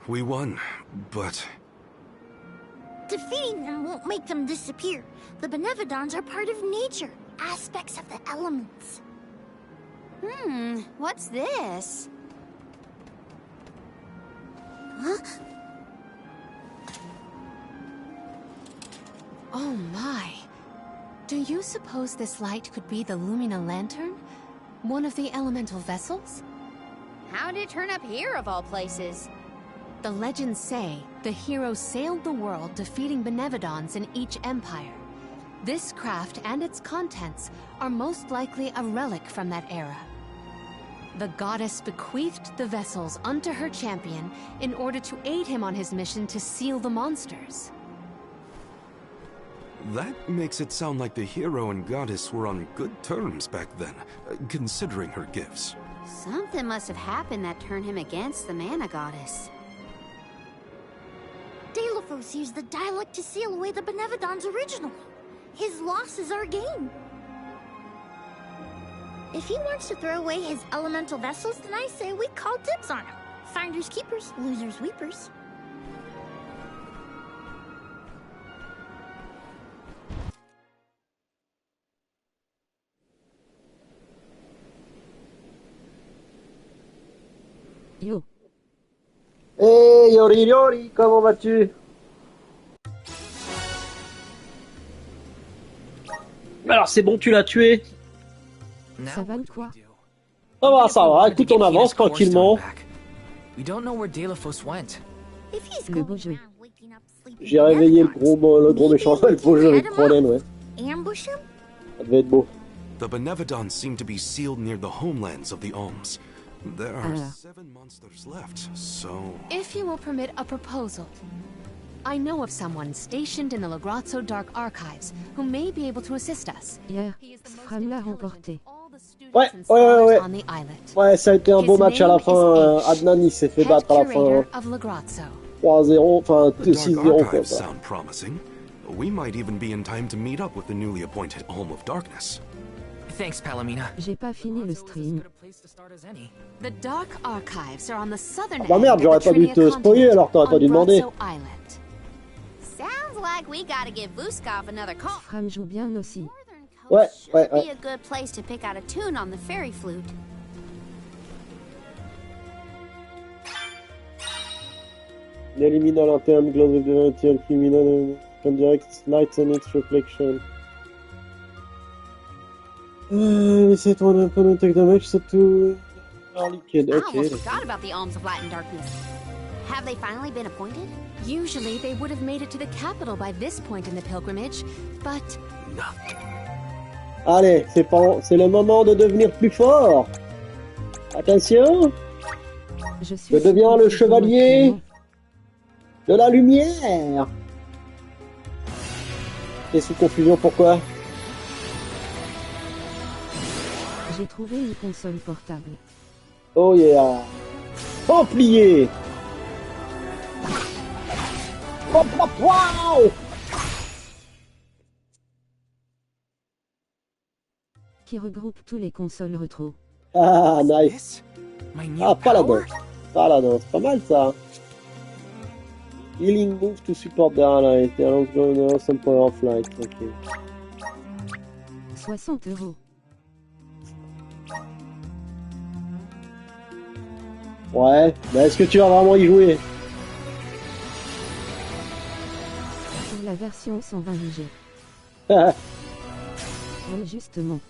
We won, but... Defeating them won't make them disappear. The Benevodons are part of nature, aspects of the elements. What's this? Huh? Oh my. Do you suppose this light could be the Lumina Lantern? One of the elemental vessels? How'd it turn up here, of all places? The legends say the hero sailed the world defeating Benevodons in each empire. This craft and its contents are most likely a relic from that era. The goddess bequeathed the vessels unto her champion in order to aid him on his mission to seal the monsters. That makes it sound like the hero and goddess were on good terms back then, considering her gifts. Something must have happened that turned him against the Mana Goddess. Delophos used the dialect to seal away the Benevodon's original. His loss is our gain. If he wants to throw away his elemental vessels, then I say we call dibs on him. Finders keepers, losers weepers. Yo. Hey Yori Yori, comment vas-tu? Alors c'est bon, tu l'as tué? Ça va quoi? Ça va, écoute, on avance tranquillement. We don't know where Delophos went. Le beau jeu. J'ai réveillé le gros méchant, le beau jeu avec Cronen, ouais. Ambush him? Ça devait être beau. The Benevodons seem to be sealed near the homelands of the Alms. There are 7 monsters left, so... If you will permit a proposal. I know of someone stationed in the Lagrazzo Dark Archives who may be able to assist us. Hier, Fram l'a remporté. Ouais, ça a été un beau match à la fin. Adnan, il s'est fait battre à la fin. 3-0, enfin 6-0 quoi. Sound promising. We might even be in time to meet up with the newly appointed Alm of Darkness. Thanks, Palomina. J'ai pas fini le stream. The Dark Archives are on the southern bah merde, j'aurais pas dû te spoiler alors, t'aurais pas dû demander. Sounds think we gotta give Vuskov another call. Fram joue bien aussi. Ouais, ouais, Be ouais. a good place to pick out a tune on the fairy flute. Il élimine la lanterne, glow of divinity, and criminal, can direct light and its reflection. C'est ton opponent take damage, so to... Liquid, I ok. almost forgot about the Alms of Light and Darkness. Have they finally been appointed? Usually they would have made it to the capital by this point in the pilgrimage, but... Allez, c'est le moment de devenir plus fort. Attention, je deviens le chevalier de la lumière. Et sous confusion, pourquoi? J'ai trouvé une console portable. Oh yeah. Templier. Wow. Qui regroupe tous les consoles rétro. Ah, nice. Ah, Paladin. Paladin, c'est pas mal ça. Healing move to support the ally. The alliance goes some power of light. Ok. 60 €. Ouais, mais est-ce que tu vas vraiment y jouer? Pour la version 120 VG. Oui, justement.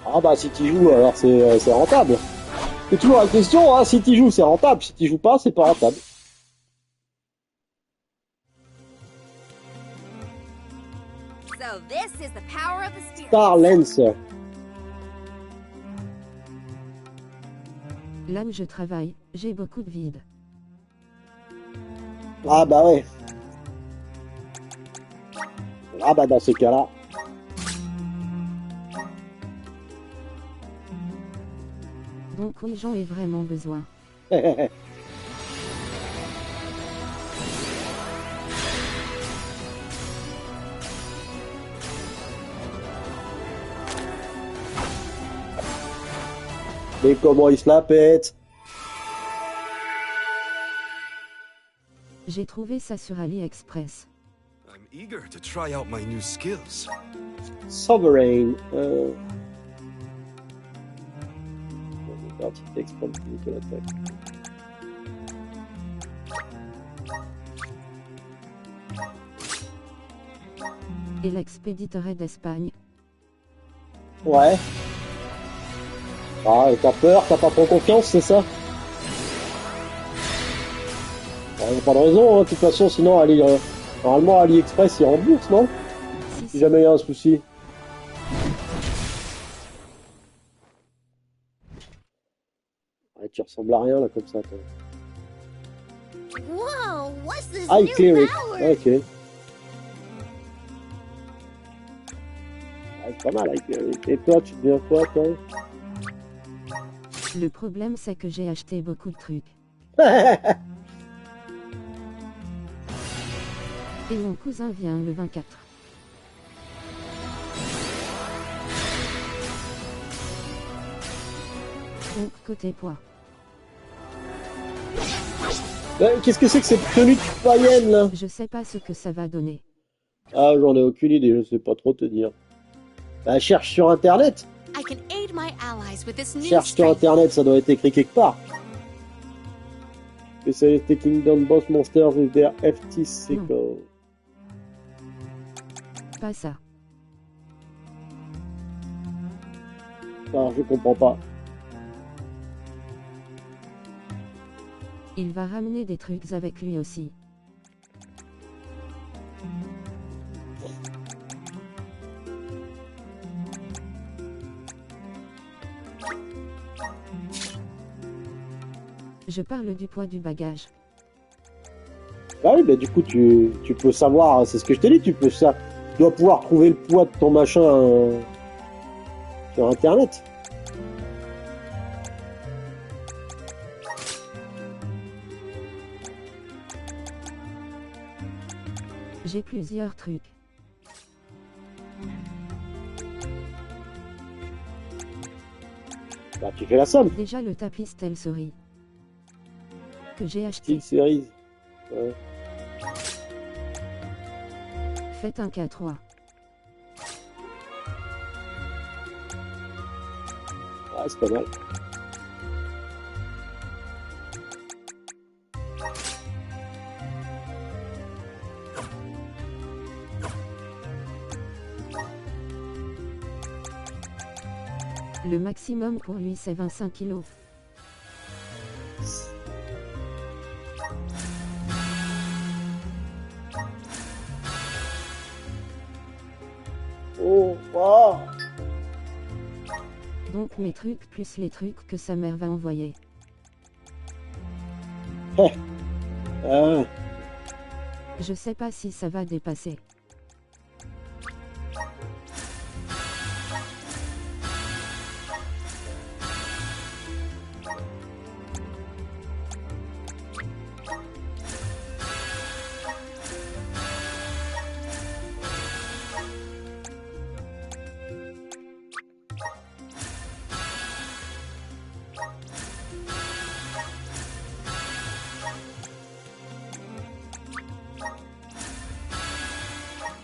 Ah bah si tu joues, alors c'est rentable. C'est toujours la question, hein, si tu joues c'est rentable, si tu joues pas c'est pas rentable. So this is the power of the spirit. Star Lancer. Là où je travaille, j'ai beaucoup de vide. Ah bah ouais. Ah bah dans ce cas-là. Donc oui, j'en ai vraiment besoin. Mais comment il se la pète? J'ai trouvé ça sur AliExpress. I'm eager to try out my new skills. Sovereign. Partie texte pour limiter l'attaque. Et l'expéditerait d'Espagne. Ouais. Ah, et t'as peur, t'as pas trop confiance, c'est ça? Il n'y a pas de raison, hein. De toute façon, sinon, normalement, AliExpress, il rembourse, non? Si jamais il y a un souci. Ouais, tu ressembles à rien, là, comme ça, toi. Whoa, what's this Ah, il new clear it. power? Ok. Ouais, c'est pas mal, il clear it. Et toi, tu deviens quoi, toi? Le problème, c'est que j'ai acheté beaucoup de trucs. Et mon cousin vient le 24. Donc, côté poids. Qu'est-ce que c'est que cette tenue païenne, là? Je sais pas ce que ça va donner. Ah, j'en ai aucune idée, je sais pas trop te dire. Bah, cherche sur internet. I can aid my allies with this new Cherche sur strength. internet, ça doit être écrit quelque part. Specialist taking down boss monsters with their FT sickle. Pas ça. Ah, je comprends pas. Il va ramener des trucs avec lui aussi. Je parle du poids du bagage. Ah oui, bah du coup, tu peux savoir, c'est ce que je t'ai dit, tu dois pouvoir trouver le poids de ton machin sur internet. J'ai plusieurs trucs. Bah, tu fais la somme. Déjà le tapis Steel Series que j'ai acheté. Steel Series. Ouais. Faites un K3. Ah, c'est pas mal. Le maximum pour lui c'est 25 kilos. Oh, wow. Donc mes trucs plus les trucs que sa mère va envoyer. Je sais pas si ça va dépasser.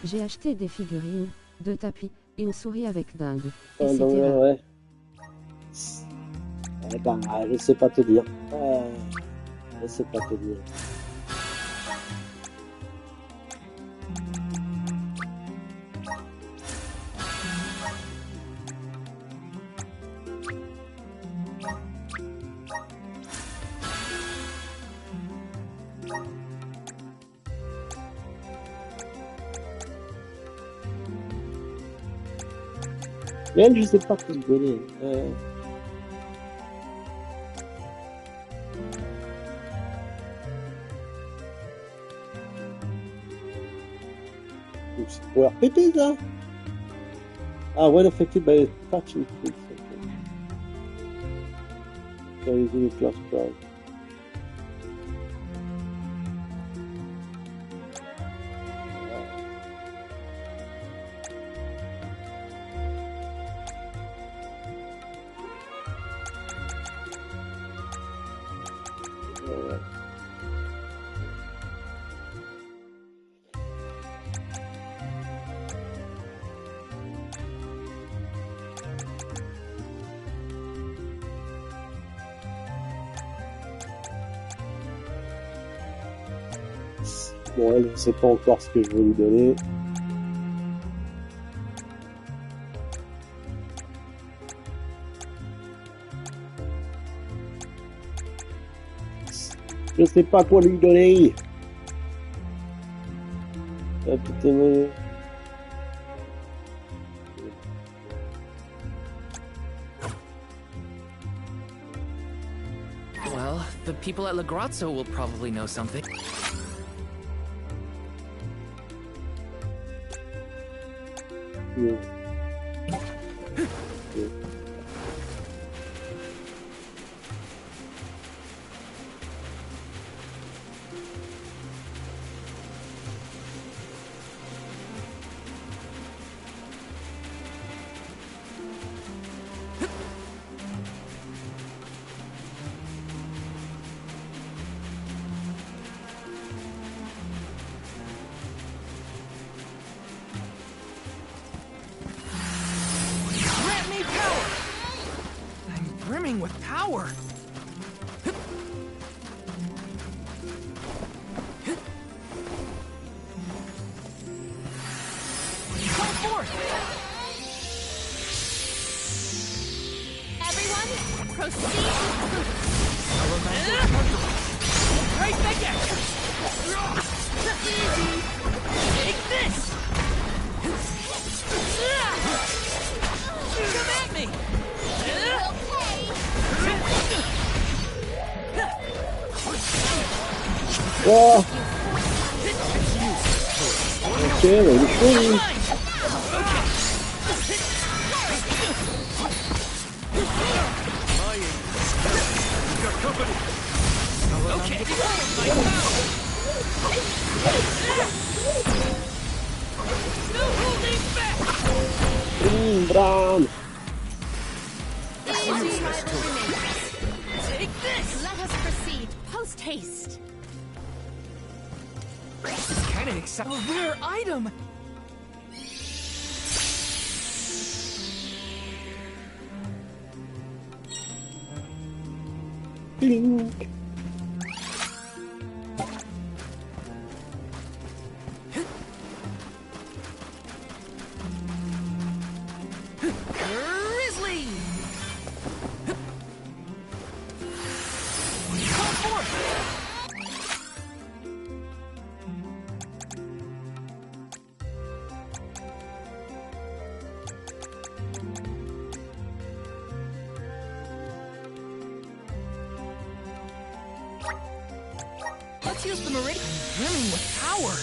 J'ai acheté des figurines, 2 tapis, une souris avec dingue, etc. Ouais. Eh ben, je sais pas te dire. Je sais pas te dire. Elle, je sais pas quoi lui donner. C'est pour RPT ça. Ah, when affected by a touch increase. So using a plus price. Bon, elle, je sais pas encore ce que je veux lui donner. Je sais pas quoi lui donner. Putain. Well, the people at La Grazzo will probably know something. Yeah. With power. Come forth. Everyone, proceed. Right back at you. Easy. Take this. Come at me. Oh. Okay, ready for you. Brown. Take this. Let us proceed. Post haste. This is kind of exciting. A rare item. Clink. Grizzly! Call forth! Let's use the meridian brimming with power.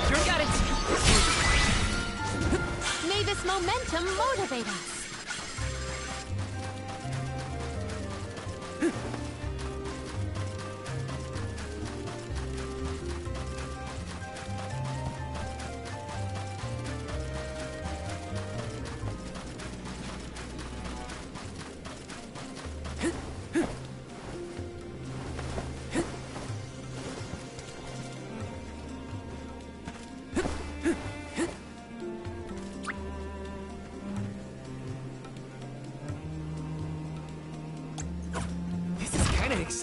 You got it! May this momentum motivate us.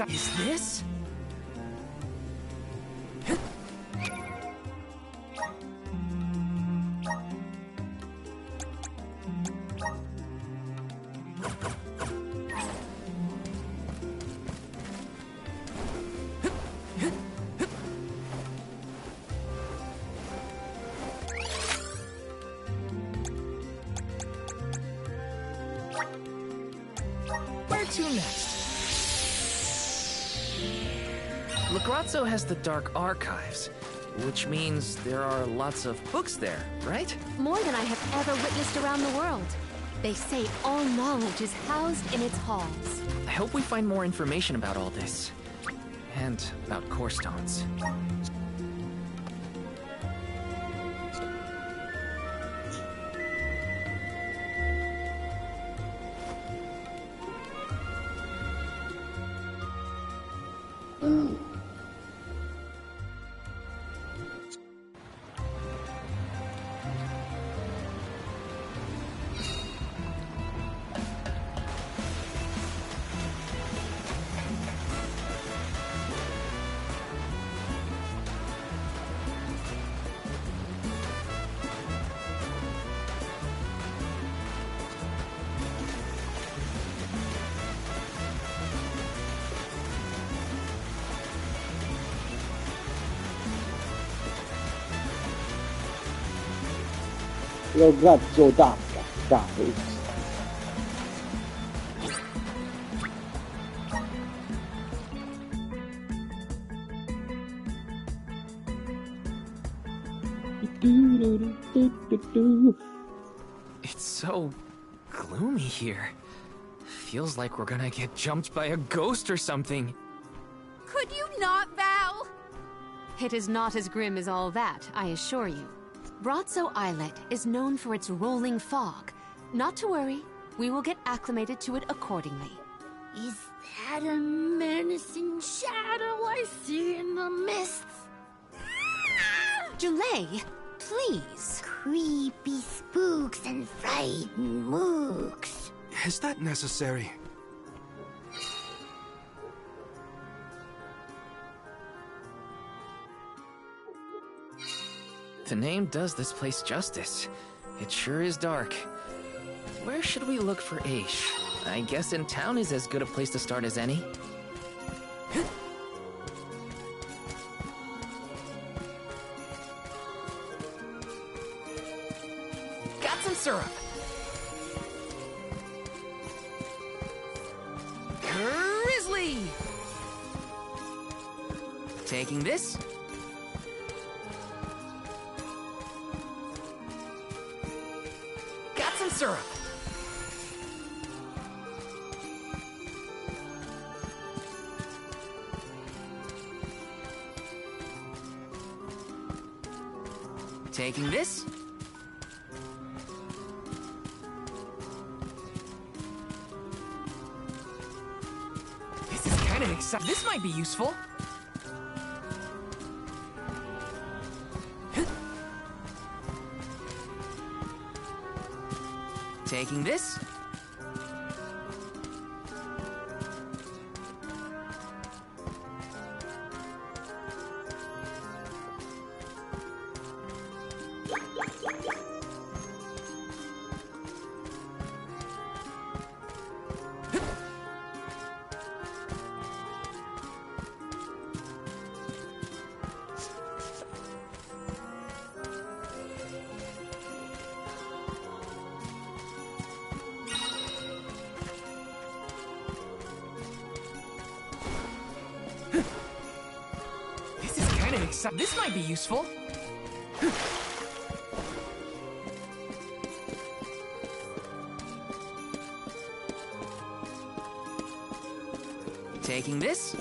Is this? Where to next? Lagrazzo has the Dark Archives, which means there are lots of books there, right? More than I have ever witnessed around the world. They say all knowledge is housed in its halls. I hope we find more information about all this. And about core stones. Lagrazzo d'Acqua, dai. It's so gloomy here. Feels like we're gonna get jumped by a ghost or something. Could you not, Val? It is not as grim as all that, I assure you. Brazzo Islet is known for its rolling fog. Not to worry, we will get acclimated to it accordingly. Is that a menacing shadow I see in the mists? Julay, please. Creepy spooks and frightened mooks. Is that necessary? The name does this place justice. It sure is dark. Where should we look for Aish? I guess in town is as good a place to start as any. Got some syrup. Grizzly! Taking this. Got some syrup. Taking this? This is kind of exciting. This might be useful. Taking this? This might be useful. Taking this?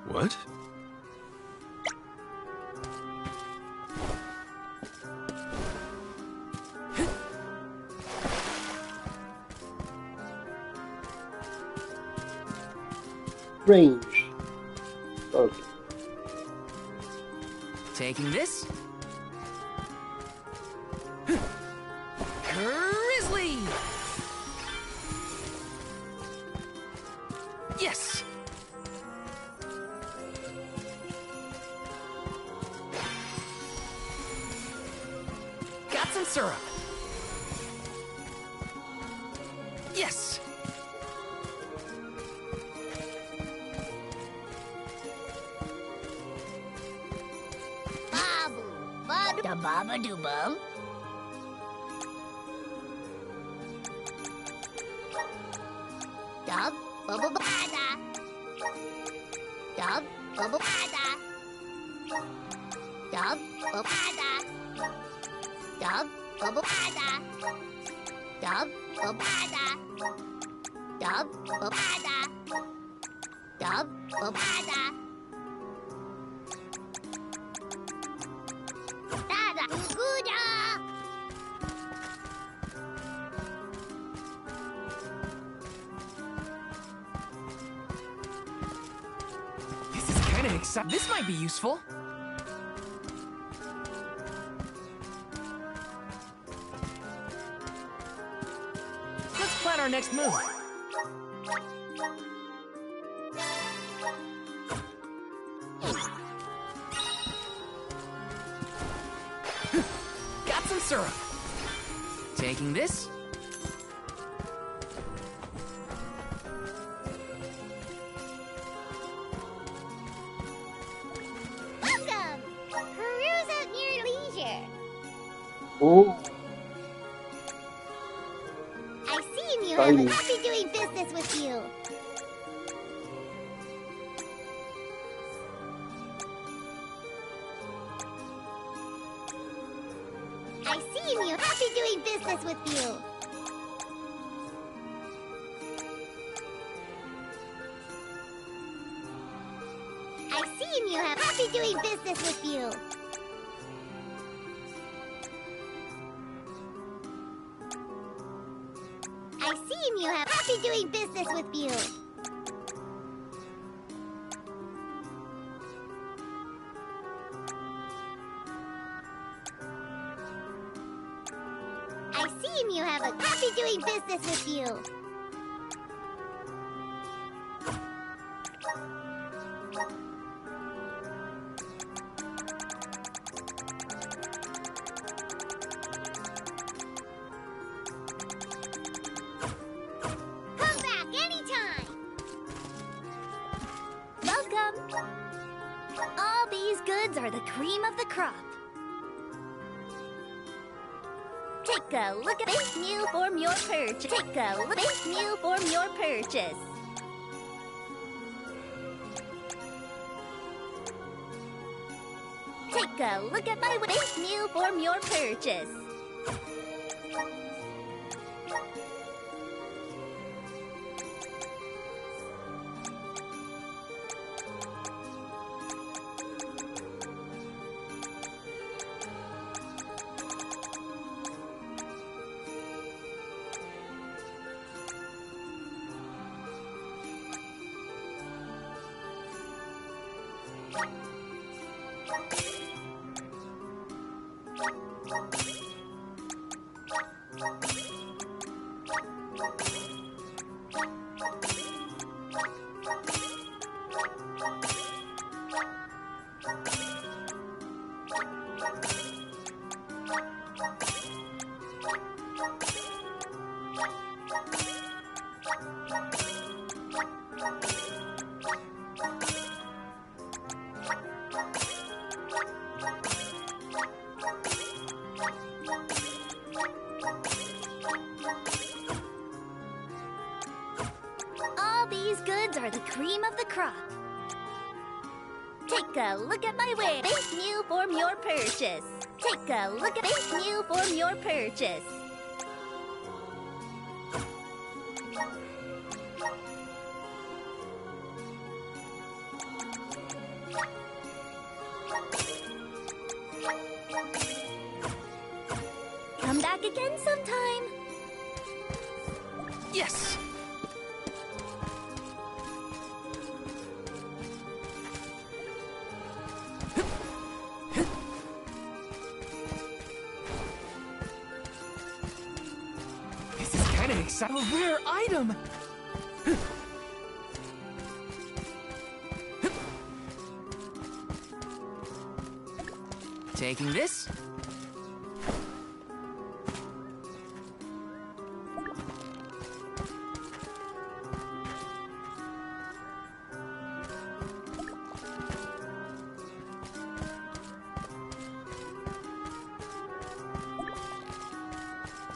What? Range. Okay. Taking this? Grizzly! Yes! Got some syrup. Yes! Da baba do bum. Dub bubble bada. Dub bubble bada. Dub bubble bada. Dub bubble bada. Dub bubble bada. Dub bubble bada. Dub bubble bada. This might be useful. Let's plan our next move. Got some syrup. Taking this? Oh. I've seen you have a happy doing business with you. I've seen you happy doing business with you. I've seen you have happy doing business with you. I've seen you have happy doing business with you. I've seen you have a happy doing business with you. are the cream of the crop. Take a look at this new form your purchase. Take a look at this new form your purchase. Take a look at my this new form your purchase. All these goods are the cream of the crop. Take a look at my way. This new form your purchase. Take a look at this new form your purchase. Come back again sometime. Yes! This is kind of exciting. A rare item! Taking this?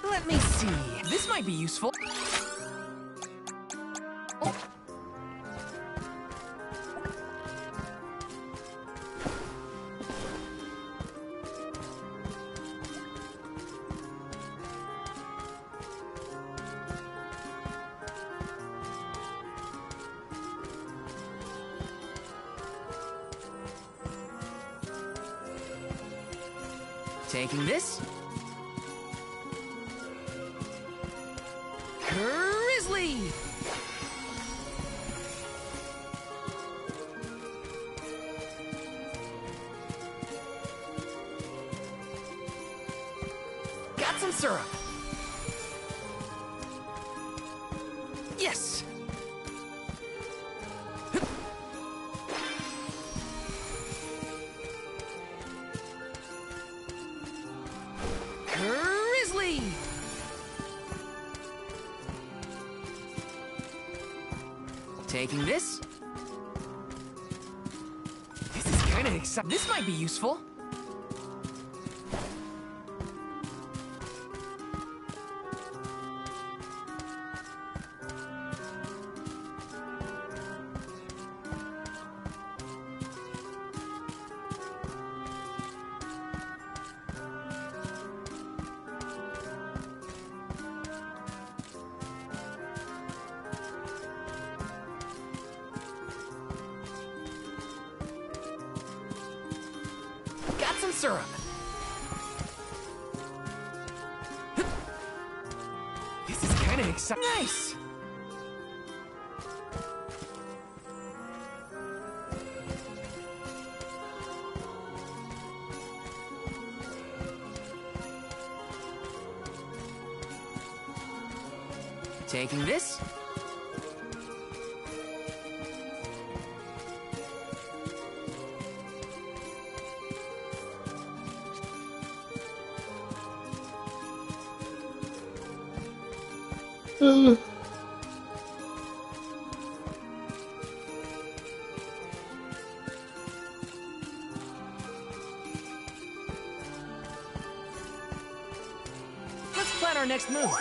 Let me see. This might be useful. Oh. Taking this? Grizzly! Got some syrup. Yes! Grizzly! Taking this? This is kind of exciting. This might be useful. Got some syrup. This is kind of exciting. Nice! Taking this? our next move?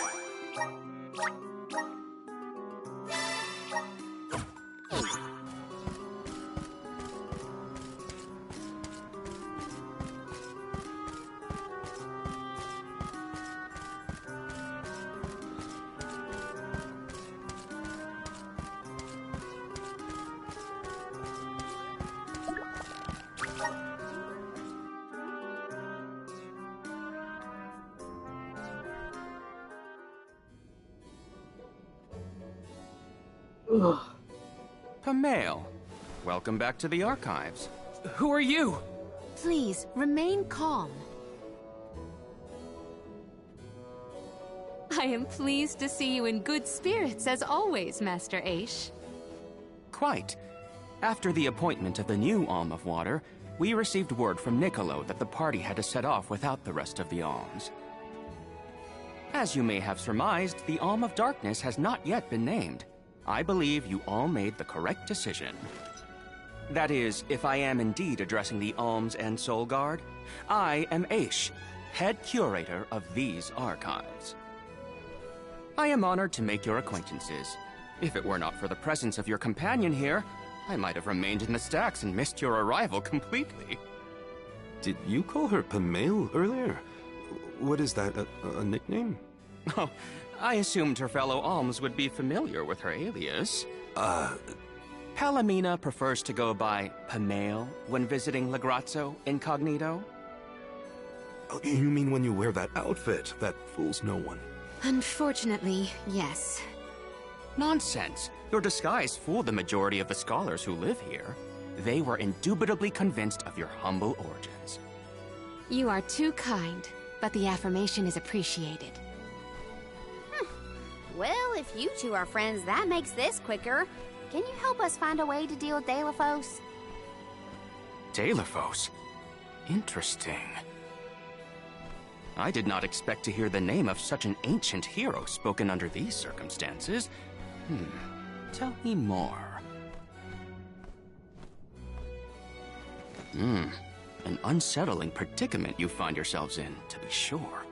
Pamail, welcome back to the archives. Who are you? Please, remain calm. I am pleased to see you in good spirits, as always, Master Aish. Quite. After the appointment of the new Alm of Water, we received word from Niccolo that the party had to set off without the rest of the alms. As you may have surmised, the Alm of Darkness has not yet been named. I believe you all made the correct decision. That is, if I am indeed addressing the Alms and Soul Guard, I am Aish, head curator of these archives. I am honored to make your acquaintances. If it were not for the presence of your companion here, I might have remained in the stacks and missed your arrival completely. Did you call her Pamail earlier? What is that, a nickname? Oh, I assumed her fellow alms would be familiar with her alias. Palomina prefers to go by Pamail when visiting Legrazzo incognito. Oh, you mean when you wear that outfit that fools no one? Unfortunately, yes. Nonsense. Your disguise fooled the majority of the scholars who live here. They were indubitably convinced of your humble origins. You are too kind, but the affirmation is appreciated. Well, if you two are friends, that makes this quicker. Can you help us find a way to deal with Delophos? Delophos? Interesting. I did not expect to hear the name of such an ancient hero spoken under these circumstances. Tell me more. An unsettling predicament you find yourselves in, to be sure.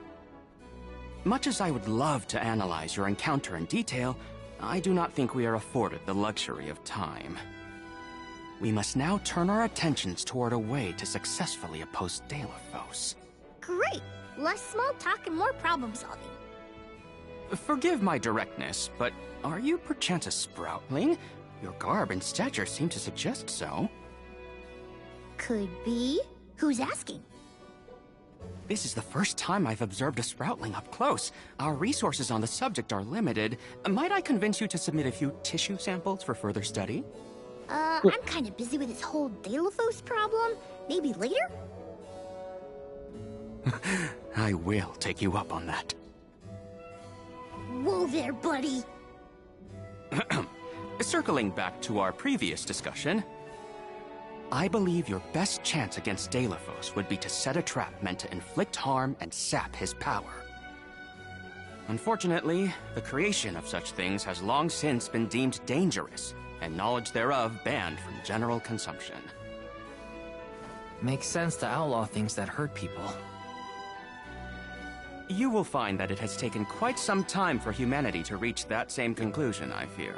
Much as I would love to analyze your encounter in detail, I do not think we are afforded the luxury of time. We must now turn our attentions toward a way to successfully oppose Delophos. Great! Less small talk and more problem solving. Forgive my directness, but are you perchance a Sproutling? Your garb and stature seem to suggest so. Could be. Who's asking? This is the first time I've observed a Sproutling up close. Our resources on the subject are limited. Might I convince you to submit a few tissue samples for further study? I'm kind of busy with this whole Delophos problem. Maybe later? I will take you up on that. Whoa there, buddy! Circling back to our previous discussion, I believe your best chance against Delophos would be to set a trap meant to inflict harm and sap his power. Unfortunately, the creation of such things has long since been deemed dangerous, and knowledge thereof banned from general consumption. Makes sense to outlaw things that hurt people. You will find that it has taken quite some time for humanity to reach that same conclusion, I fear.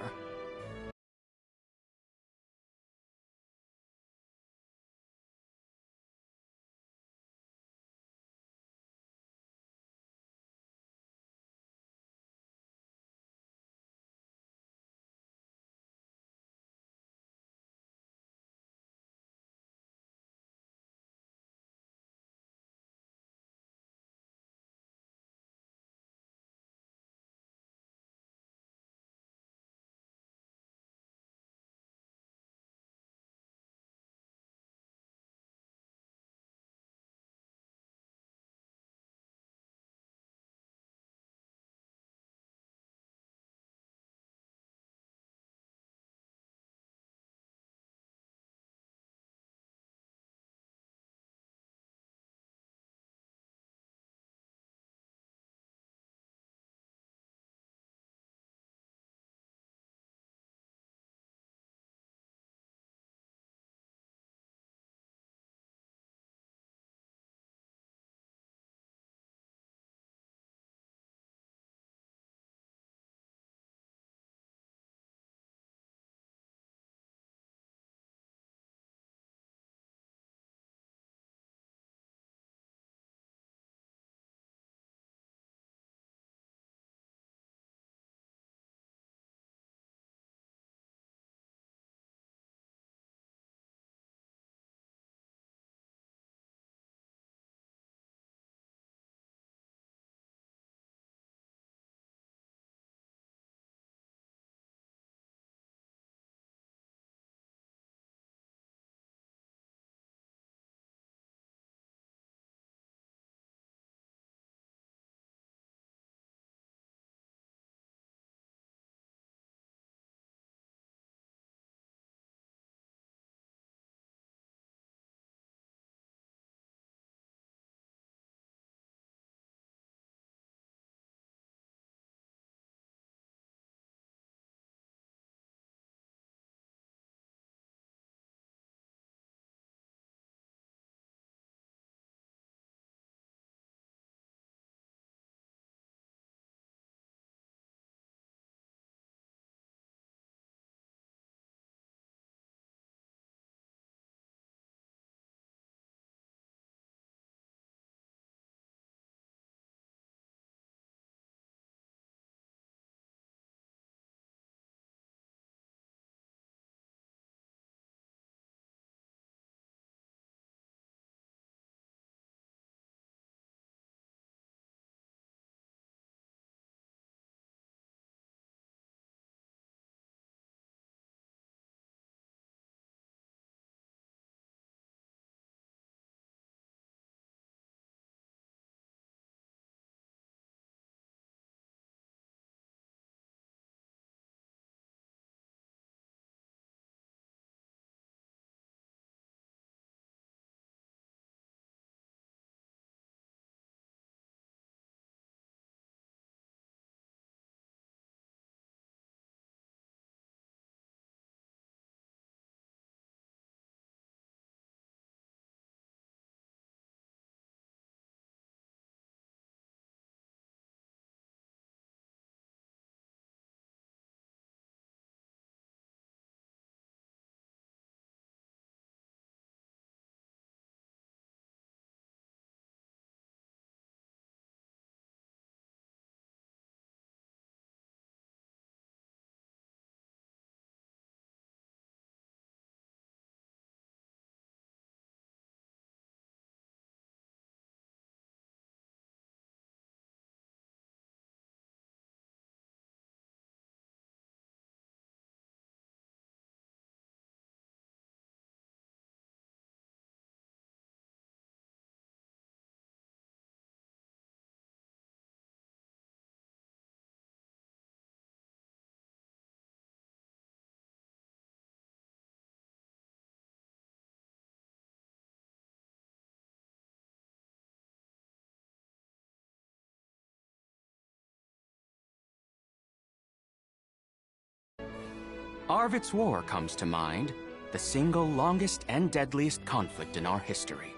Arvid's War comes to mind, the single longest and deadliest conflict in our history.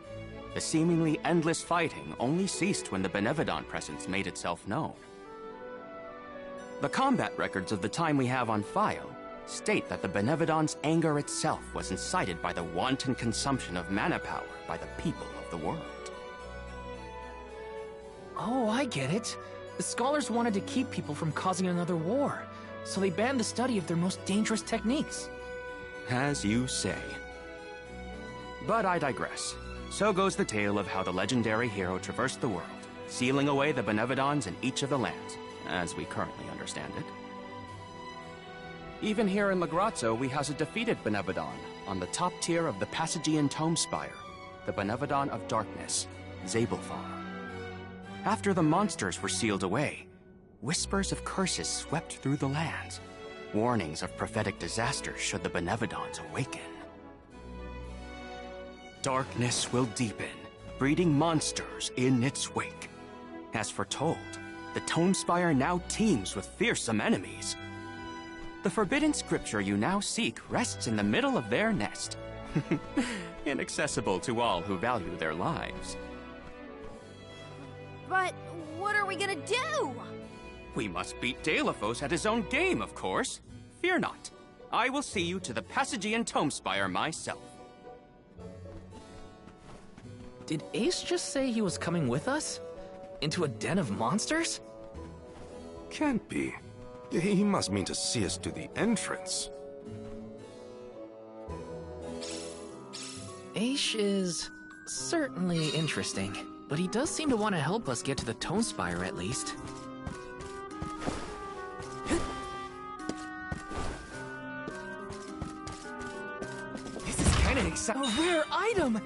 The seemingly endless fighting only ceased when the Benevodon presence made itself known. The combat records of the time we have on file state that the Benevodon's anger itself was incited by the wanton consumption of mana power by the people of the world. Oh, I get it. The scholars wanted to keep people from causing another war, so they banned the study of their most dangerous techniques. As you say. But I digress. So goes the tale of how the legendary hero traversed the world, sealing away the Benevodons in each of the lands, as we currently understand it. Even here in Lagrazzo, we house a defeated Benevodon on the top tier of the Passagian Tome Spire, the Benevodon of Darkness, Zabelthar. After the monsters were sealed away, whispers of curses swept through the lands, warnings of prophetic disaster should the Benevodons awaken. Darkness will deepen, breeding monsters in its wake. As foretold, the Tome Spire now teems with fearsome enemies. The forbidden scripture you now seek rests in the middle of their nest, inaccessible to all who value their lives. But what are we gonna do? We must beat Deilophos at his own game, of course. Fear not. I will see you to the Passagian Tome Spire myself. Did Ace just say he was coming with us? Into a den of monsters? Can't be. He must mean to see us to the entrance. Ace is certainly interesting, but he does seem to want to help us get to the Tome Spire at least. This is kind of exciting. A rare item!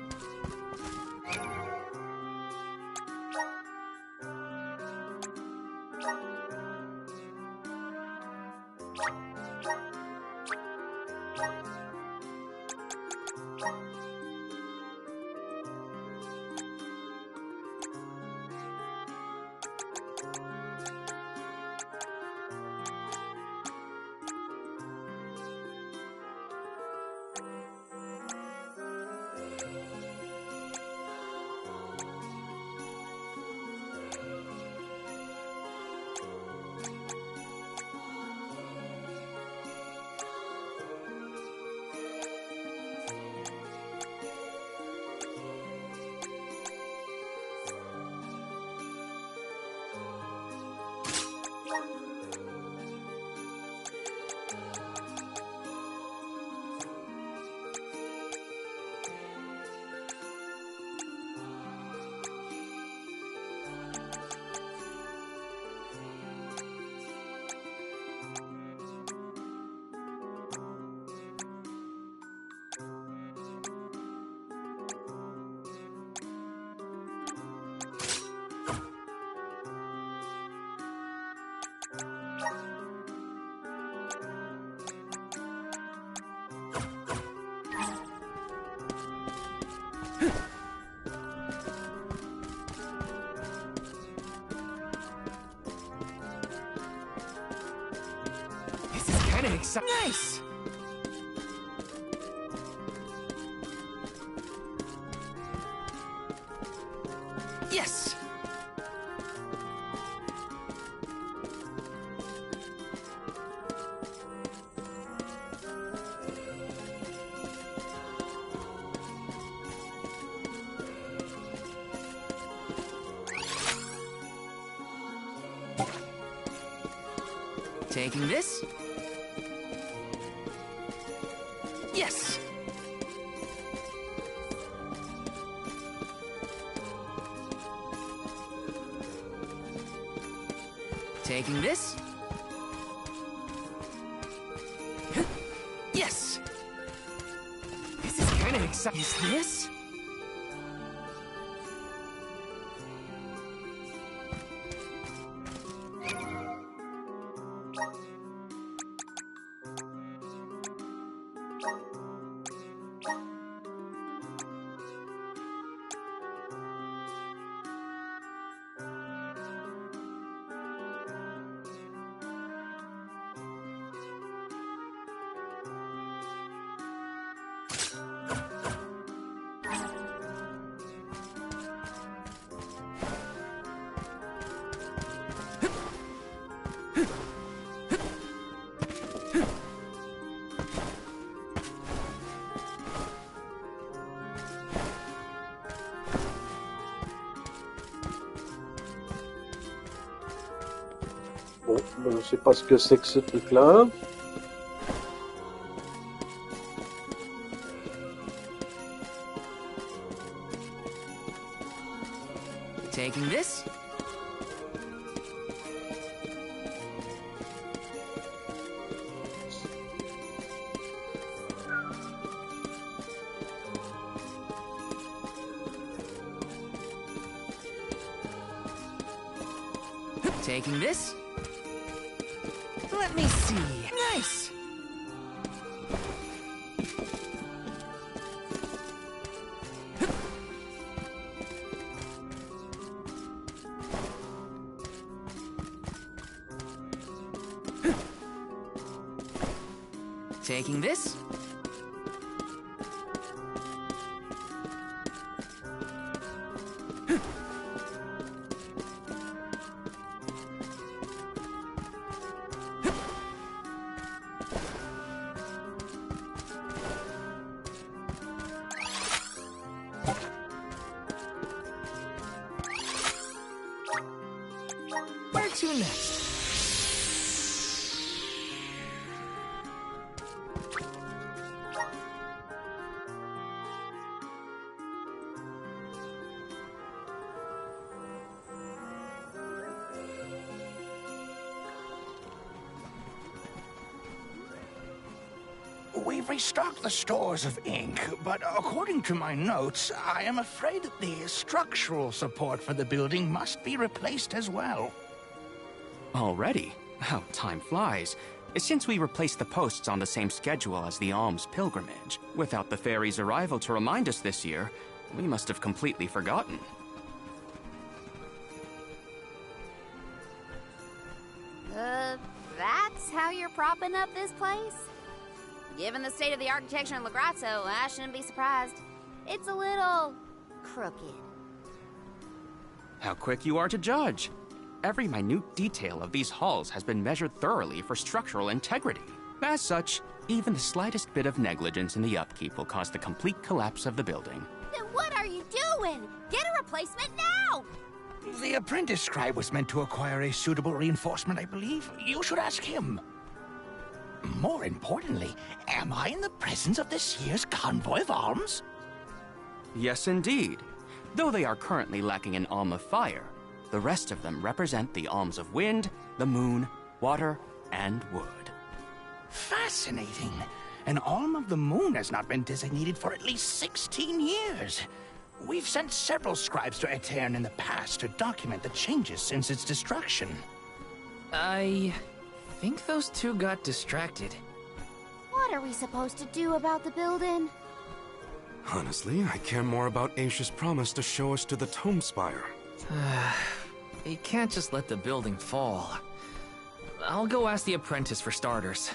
Nice! Yes! Taking this. Yes! Taking this. Yes! This is kind of exciting. Is this? Bon, ben, je sais pas ce que c'est que ce truc-là. Taking this. Taking this. Let me see. Nice. Taking this. Where to next? We've restocked the stores of ink, but according to my notes, I am afraid that the structural support for the building must be replaced as well. Already? How time flies. Since we replaced the posts on the same schedule as the Alms pilgrimage, without the fairy's arrival to remind us this year, we must have completely forgotten. That's how you're propping up this place? Given the state of the architecture in Lagrazzo, I shouldn't be surprised. It's a little crooked. How quick you are to judge. Every minute detail of these halls has been measured thoroughly for structural integrity. As such, even the slightest bit of negligence in the upkeep will cause the complete collapse of the building. Then what are you doing? Get a replacement now! The apprentice scribe was meant to acquire a suitable reinforcement, I believe. You should ask him. More importantly, am I in the presence of this year's Convoy of Alms? Yes, indeed. Though they are currently lacking an Alm of Fire, the rest of them represent the Alms of Wind, the Moon, Water, and Wood. Fascinating. An Alm of the Moon has not been designated for at least 16 years. We've sent several scribes to Aetern in the past to document the changes since its destruction. I think those two got distracted. What are we supposed to do about the building? Honestly, I care more about Aisha's promise to show us to the Tome Spire. You can't just let the building fall. I'll go ask the apprentice for starters.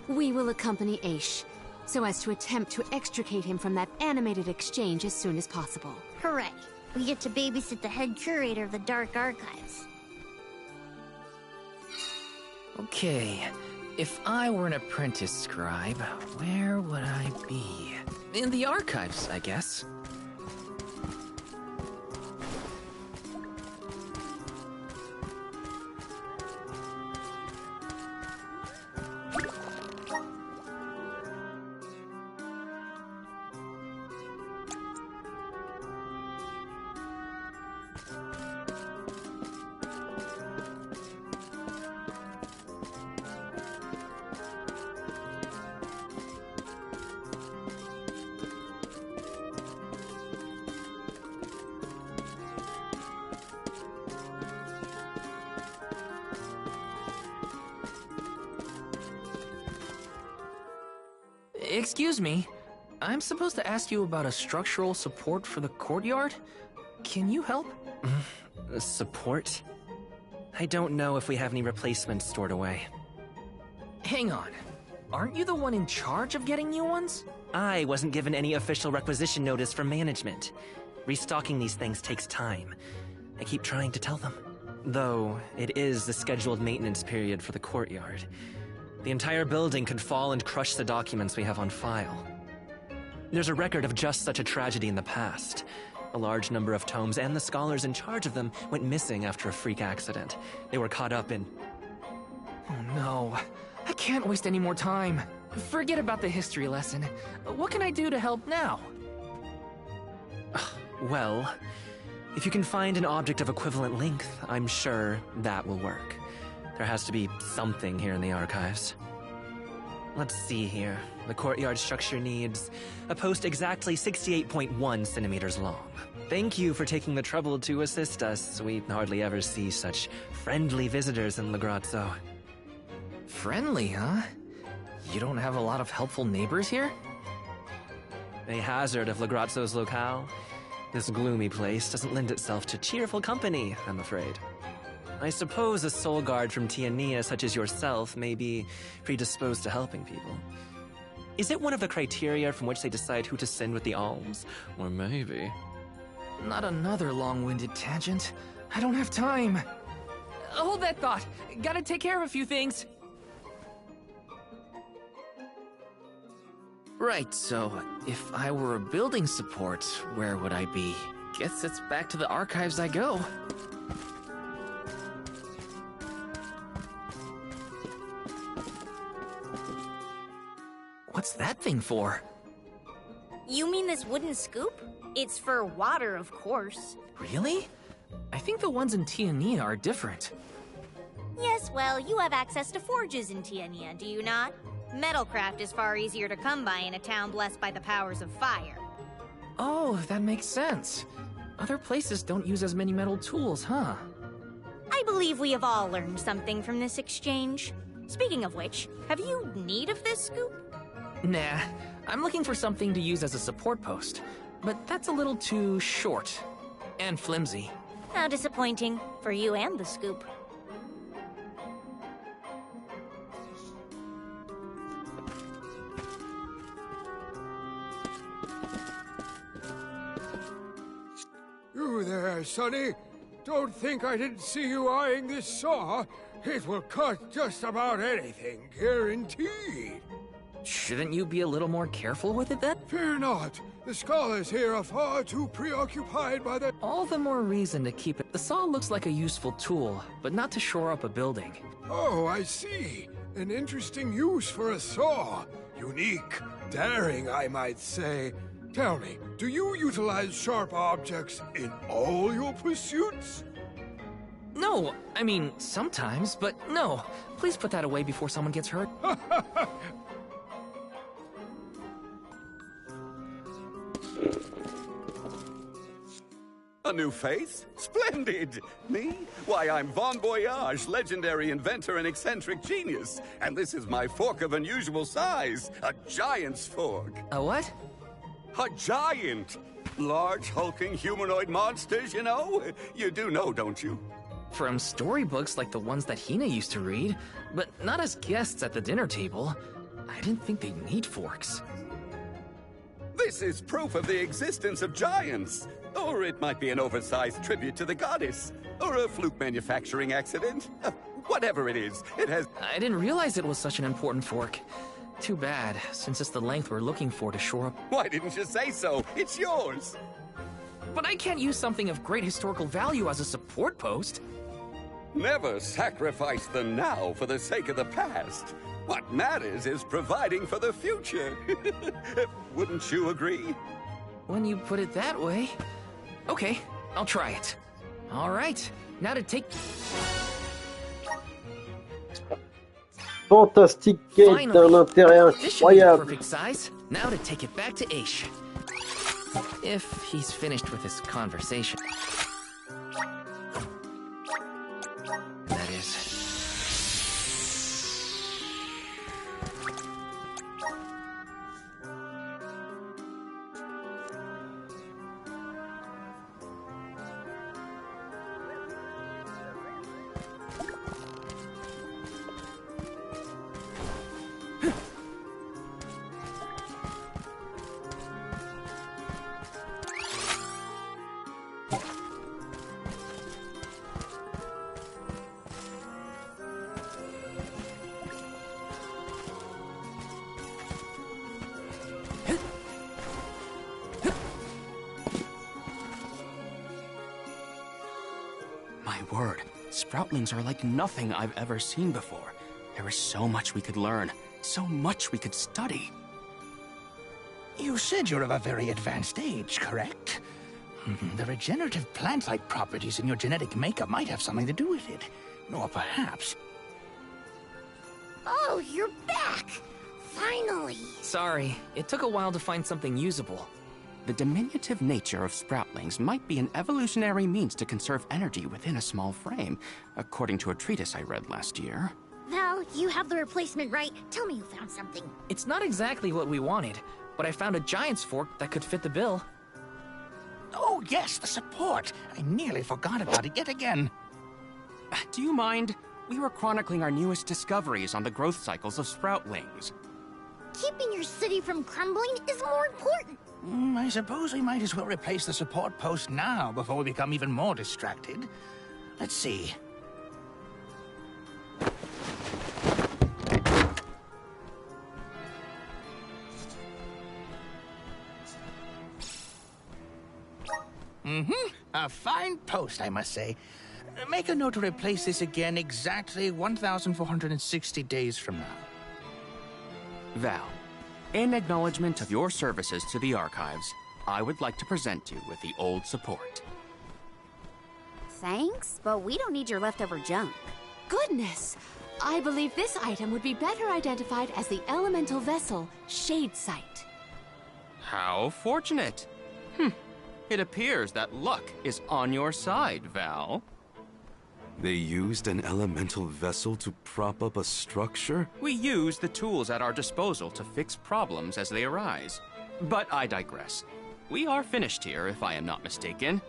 We will accompany Aish, so as to attempt to extricate him from that animated exchange as soon as possible. Hooray! We get to babysit the head curator of the Dark Archives. Okay, if I were an apprentice scribe, where would I be? In the archives, I guess. Excuse me, I'm supposed to ask you about a structural support for the courtyard? Can you help? Support? I don't know if we have any replacements stored away. Hang on, aren't you the one in charge of getting new ones? I wasn't given any official requisition notice from management. Restocking these things takes time. I keep trying to tell them. Though, it is the scheduled maintenance period for the courtyard. The entire building could fall and crush the documents we have on file. There's a record of just such a tragedy in the past. A large number of tomes and the scholars in charge of them went missing after a freak accident. They were caught up in... Oh no, I can't waste any more time. Forget about the history lesson. What can I do to help now? Well, if you can find an object of equivalent length, I'm sure that will work. There has to be something here in the archives. Let's see here. The courtyard structure needs a post exactly 68.1 centimeters long. Thank you for taking the trouble to assist us. We hardly ever see such friendly visitors in Legrazzo. Friendly, huh? You don't have a lot of helpful neighbors here? A hazard of Legrazzo's locale. This gloomy place doesn't lend itself to cheerful company, I'm afraid. I suppose a soul guard from Tiania such as yourself may be predisposed to helping people. Is it one of the criteria from which they decide who to send with the alms? Or maybe... Not another long-winded tangent. I don't have time. Hold that thought. Gotta take care of a few things. Right, so if I were a building support, where would I be? Guess it's back to the archives I go. What's that thing for? You mean this wooden scoop? It's for water, of course. Really? I think the ones in Tiania are different. Yes, well, you have access to forges in Tiania, do you not? Metalcraft is far easier to come by in a town blessed by the powers of fire. Oh, that makes sense. Other places don't use as many metal tools, huh? I believe we have all learned something from this exchange. Speaking of which, have you need of this scoop? Nah, I'm looking for something to use as a support post. But that's a little too short. And flimsy. How disappointing, for you and the scoop. You there, Sonny. Don't think I didn't see you eyeing this saw. It will cut just about anything, guaranteed. Shouldn't you be a little more careful with it then? Fear not. The scholars here are far too preoccupied by the... All the more reason to keep it. The saw looks like a useful tool, but not to shore up a building. Oh, I see. An interesting use for a saw. Unique. Daring, I might say. Tell me, do you utilize sharp objects in all your pursuits? No, I mean, sometimes, but no. Please put that away before someone gets hurt. A new face? Splendid! Me? Why, I'm Von Voyage, legendary inventor and eccentric genius. And this is my fork of unusual size. A giant's fork. A what? A giant! Large, hulking humanoid monsters, you know? You do know, don't you? From storybooks like the ones that Hina used to read, but not as guests at the dinner table. I didn't think they'd need forks. This is proof of the existence of giants. Or it might be an oversized tribute to the goddess. Or a fluke manufacturing accident. Whatever it is, it has... I didn't realize it was such an important fork. Too bad, since it's the length we're looking for to shore up... Why didn't you say so? It's yours! But I can't use something of great historical value as a support post. Never sacrifice the now for the sake of the past. What matters is providing for the future. Wouldn't you agree? When you put it that way... Okay, I'll try it. All right, now to take... Fantastique Gate, un intérêt incroyable. Perfect size. Now to take it back to Aish. If he's finished with his conversation. That is. My word, Sproutlings are like nothing I've ever seen before. There is so much we could learn, so much we could study. You said you're of a very advanced age, correct? The regenerative plant-like properties in your genetic makeup might have something to do with it. Or perhaps... Oh, you're back! Finally! Sorry, it took a while to find something usable. The diminutive nature of Sproutlings might be an evolutionary means to conserve energy within a small frame, according to a treatise I read last year. Val, you have the replacement, right? Tell me you found something. It's not exactly what we wanted, but I found a giant's fork that could fit the bill. Oh, yes, the support! I nearly forgot about it yet again. Do you mind? We were chronicling our newest discoveries on the growth cycles of Sproutlings. Keeping your city from crumbling is more important. I suppose we might as well replace the support post now before we become even more distracted. Let's see. A fine post, I must say. Make a note to replace this again exactly 1,460 days from now. Val, in acknowledgement of your services to the archives, I would like to present you with the old support. Thanks, but we don't need your leftover junk. Goodness! I believe this item would be better identified as the elemental vessel, Shadesight. How fortunate! It appears that luck is on your side, Val. They used an elemental vessel to prop up a structure? We use the tools at our disposal to fix problems as they arise. But I digress. We are finished here, if I am not mistaken.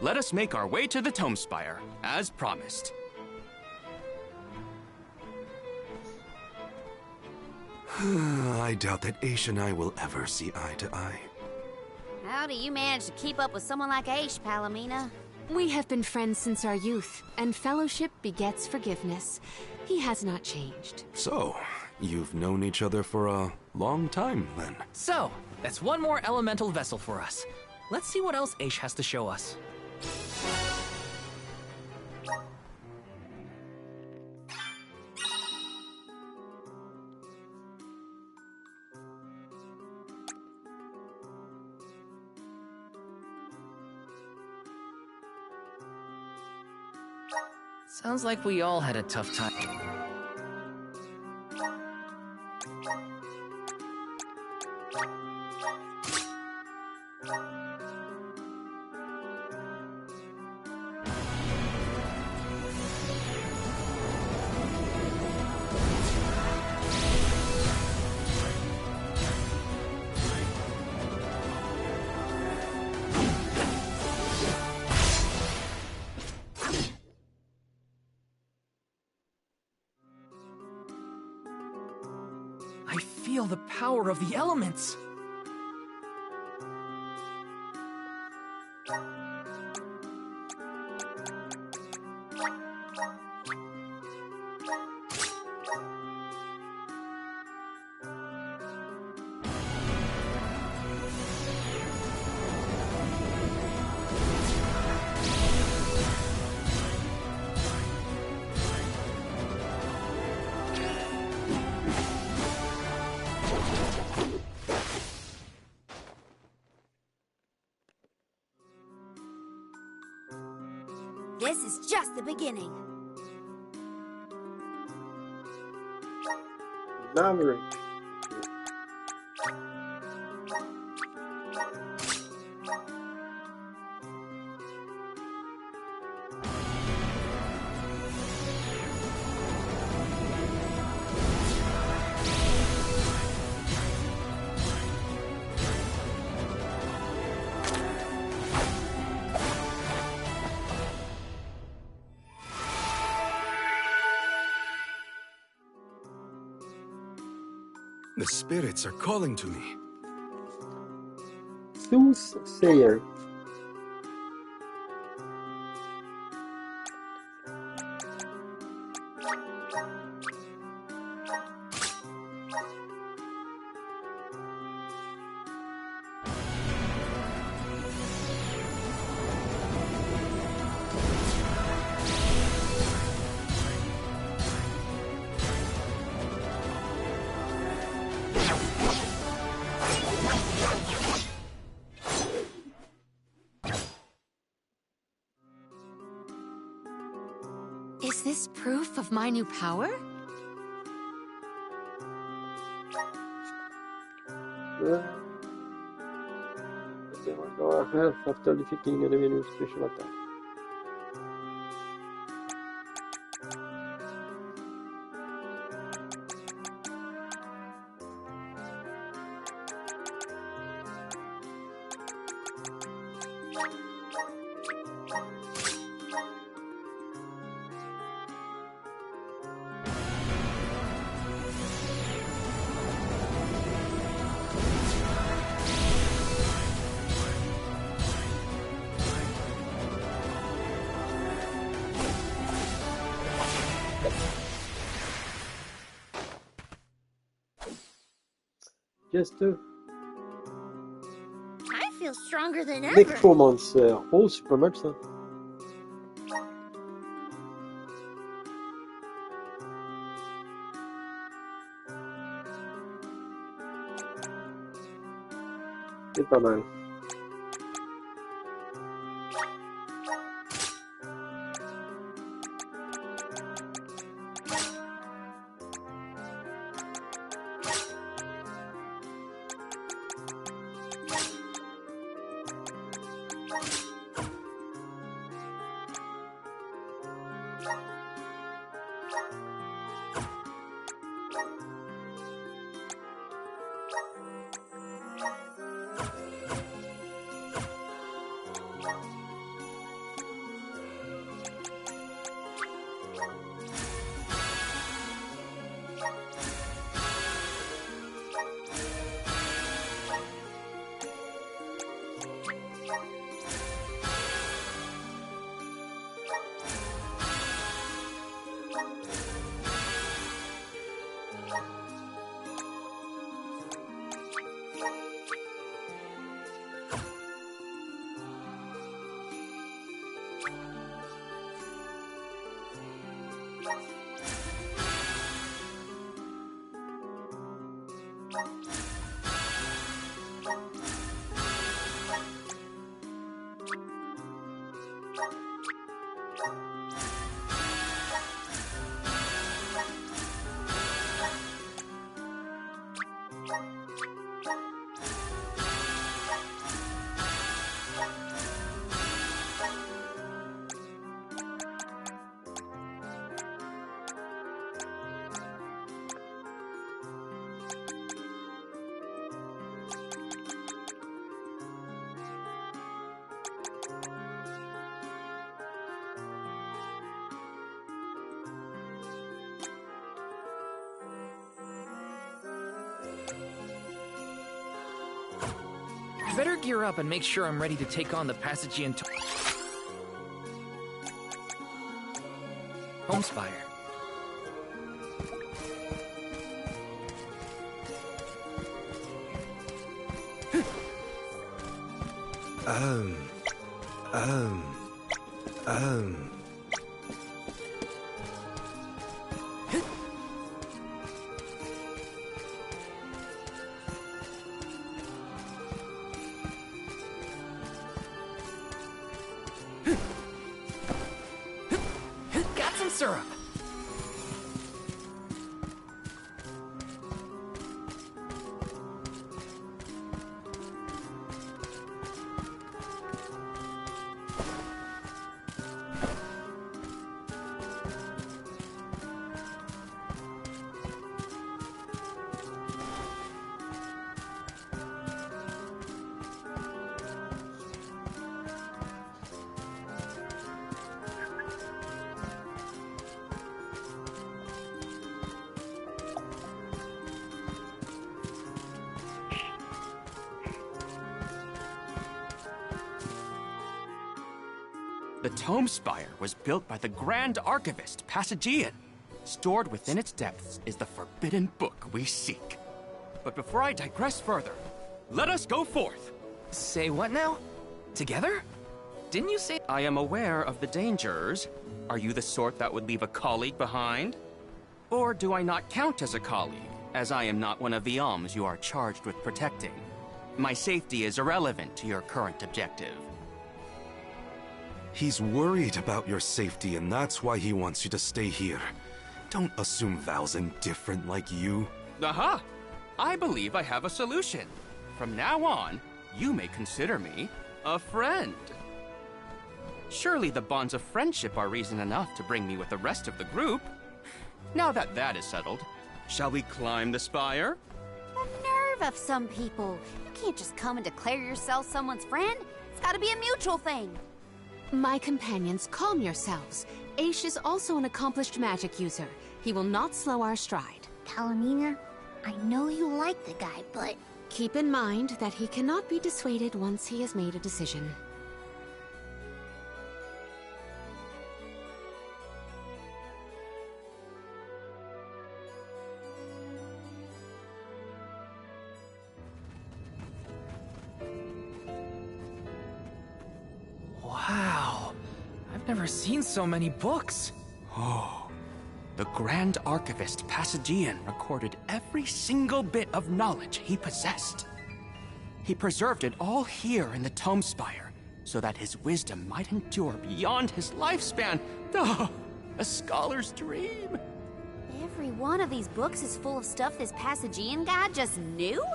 Let us make our way to the Tome Spire, as promised. I doubt that Aish and I will ever see eye to eye. How do you manage to keep up with someone like Aish, Palomina? We have been friends since our youth, and fellowship begets forgiveness. He has not changed. So, you've known each other for a long time, then? So, that's one more elemental vessel for us. Let's see what else Aish has to show us. Sounds like we all had a tough time. I feel the power of the elements. This is just the beginning. Maverick. The spirits are calling to me. Soothsayer. Is this proof of my new power? Health after defeating enemy with special attack. I feel stronger than ever. Necromancer. Oh, c'est pas mal ça. C'est pas mal. Better gear up and make sure I'm ready to take on the Passagian Homespire. Got some syrup. The Tome Spire was built by the Grand Archivist, Passagian. Stored within its depths is the forbidden book we seek. But before I digress further, let us go forth. Say what now? Together? Didn't you say— I am aware of the dangers. Are you the sort that would leave a colleague behind? Or do I not count as a colleague, as I am not one of the alms you are charged with protecting? My safety is irrelevant to your current objective. He's worried about your safety, and that's why he wants you to stay here. Don't assume Val's indifferent like you. Aha! I believe I have a solution. From now on, you may consider me a friend. Surely the bonds of friendship are reason enough to bring me with the rest of the group. Now that that is settled, shall we climb the spire? The nerve of some people. You can't just come and declare yourself someone's friend. It's gotta be a mutual thing. My companions, calm yourselves. Aish is also an accomplished magic user. He will not slow our stride. Kalamina, I know you like the guy, but... Keep in mind that he cannot be dissuaded once he has made a decision. Wow. I've never seen so many books. Oh. The Grand Archivist Passagian recorded every single bit of knowledge he possessed. He preserved it all here in the Tome Spire, so that his wisdom might endure beyond his lifespan. Oh, a scholar's dream. Every one of these books is full of stuff this Passagian guy just knew?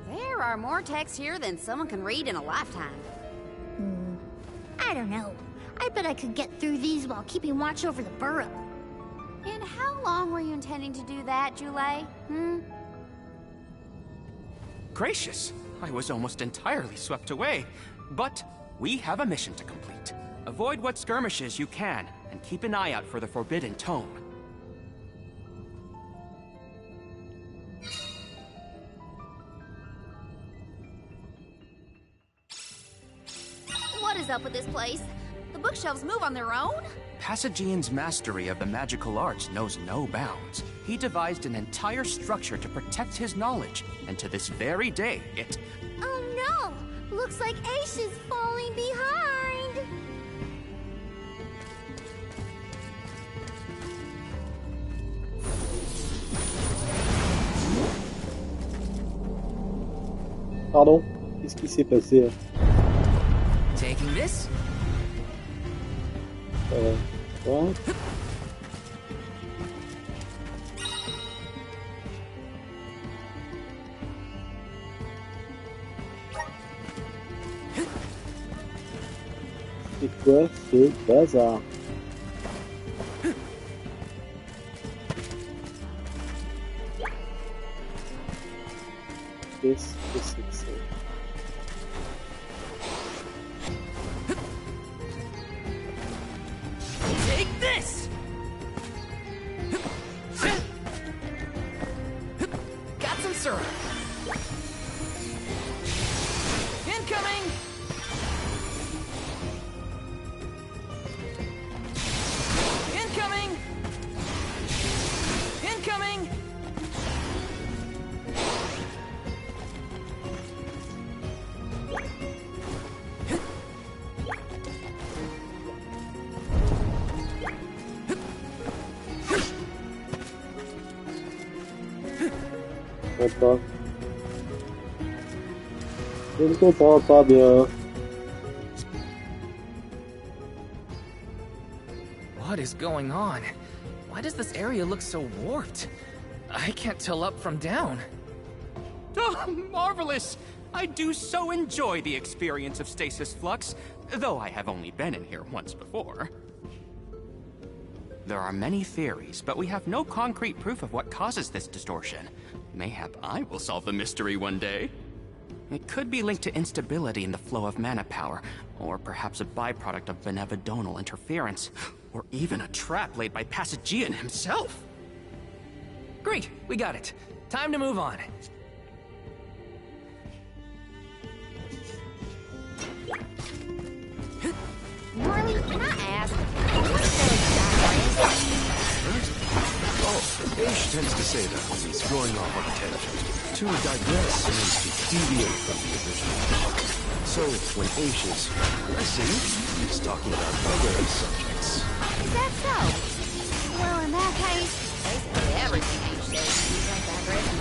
There are more texts here than someone can read in a lifetime. I don't know. I bet I could get through these while keeping watch over the burrow. And how long were you intending to do that, Jule? Gracious, I was almost entirely swept away. But we have a mission to complete. Avoid what skirmishes you can, and keep an eye out for the Forbidden Tome. What is up with this place? The bookshelves move on their own? Passagian's mastery of the magical arts knows no bounds. He devised an entire structure to protect his knowledge, and to this very day, it... Oh no! Looks like Aish is falling behind! Pardon? Qu'est-ce qui s'est passé? Taking this? What? C'est quoi ce bazar? Qu'est-ce que c'est que ça? Take this! Got some syrup. Incoming! Incoming! Incoming! Pas. Je ne comprends pas bien. What is going on? Why does this area look so warped? I can't tell up from down. Oh, marvelous! I do so enjoy the experience of Stasis Flux, though I have only been in here once before. There are many theories, but we have no concrete proof of what causes this distortion. Mayhap I will solve the mystery one day. It could be linked to instability in the flow of mana power, or perhaps a byproduct of benevodonal interference, or even a trap laid by Passagian himself. Great, we got it. Time to move on. Marley, can I ask, Aish tends to say that when he's going off on a tangent. To digress means to deviate from the original. So, when Aish is digressing, he's talking about other subjects. Is that so? Well, in that case, basically everything Aish says seems like digression.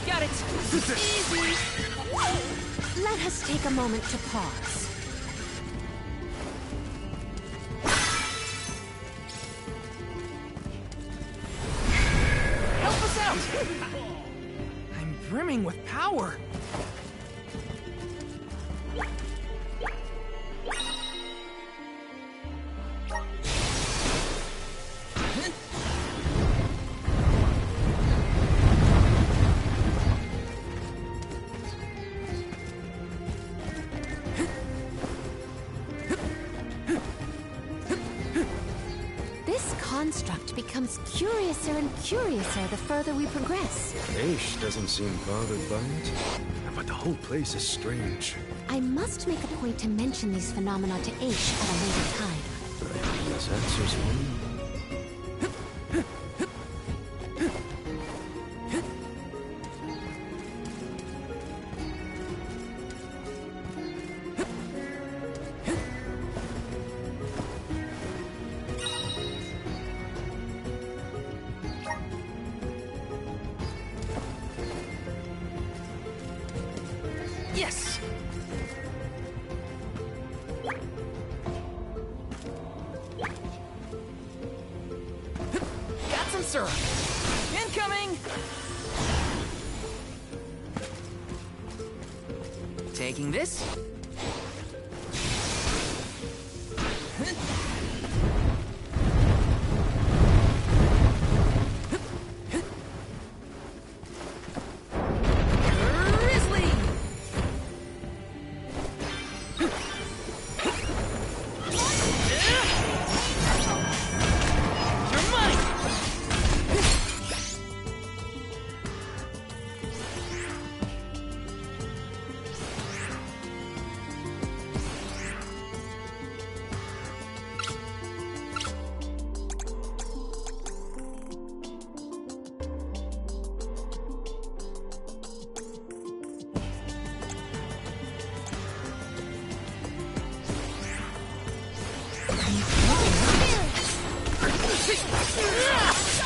Got it! Easy! Let us take a moment to pause. swarming with power. Construct becomes curiouser and curiouser the further we progress. Aish doesn't seem bothered by it, but the whole place is strange. I must make a point to mention these phenomena to Aish at a later time. He has answers for me. Yes! Got some syrup! Incoming! Taking this?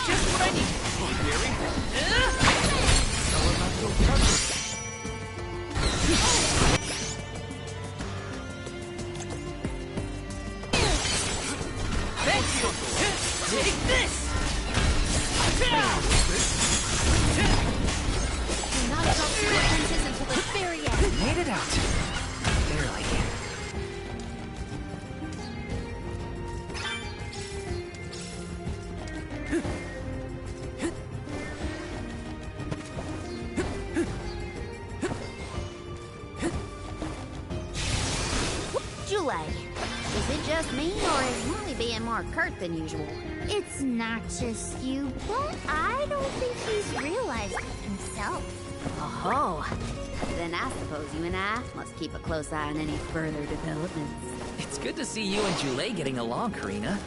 Just what I need. Take this! Do not drop your defenses until the very end. Made it out. Barely. Jule, is it just me, or is Molly being more curt than usual? It's not just you, but I don't think he's realized it himself. Oh, then I suppose you and I must keep a close eye on any further developments. It's good to see you and Jule getting along, Karina.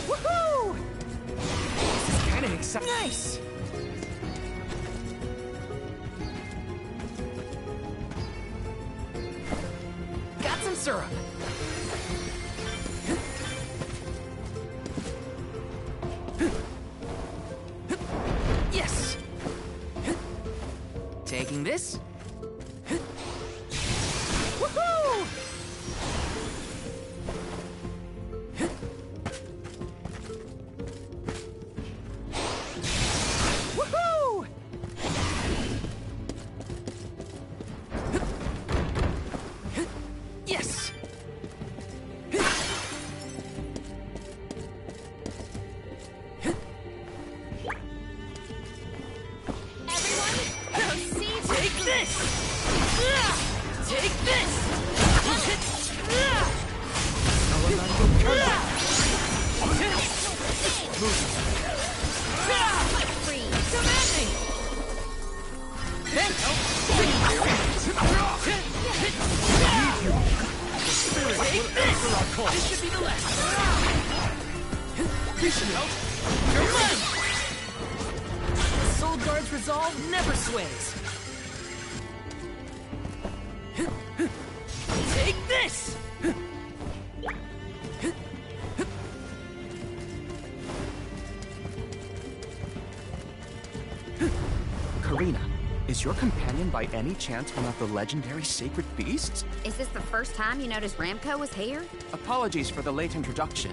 Woohoo! This is kind of exciting. Nice! Got some syrup. Yes! Taking this? Woohoo! Woohoo! Yes! Take this! Take this! Commanding! Take this! This should be the last. You're mine! The Soul Guard's resolve never sways. Take this! Karina, is your companion by any chance one of the legendary sacred beasts? Is this the first time you noticed Ramco was here? Apologies for the late introduction.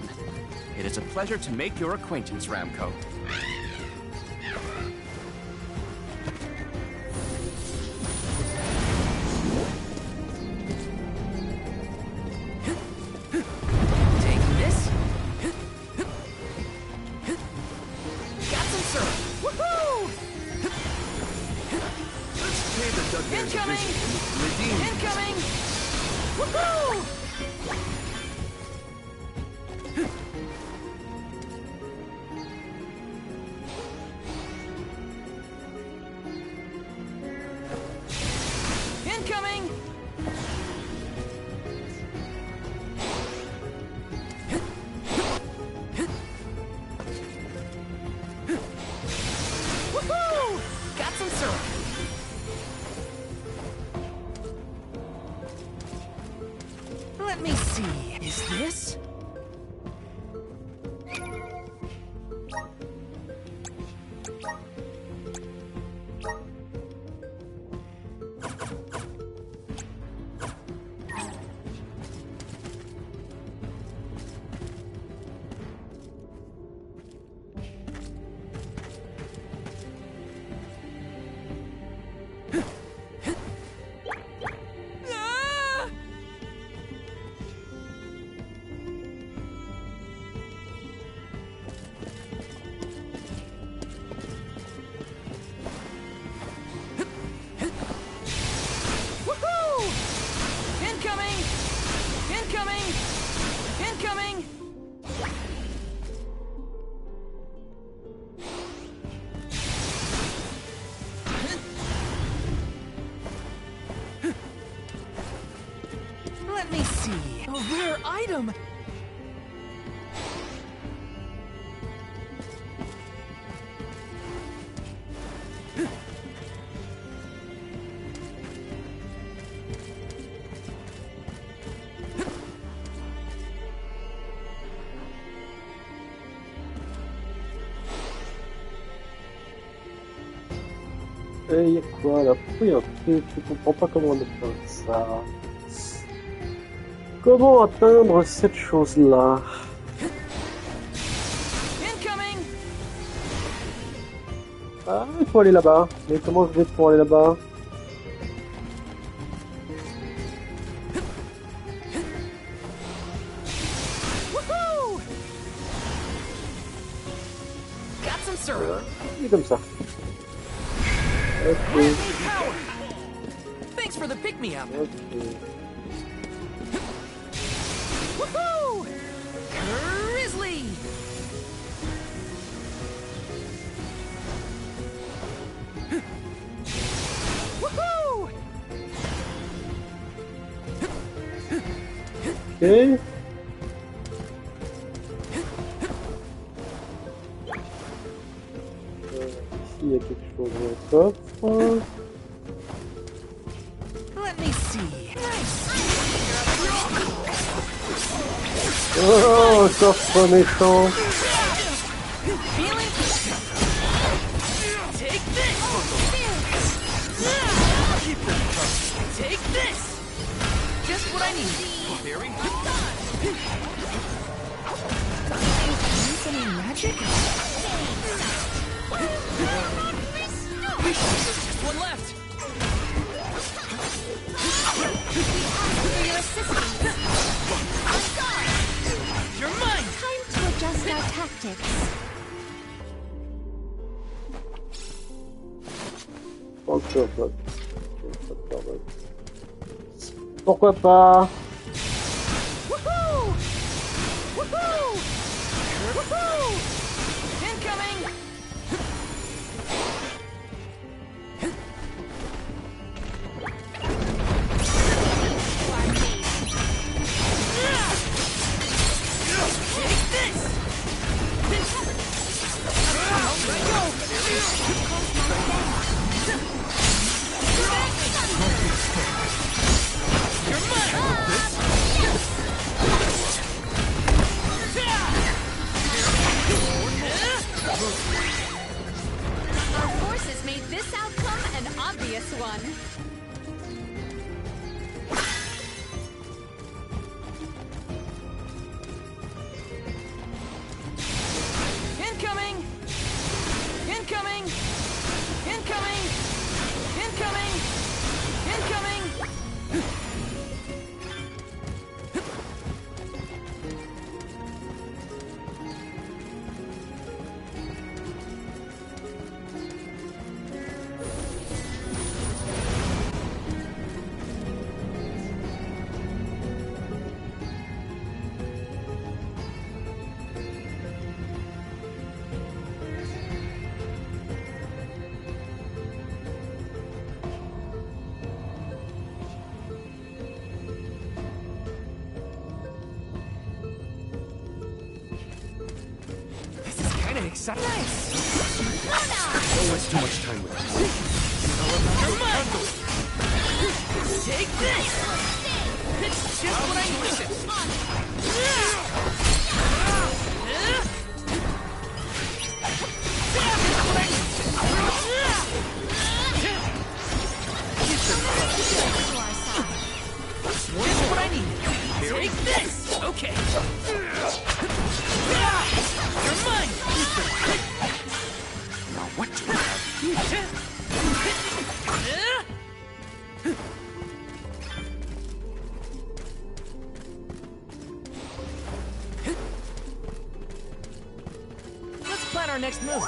It is a pleasure to make your acquaintance, Ramco. Incoming! Woohoo! Got some syrup. Let me see. Is this? Incoming! Let me see. A rare item! Et y'a quoi là? Pourquoi y'a un truc? Je comprends pas comment on atteint ça. Comment atteindre cette chose-là? Ah, il faut aller là-bas. Mais comment je vais pour aller là-bas? Voilà. C'est comme ça. Okay. Thanks for the pick-me-up. Okay. Woohoo! Grizzly! Woohoo! Okay. Ici il y a quelque chose dans le coffre. Let me see. Oh, coffre méchant. Take this. Take this. Just what I need. Very good. Any magic? Just one left. You're mine. Time to adjust our tactics. Pourquoi pas? Woohoo! Woohoo! Woohoo! Incoming! You're mine! Beside nice. Don't waste too much time with this. Come on. Take this. It's just what I needed. Just what I need. Take this! Okay. You're mine! Now what do we have here? Let's plan our next move.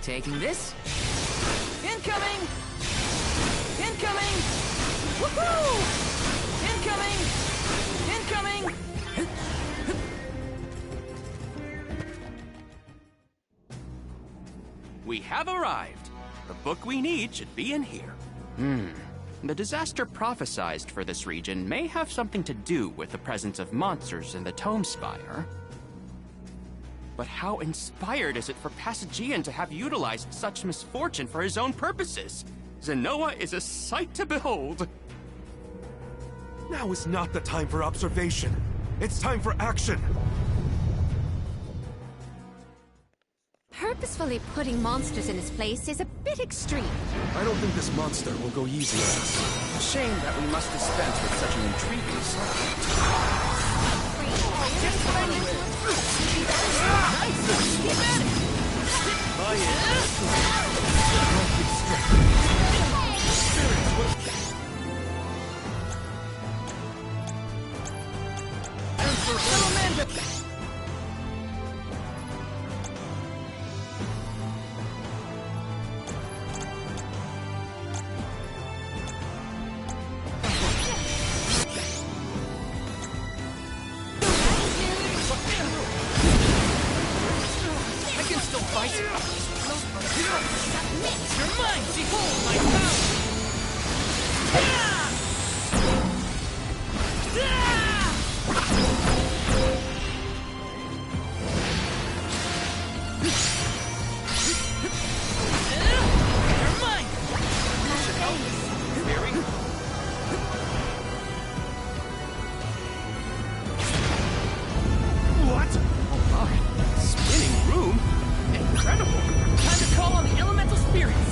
Taking this. Incoming! Incoming! Woohoo! Incoming! Incoming! We have arrived. The book we need should be in here. The disaster prophesized for this region may have something to do with the presence of monsters in the Tome Spire. But how inspired is it for Passagian to have utilized such misfortune for his own purposes? Zenoa is a sight to behold. Now is not the time for observation. It's time for action. Purposefully putting monsters in his place is a bit extreme. I don't think this monster will go easy on us. Shame that we must dispense with such an intriguing subject. Just what I needed. Nice! Keep at it! I can still fight. You're mine! Behold my power! You're mine! Very good. What? Oh my. Spinning room? Incredible. Time to call on the elemental spirits.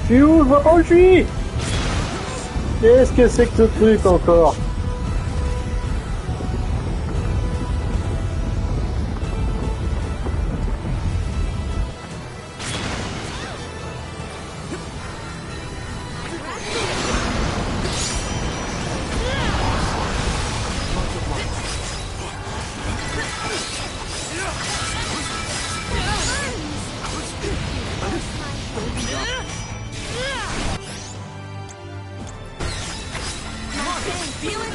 Je suis où? Je vois pas où je suis. Qu'est-ce que c'est que ce truc encore? Feel it?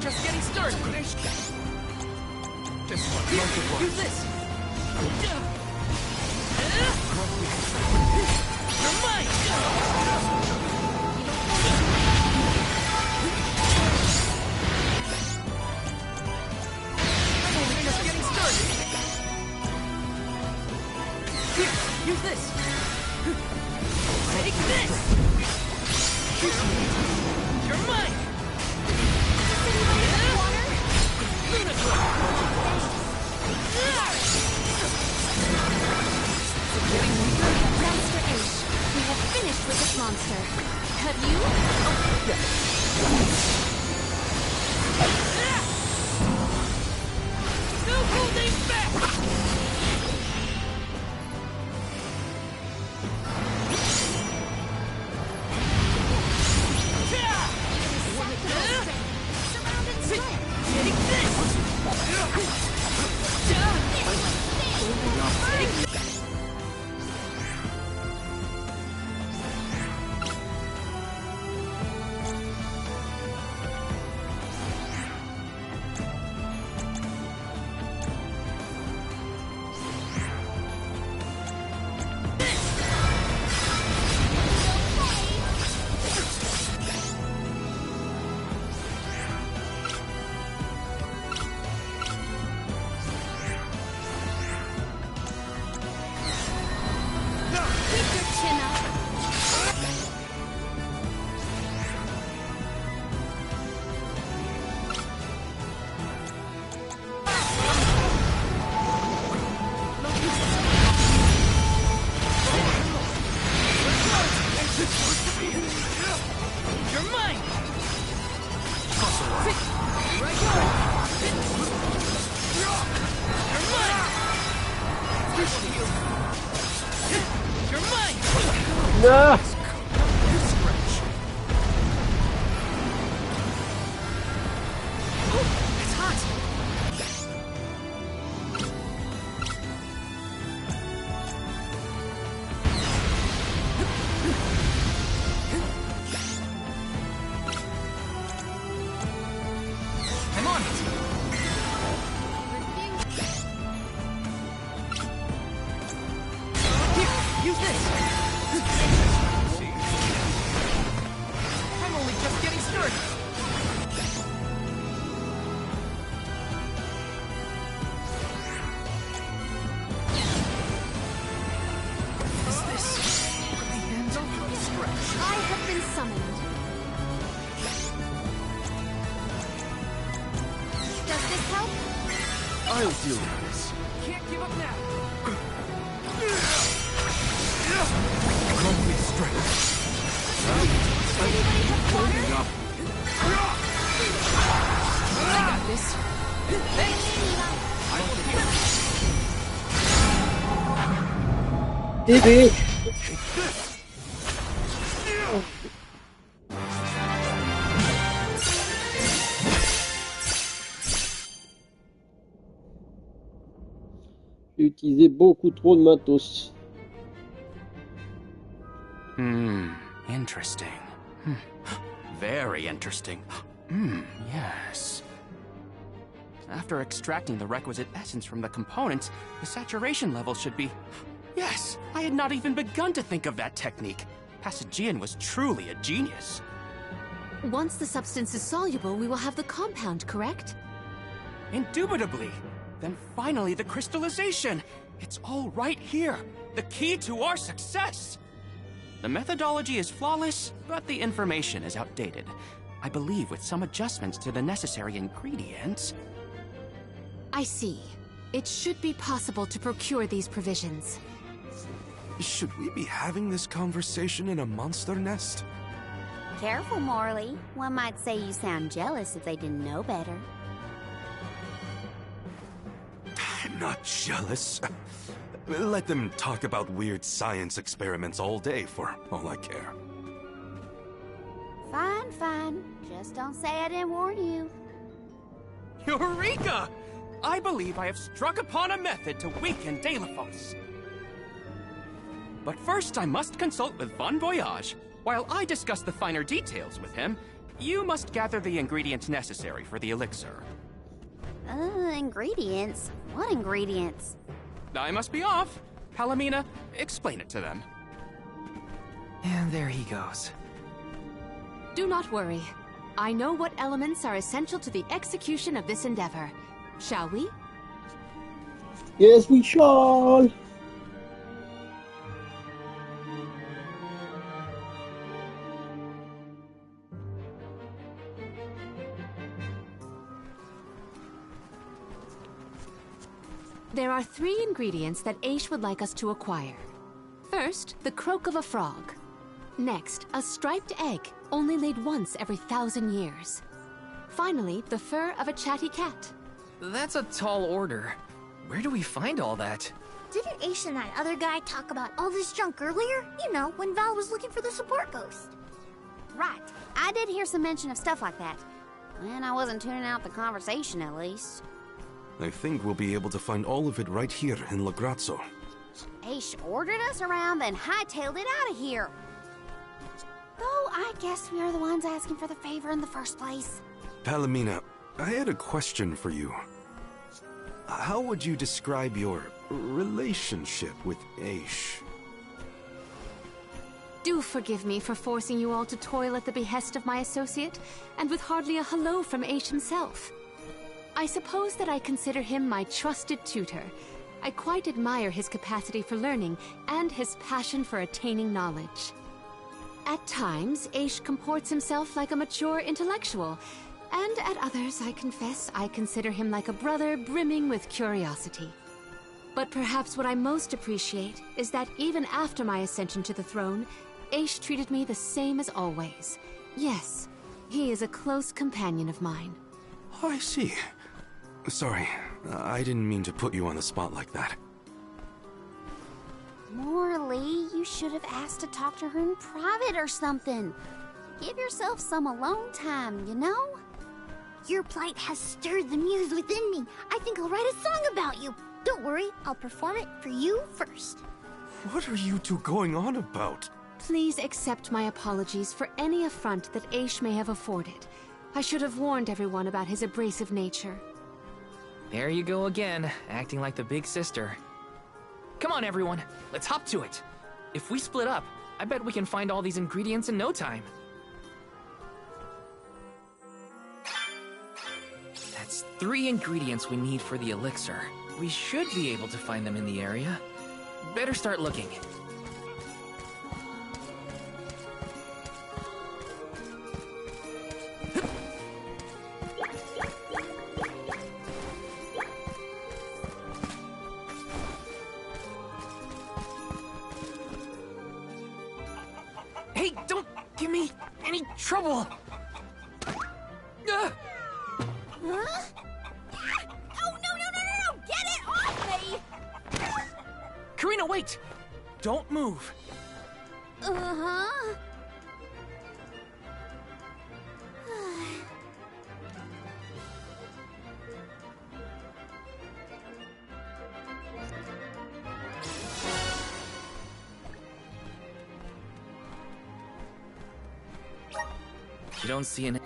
just getting started. This one, use this. You're mine. I'm only just getting started. Here, use this. Take this. You're mine. Master Ace, we have finished with this monster. Have you? No holding back! Take this! You're mine! Here I go! You're mine! You're mine! No! It's hot! I'm on it! Here, use this! I'm only just getting started! Is this the end of the stretch? I have been summoned. Does this help? I'll deal with this. Can't give up now! Grumpy strength. Anybody have water? Up. I got this! Thanks! Bébé. J'ai utilisé beaucoup trop de matos. Interesting. Very interesting. Yes. After extracting the requisite essence from the components, the saturation level should be... Yes! I had not even begun to think of that technique. Passagian was truly a genius. Once the substance is soluble, we will have the compound, correct? Indubitably. Then finally the crystallization. It's all right here. The key to our success. The methodology is flawless, but the information is outdated. I believe with some adjustments to the necessary ingredients... I see. It should be possible to procure these provisions. Should we be having this conversation in a monster nest? Careful, Morley. One might say you sound jealous if they didn't know better. I'm not jealous. Let them talk about weird science experiments all day for all I care. Fine, fine. Just don't say I didn't warn you. Eureka! I believe I have struck upon a method to weaken Deilephos. But first I must consult with Bon Voyage. While I discuss the finer details with him, You must gather the ingredients necessary for the elixir. Ingredients? What ingredients? I must be off. Palomina, explain it to them. And there he goes. Do not worry. I know what elements are essential to the execution of this endeavor. Shall we? Yes, we shall. There are 3 ingredients that Aish would like us to acquire. First, the croak of a frog. Next, a striped egg, only laid once every 1,000 years. Finally, the fur of a chatty cat. That's a tall order. Where do we find all that? Didn't Aish and that other guy talk about all this junk earlier? You know, when Val was looking for the support ghost. Right. I did hear some mention of stuff like that. And I wasn't tuning out the conversation, at least. I think we'll be able to find all of it right here in La Grazzo. Aish ordered us around, then hightailed it out of here. Though I guess we are the ones asking for the favor in the first place. Palomina, I had a question for you. How would you describe your relationship with Aish? Do forgive me for forcing you all to toil at the behest of my associate, and with hardly a hello from Aish himself. I suppose that I consider him my trusted tutor. I quite admire his capacity for learning and his passion for attaining knowledge. At times, Aish comports himself like a mature intellectual, and at others, I confess, I consider him like a brother brimming with curiosity. But perhaps what I most appreciate is that even after my ascension to the throne, Aish treated me the same as always. Yes, he is a close companion of mine. I see. Sorry, I didn't mean to put you on the spot like that. Morley, you should have asked to talk to her in private or something. Give yourself some alone time, you know? Your plight has stirred the muse within me. I think I'll write a song about you. Don't worry, I'll perform it for you first. What are you two going on about? Please accept my apologies for any affront that Aish may have afforded. I should have warned everyone about his abrasive nature. There you go again, acting like the big sister. Come on, everyone, let's hop to it. If we split up, I bet we can find all these ingredients in no time. That's 3 ingredients we need for the elixir. We should be able to find them in the area. Better start looking. Hey, don't give me any trouble! Huh? Oh, no! Get it off me! Karina, wait! Don't move! Uh-huh. You don't see an...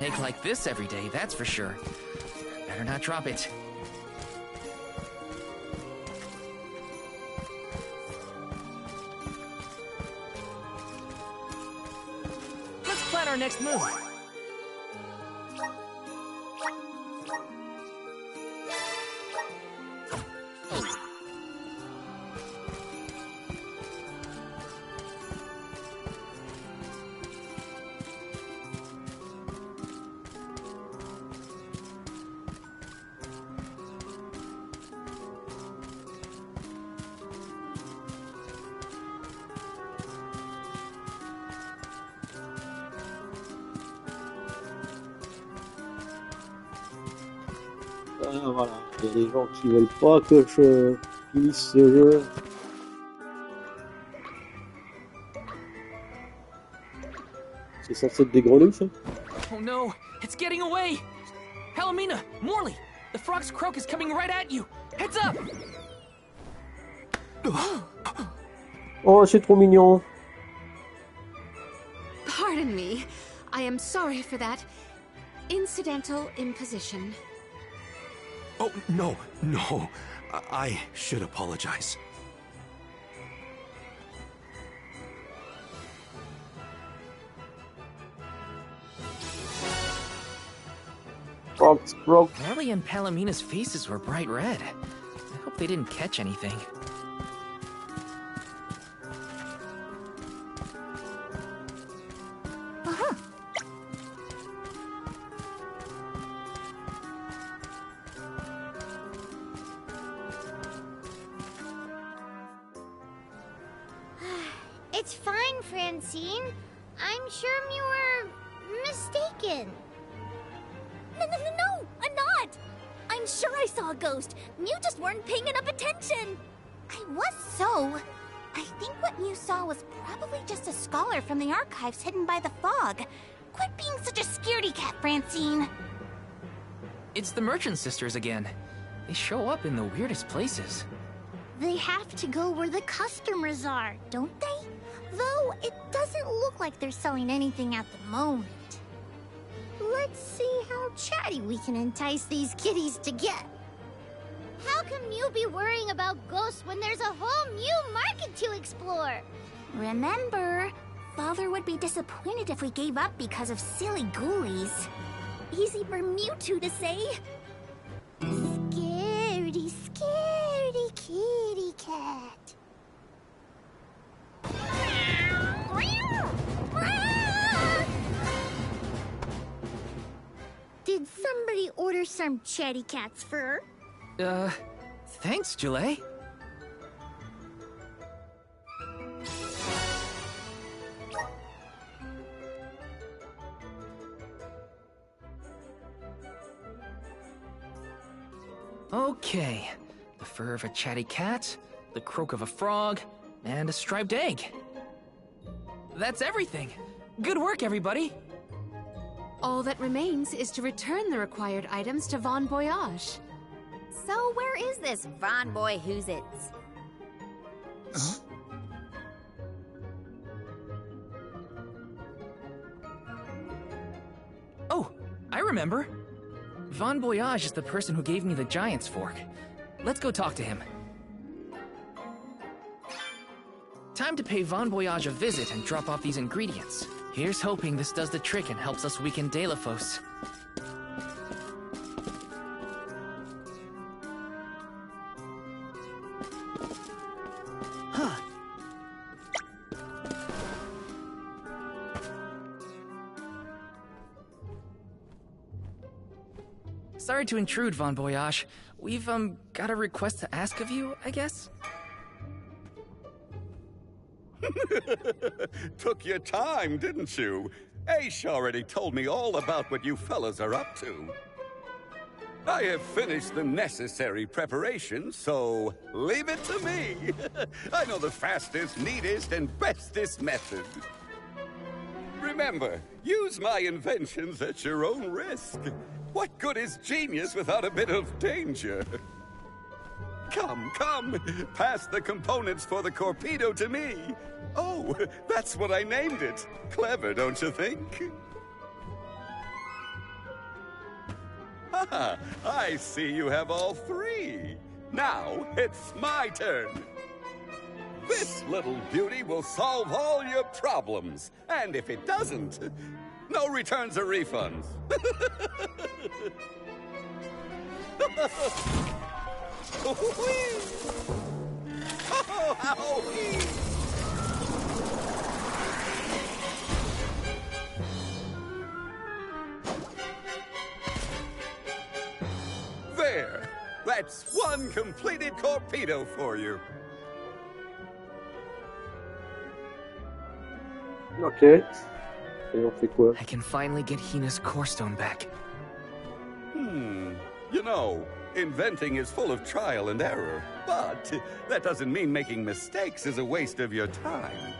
egg like this every day, that's for sure. Better not drop it. Let's plan our next move. Voilà, il y a des gens qui veulent pas que je finisse ce jeu. C'est censé être des grenouilles, ça? Oh no, it's getting away! Palomina, Morley, the frog's croak is coming right at you! Heads up! Oh, c'est trop mignon. Pardon me. I am sorry for that incidental imposition. Oh, no, no. I should apologize. Frog's croak. Morley and Palomina's faces were bright red. I hope they didn't catch anything. It's fine, Francine. I'm sure you were mistaken. No, I'm not. I'm sure I saw a ghost. You just weren't paying enough attention. I was so. I think what you saw was probably just a scholar from the archives hidden by the fog. Quit being such a scaredy cat, Francine. It's the Merchant Sisters again. They show up in the weirdest places. They have to go where the customers are, don't they? Though it doesn't look like they're selling anything at the moment. Let's see how chatty we can entice these kitties to get. How come you be worrying about ghosts when there's a whole new market to explore? Remember, Father would be disappointed if we gave up because of silly ghoulies. Easy for Mewtwo to say. Scaredy, scaredy kitty cat. Did somebody order some chatty cat's fur? Thanks, Julie. Okay, the fur of a chatty cat, the croak of a frog, and a striped egg. That's everything. Good work, everybody. All that remains is to return the required items to Von Voyage. So where is this Von Boy Who's-Its? Huh? Oh, I remember. Von Voyage is the person who gave me the Giant's Fork. Let's go talk to him. Time to pay Von Voyage a visit and drop off these ingredients. Here's hoping this does the trick and helps us weaken Delafos. Huh. Sorry to intrude, Von Voyage. We've, got a request to ask of you, I guess? Took your time, didn't you? Ace already told me all about what you fellas are up to. I have finished the necessary preparations, so leave it to me. I know the fastest, neatest, and bestest method. Remember, use my inventions at your own risk. What good is genius without a bit of danger? Come, pass the components for the Corpedo to me. Oh, that's what I named it. Clever, don't you think? Ah, I see you have all three. Now, it's my turn. This little beauty will solve all your problems. And if it doesn't, no returns or refunds. Oh, howdy. There! That's one completed torpedo for you. Ok. Et on fait quoi? I can finally get Hina's core stone back. You know, inventing is full of trial and error, but that doesn't mean making mistakes is a waste of your time.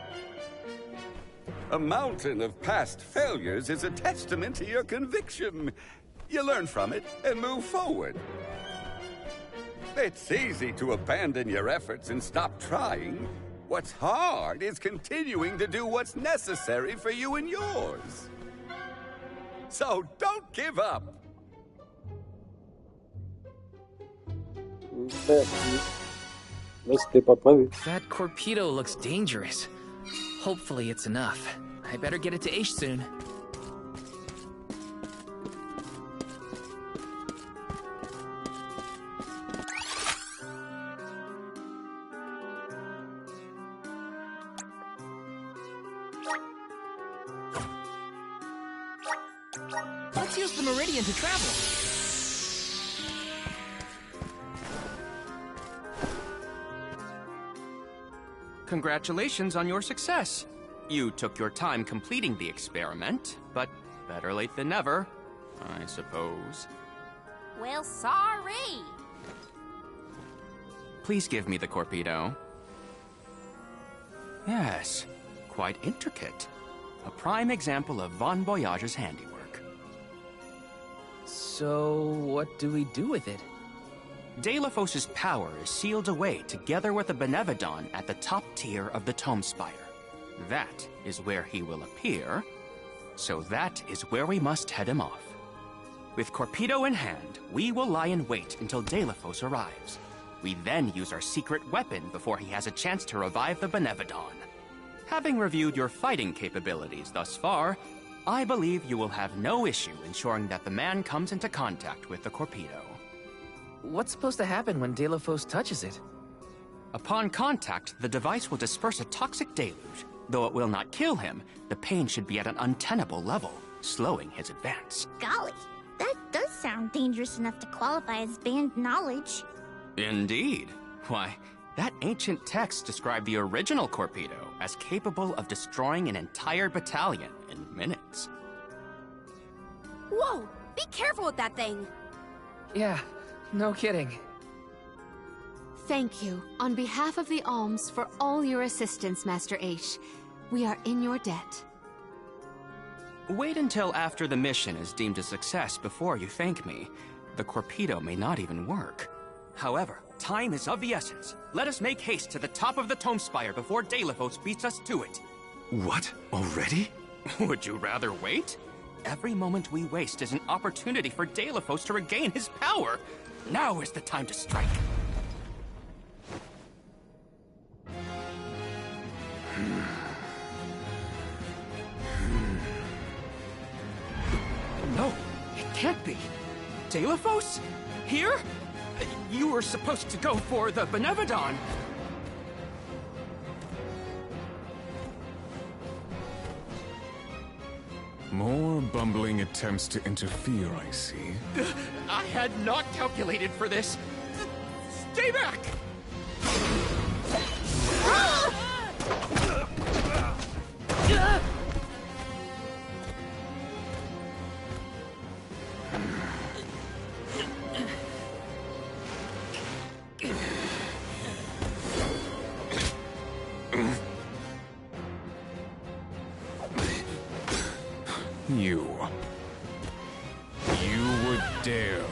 A mountain of past failures is a testament to your conviction. You learn from it and move forward. It's easy to abandon your efforts and stop trying. What's hard is continuing to do what's necessary for you and yours. So don't give up. Là, c'était pas prévu. That torpedo looks dangerous. Hopefully it's enough. I better get it to Aish soon. Let's use the Meridian to travel. Congratulations on your success. You took your time completing the experiment, but better late than never, I suppose. Well, sorry. Please give me the torpedo. Yes, quite intricate. A prime example of Von Voyage's handiwork. So, what do we do with it? Deilefos' power is sealed away together with the Benevodon at the top tier of the Tome Spire. That is where he will appear, so that is where we must head him off. With Torpedo in hand, we will lie in wait until Deilefos arrives. We then use our secret weapon before he has a chance to revive the Benevodon. Having reviewed your fighting capabilities thus far, I believe you will have no issue ensuring that the man comes into contact with the Torpedo. What's supposed to happen when Deilefos touches it? Upon contact, the device will disperse a toxic deluge. Though it will not kill him, the pain should be at an untenable level, slowing his advance. Golly, that does sound dangerous enough to qualify as banned knowledge. Indeed. Why, that ancient text described the original Torpedo as capable of destroying an entire battalion in minutes. Whoa! Be careful with that thing! Yeah, no kidding. Thank you, on behalf of the Alms, for all your assistance, Master Aish. We are in your debt. Wait until after the mission is deemed a success before you thank me. The Torpedo may not even work. However, time is of the essence. Let us make haste to the top of the Tome Spire before Deilefos beats us to it. What? Already? Would you rather wait? Every moment we waste is an opportunity for Deilefos to regain his power. Now is the time to strike. No, it can't be. Deilefos? Here? You were supposed to go for the Benevodon. More bumbling attempts to interfere, I see. I had not calculated for this. Stay back! You would dare.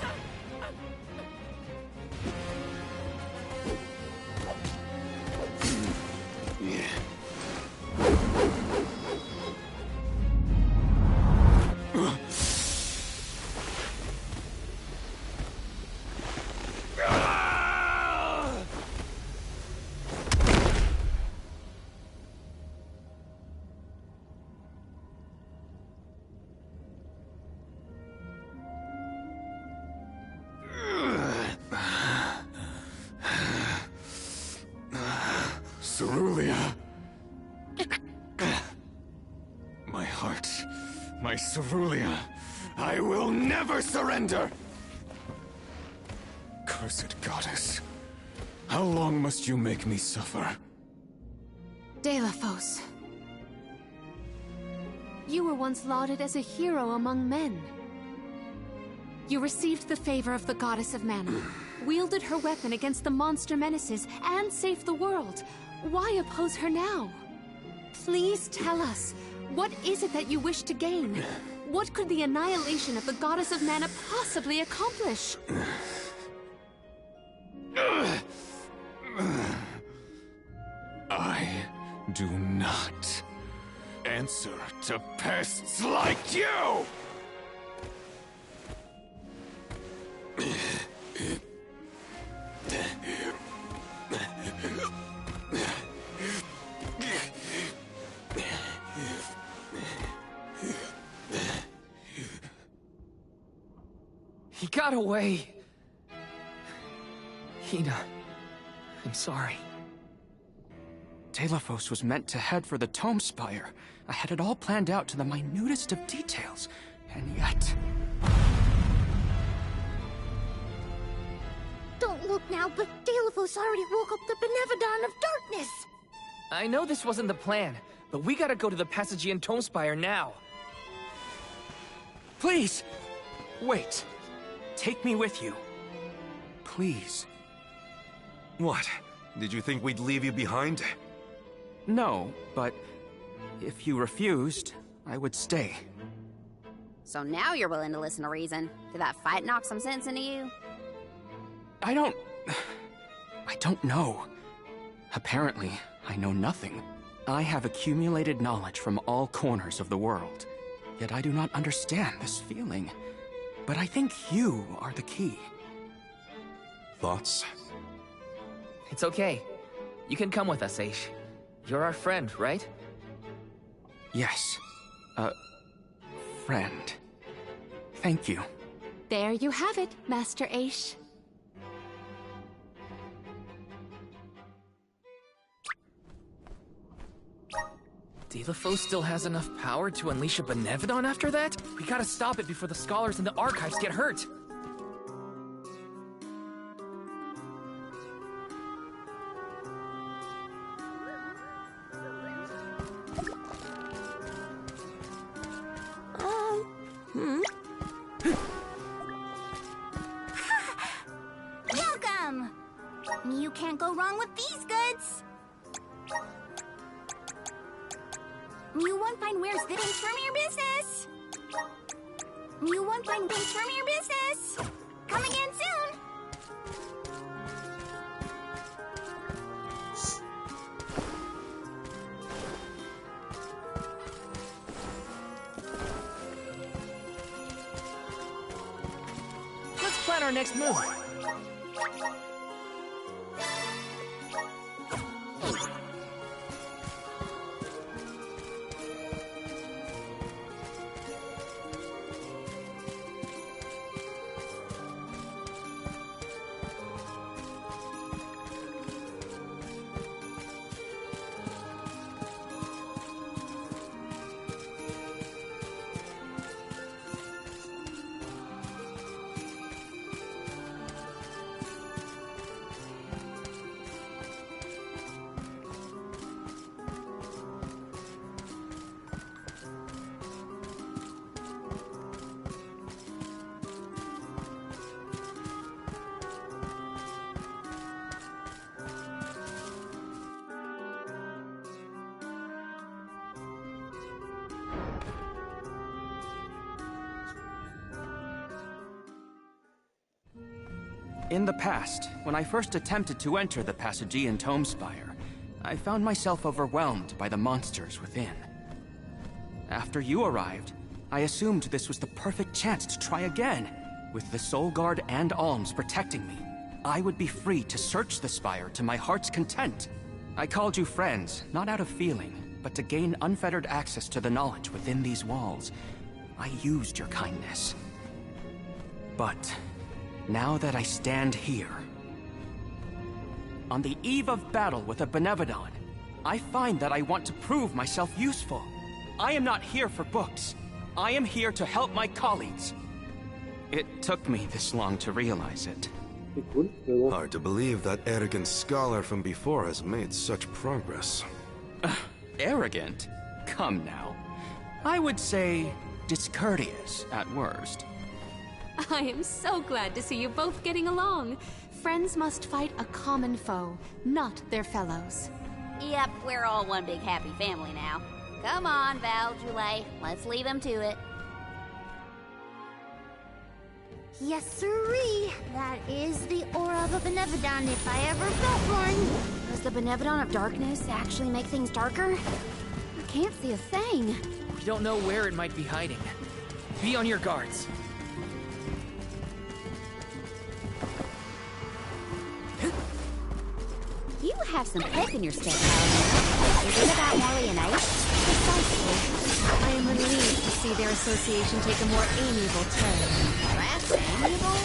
Cerulia! My heart, my Cerulia, I will never surrender! Cursed goddess, how long must you make me suffer? Delafos. You were once lauded as a hero among men. You received the favor of the Goddess of Mana, wielded her weapon against the monster menaces, and saved the world. Why oppose her now? Please tell us, what is it that you wish to gain? What could the annihilation of the Goddess of Mana possibly accomplish? I do not answer to pests like you! He got away. Hina, I'm sorry. Delafos was meant to head for the Tome Spire. I had it all planned out to the minutest of details, and yet... Don't look now, but Delafos already woke up the Benevodon of Darkness! I know this wasn't the plan, but we gotta go to the Passagian Tome Spire now. Please! Wait. Take me with you. Please. What? Did you think we'd leave you behind? No, but if you refused, I would stay. So now you're willing to listen to reason. Did that fight knock some sense into you? I don't know. Apparently, I know nothing. I have accumulated knowledge from all corners of the world. Yet I do not understand this feeling. But I think you are the key. Thoughts? It's okay. You can come with us, Aish. You're our friend, right? Yes. Friend. Thank you. There you have it, Master Aish. Delafos still has enough power to unleash a Benevodon after that? We gotta stop it before the scholars in the archives get hurt. Welcome! You can't go wrong with these goods! You won't find wares fittings from your business! You won't find things from your business! Come again soon! Let's plan our next move. In the past, when I first attempted to enter the Passagian Tome Spire, I found myself overwhelmed by the monsters within. After you arrived, I assumed this was the perfect chance to try again. With the Soul Guard and Alms protecting me, I would be free to search the Spire to my heart's content. I called you friends, not out of feeling, but to gain unfettered access to the knowledge within these walls. I used your kindness. But now that I stand here, on the eve of battle with a Benevodon, I find that I want to prove myself useful. I am not here for books. I am here to help my colleagues. It took me this long to realize it. Hard to believe that arrogant scholar from before has made such progress. Arrogant? Come now. I would say discourteous at worst. I am so glad to see you both getting along. Friends must fight a common foe, not their fellows. Yep, we're all one big happy family now. Come on, Val, Joulay, let's leave them to it. Yes, sirree. That is the aura of a Benevodon if I ever felt one. Does the Benevodon of Darkness actually make things darker? I can't see a thing. We don't know where it might be hiding. Be on your guards. You have some pep in your step, however. Is it about Morley and Ace? Precisely. I am relieved to see their association take a more amiable turn. That's amiable?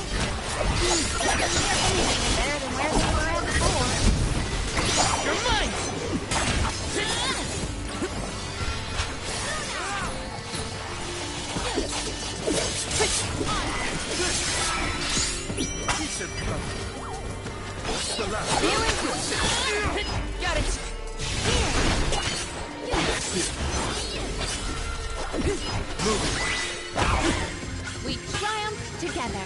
Doesn't get anything better than where they were at before. You're mine! Got it! We triumph together.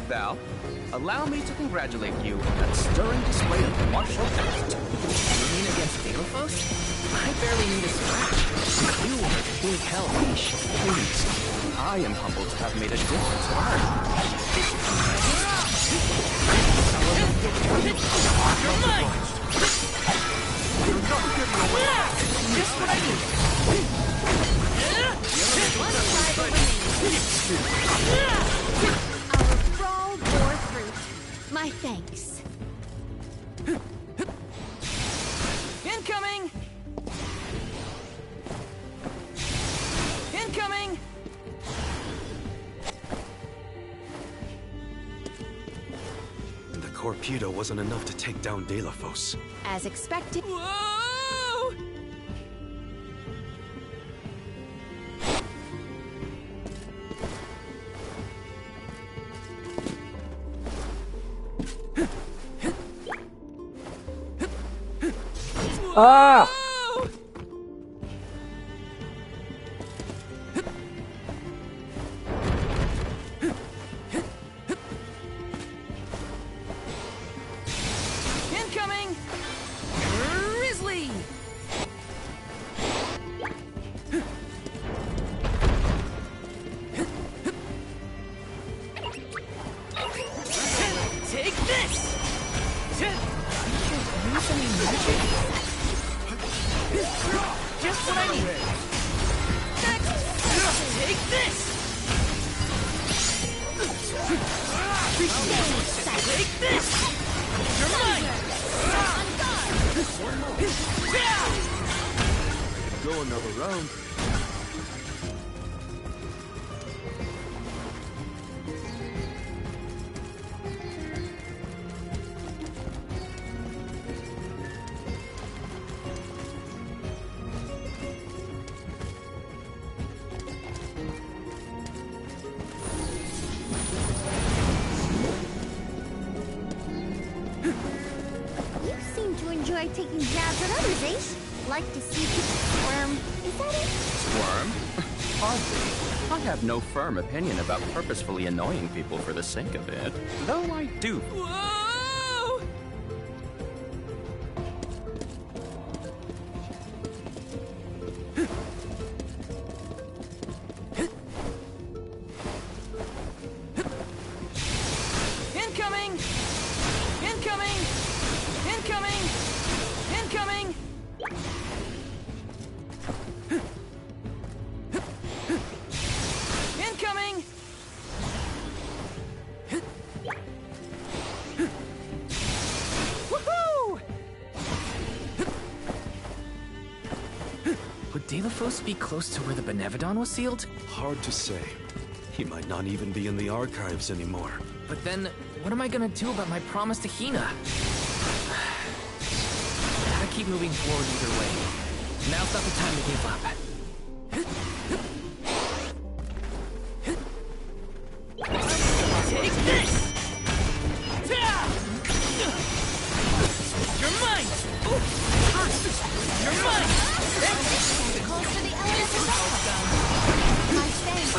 Val, allow me to congratulate you on that stirring display of martial talent. You mean against Delophos? I barely need a scratch. You are a big help. Please, I am humbled to have made a difference at all. You're mine! You're not getting away! Just what I need. Our brawl bore fruit. My thanks. Incoming! Incoming! The Corpedo wasn't enough to take down Delophos. As expected. Whoa! Ah! Incoming! Grizzly! Take this! Use any magic? Just what I need. Next! Take this! Take this! You're mine! Go another round. You seem to enjoy taking jabs at others, Ace. Like to see people squirm. Is that it? Squirm? Hardly. I have no firm opinion about purposefully annoying people for the sake of it, though I do. Whoa! Incoming! Woohoo! Would Delophos be close to where the Benevodon was sealed? Hard to say. He might not even be in the archives anymore. But then, what am I gonna do about my promise to Hina? Gotta keep moving forward either way. Now's not the time to give up. Take this! You're mine! You're mine! Calls for the elemental battle. My thanks.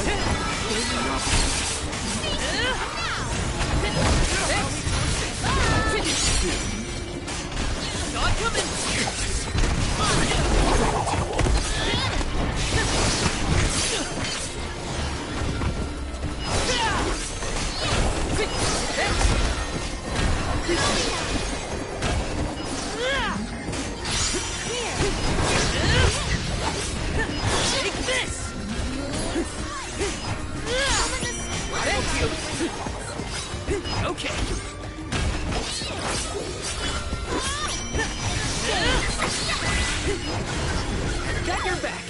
God coming! Take this! Thank you! Okay. Got your back.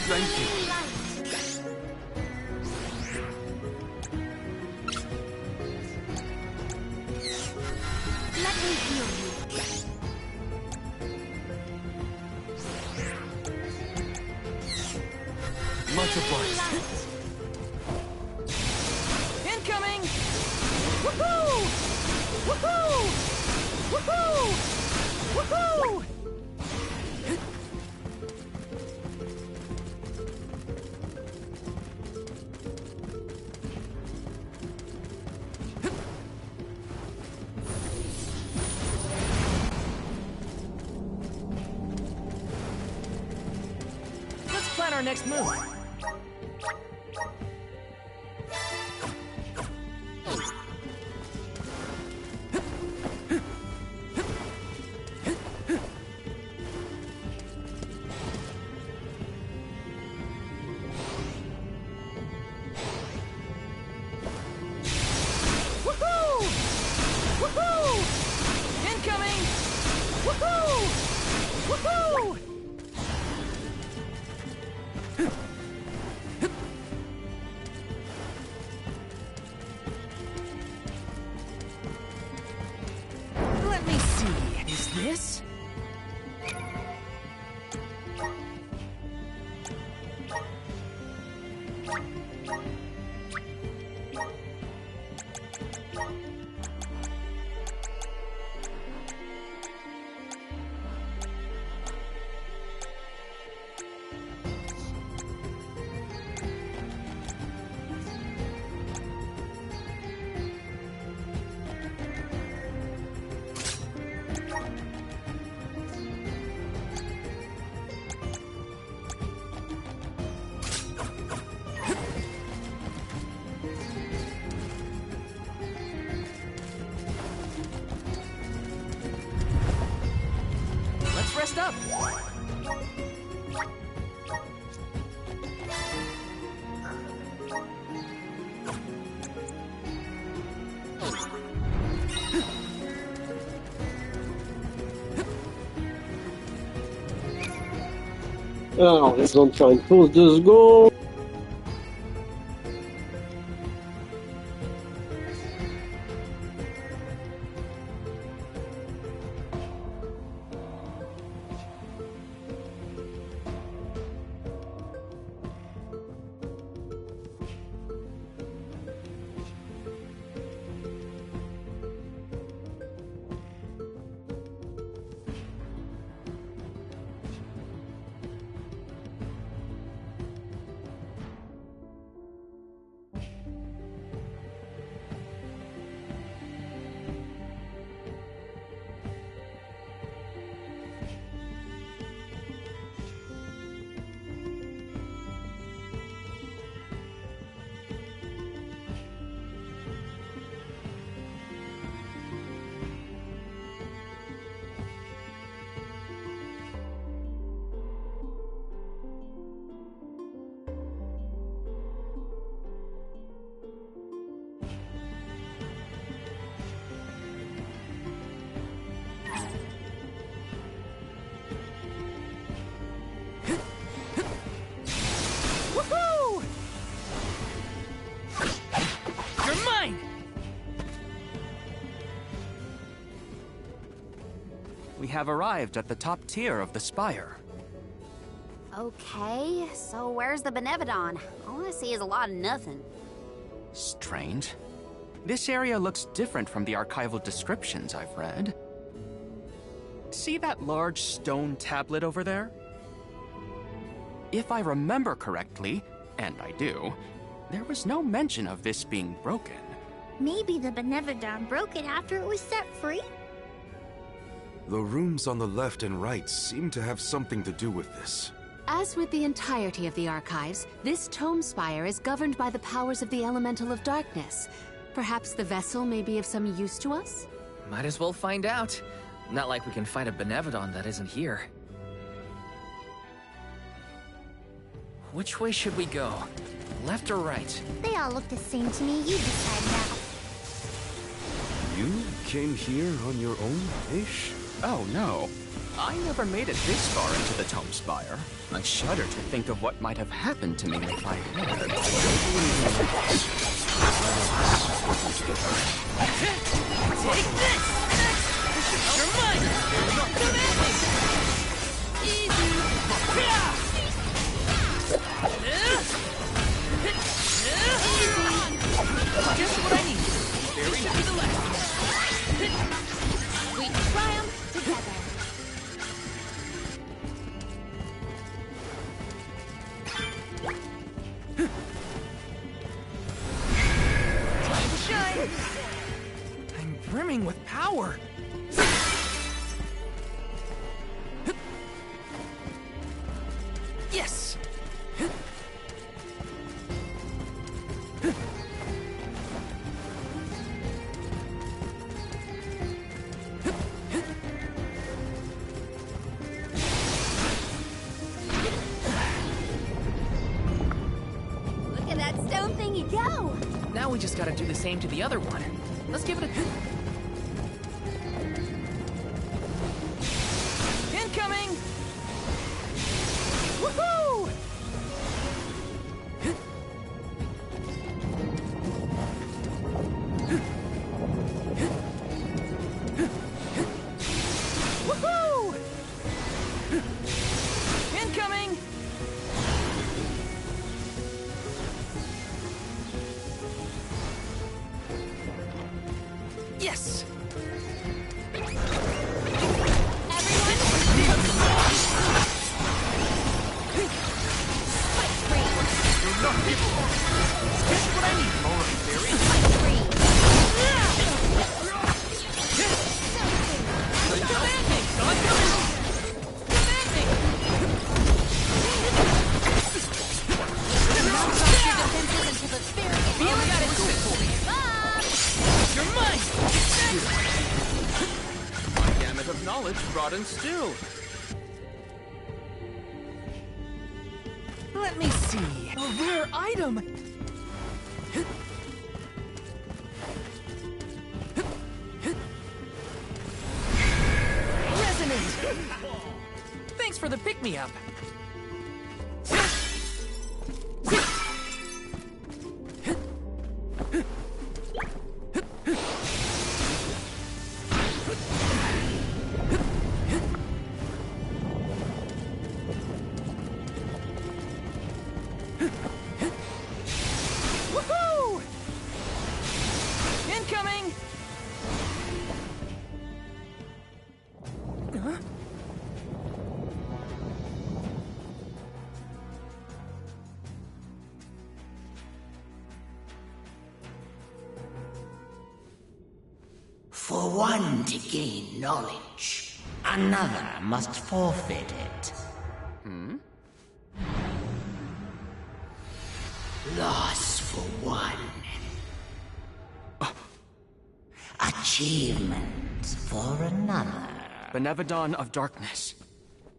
Thank you. Let me heal you. Much obliged. Incoming! Woohoo! Woohoo! Woohoo! Woohoo! Let's plan our next move. Woohoo! Woohoo! Incoming! Woohoo! Woohoo! Let me see. Is this? Let's rest up. Alors, let's don't try and pause this goal. We have arrived at the top tier of the spire. Okay, so where's the Benevodon? All I see is a lot of nothing. Strange. This area looks different from the archival descriptions I've read. See that large stone tablet over there? If I remember correctly, and I do, there was no mention of this being broken. Maybe the Benevodon broke it after it was set free? The rooms on the left and right seem to have something to do with this. As with the entirety of the archives, this tome spire is governed by the powers of the Elemental of Darkness. Perhaps the vessel may be of some use to us? Might as well find out. Not like we can fight a Benevodon that isn't here. Which way should we go? Left or right? They all look the same to me. You decide now. You came here on your own, Ish? Oh no. I never made it this far into the Tome Spire. I shudder to think of what might have happened to me if I had. Take this! You're mine! Easy! Just what I need. Very to the left. We triumph together. Time to shine! I'm brimming with power. Yes! Look at that stone thingy go! Now we just gotta do the same to the other one. Let's give it a... Incoming! Woohoo! Woohoo! Incoming! Yes! Just what I need, more fairy. Command me, son! Command me! Feel got it good for me. You're mine! My gamut of knowledge broadens still. Let me see. A rare item! Resonant! Thanks for the pick-me-up. Woohoo! Incoming! Huh? For one to gain knowledge, another must forfeit it. Loss for one. Achievement for another. Benevodon of Darkness.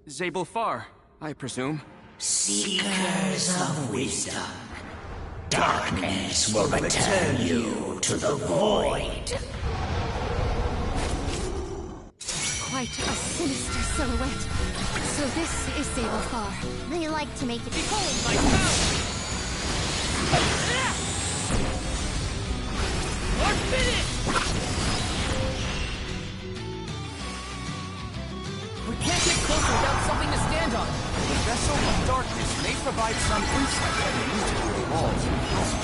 Zabel Far, I presume. Seekers of wisdom. Darkness will return you to the void. Quite a sinister silhouette. So this is Zabel Far. They like to make it Behold my power! Or finish! We can't get closer without something to stand on. The Vessel of Darkness may provide some insight that may use to the walls of the house.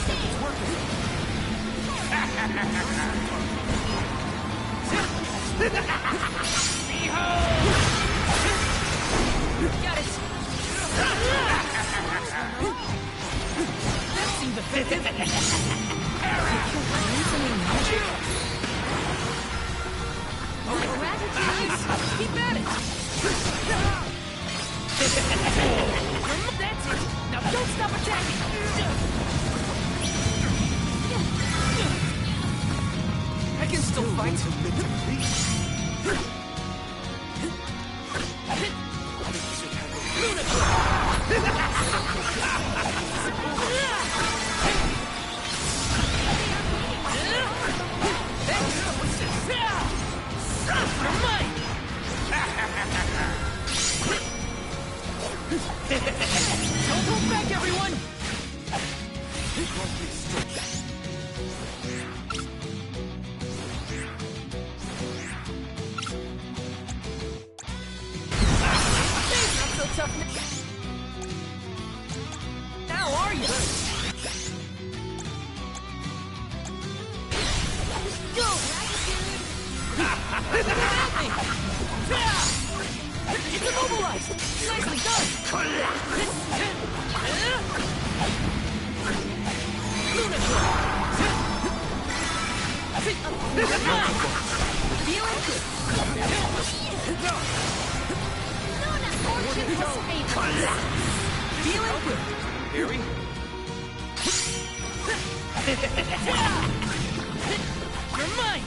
It's working. Behold! Got it! That seems effective! Any magic? Keep at it! That's it! Now don't stop attacking! I can still fight. Don't hold back, everyone! Not so tough now, are you? Go! It's immobilized! Nicely done! Feeling good! Luna's fortune was favored! Feeling good! Harry? You're mine!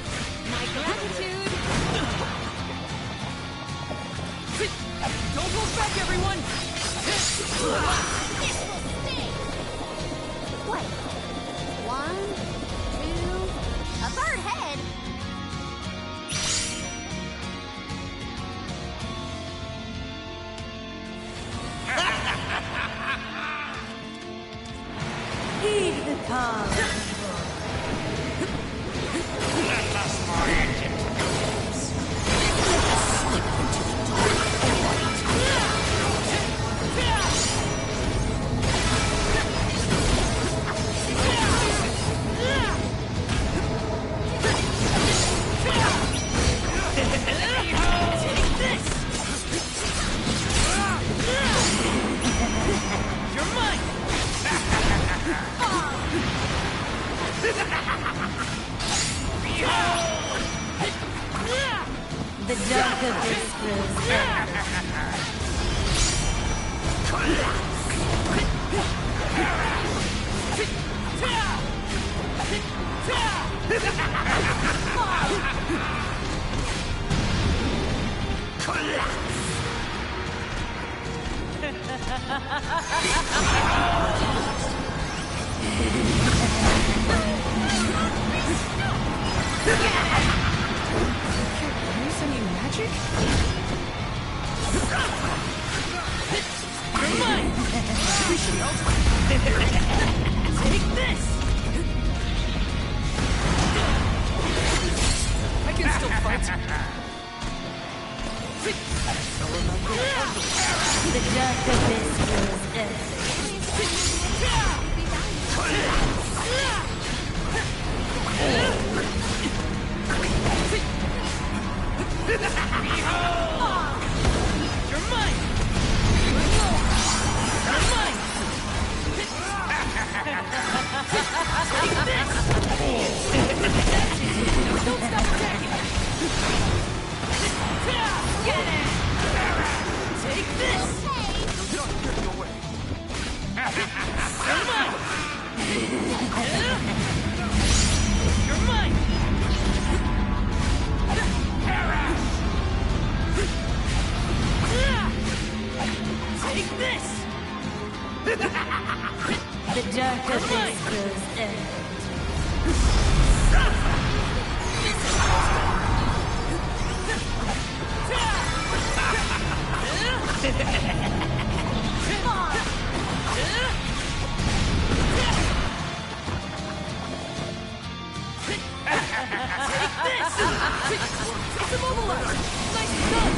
My gratitude! Don't hold back, everyone! This will stay! Wait. 1, 2... A bird head? Heed the call. Let us more agent. You're mine! The dark of this grows Use any magic? You're mine! We should help. Take this! I can still fight. the dark of this grows earth. You're mine! You're mine! Take this! Don't stop attacking! Get it! Take this! Don't get your way. You're mine! You're mine! Take this! The dark of this grows earth. Take this! It's immobilized! Nicely done!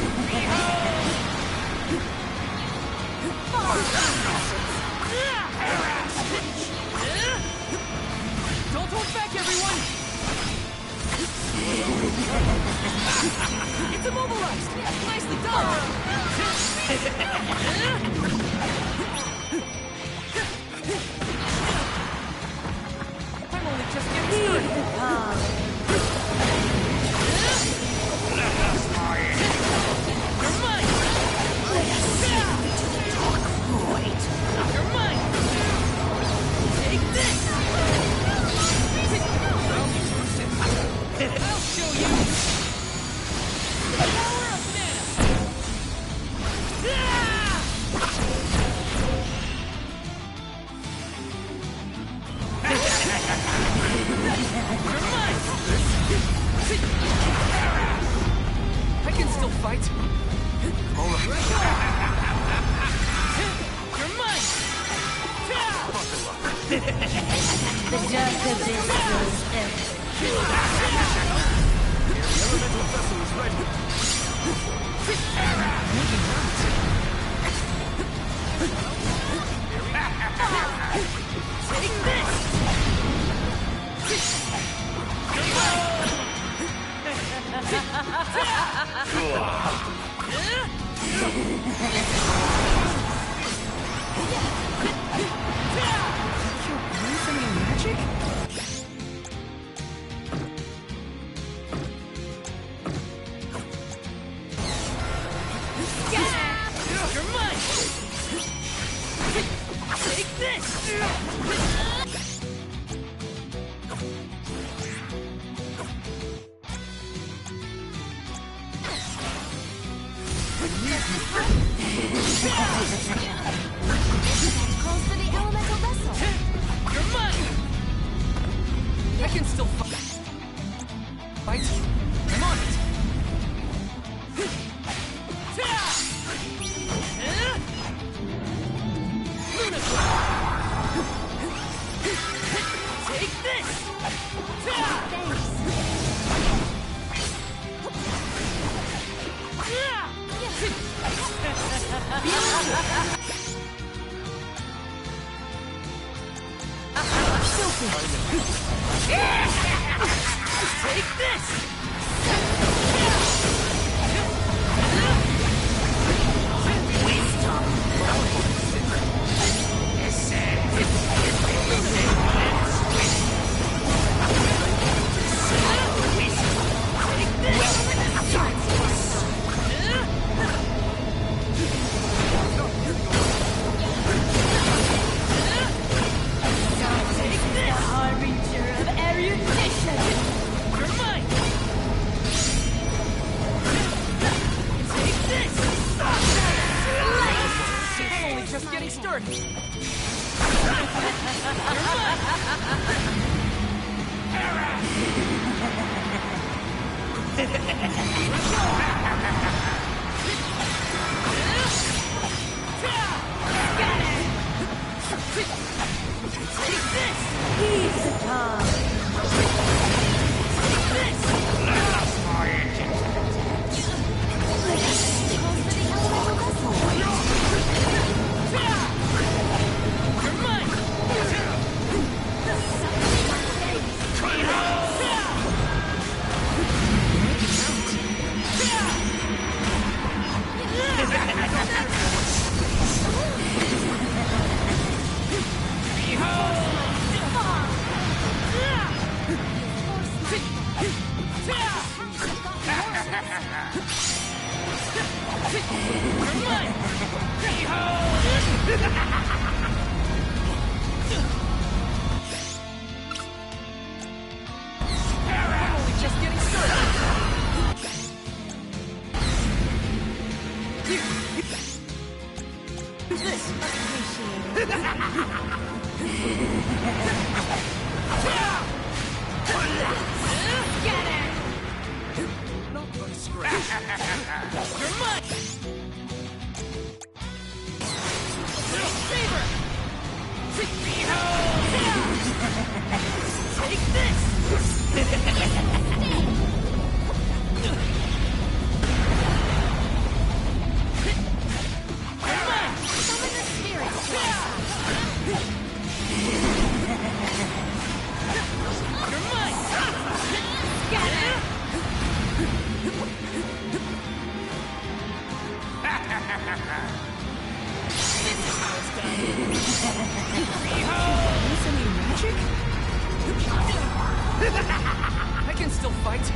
Don't hold back, everyone! It's immobilized! Nicely done! I'm only just getting started! You're mine! You're mine! Take this! I'll show you! The power of mana! You're mine! I can still fight. All right. You're mine! The dark abyss grows ever. The elemental vessel is ready. Take this! You're using your magic? You're mine! Take this! Calls for the elemental vessel. You're mine! I can still fight. I'm on it! Take this! Take this! Just getting started. Take this! He's the top. Take this! Let us fight! You're mine! I'm only just getting started. Who's this? Not by scratch. You're mine! Saber! Take this! I can still fight.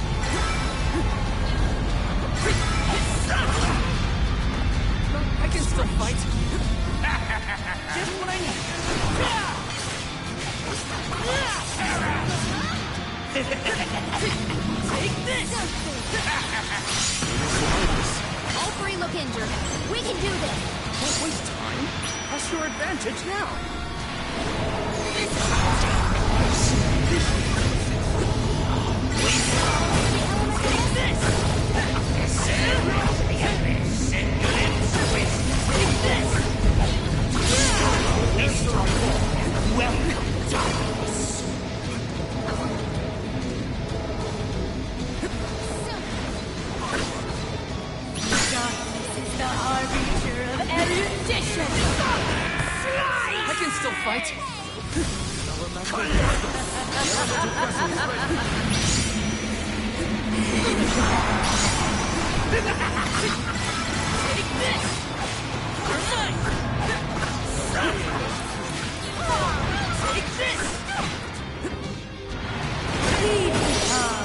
I can still fight. Just what I need. Take this! All three look injured. We can do this. Don't waste time. Press your advantage now. I can still fight. Take this! You're mine! Take this!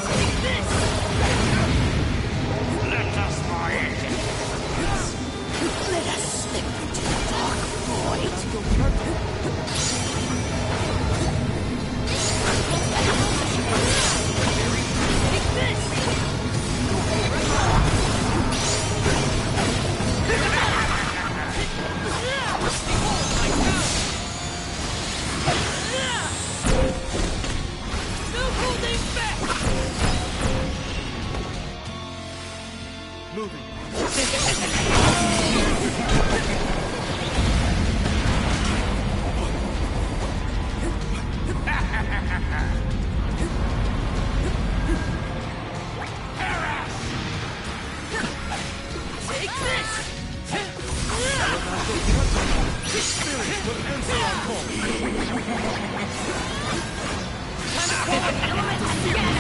Take this! Let us fight. Let us slip into the dark void. Take this! No holding back! Moving. Take this! Spirit will answer our call. Time to call an elemental fury!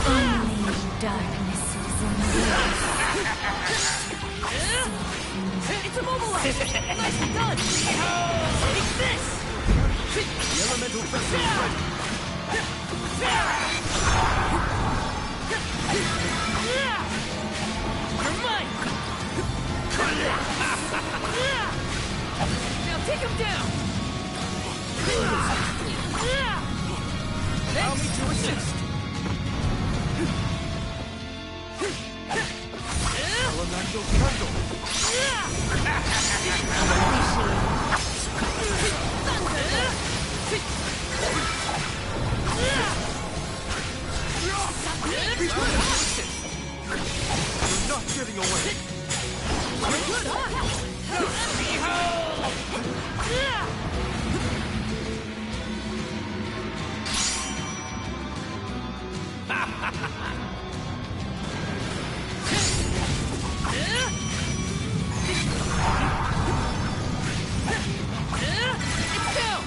Only darkness is in It's immobilized! Nicely done! Take this! The elemental vessel is ready. You're mine! Now take him down! Allow me to assist! Elemental candle. You're not getting away. You're good, huh? It's down!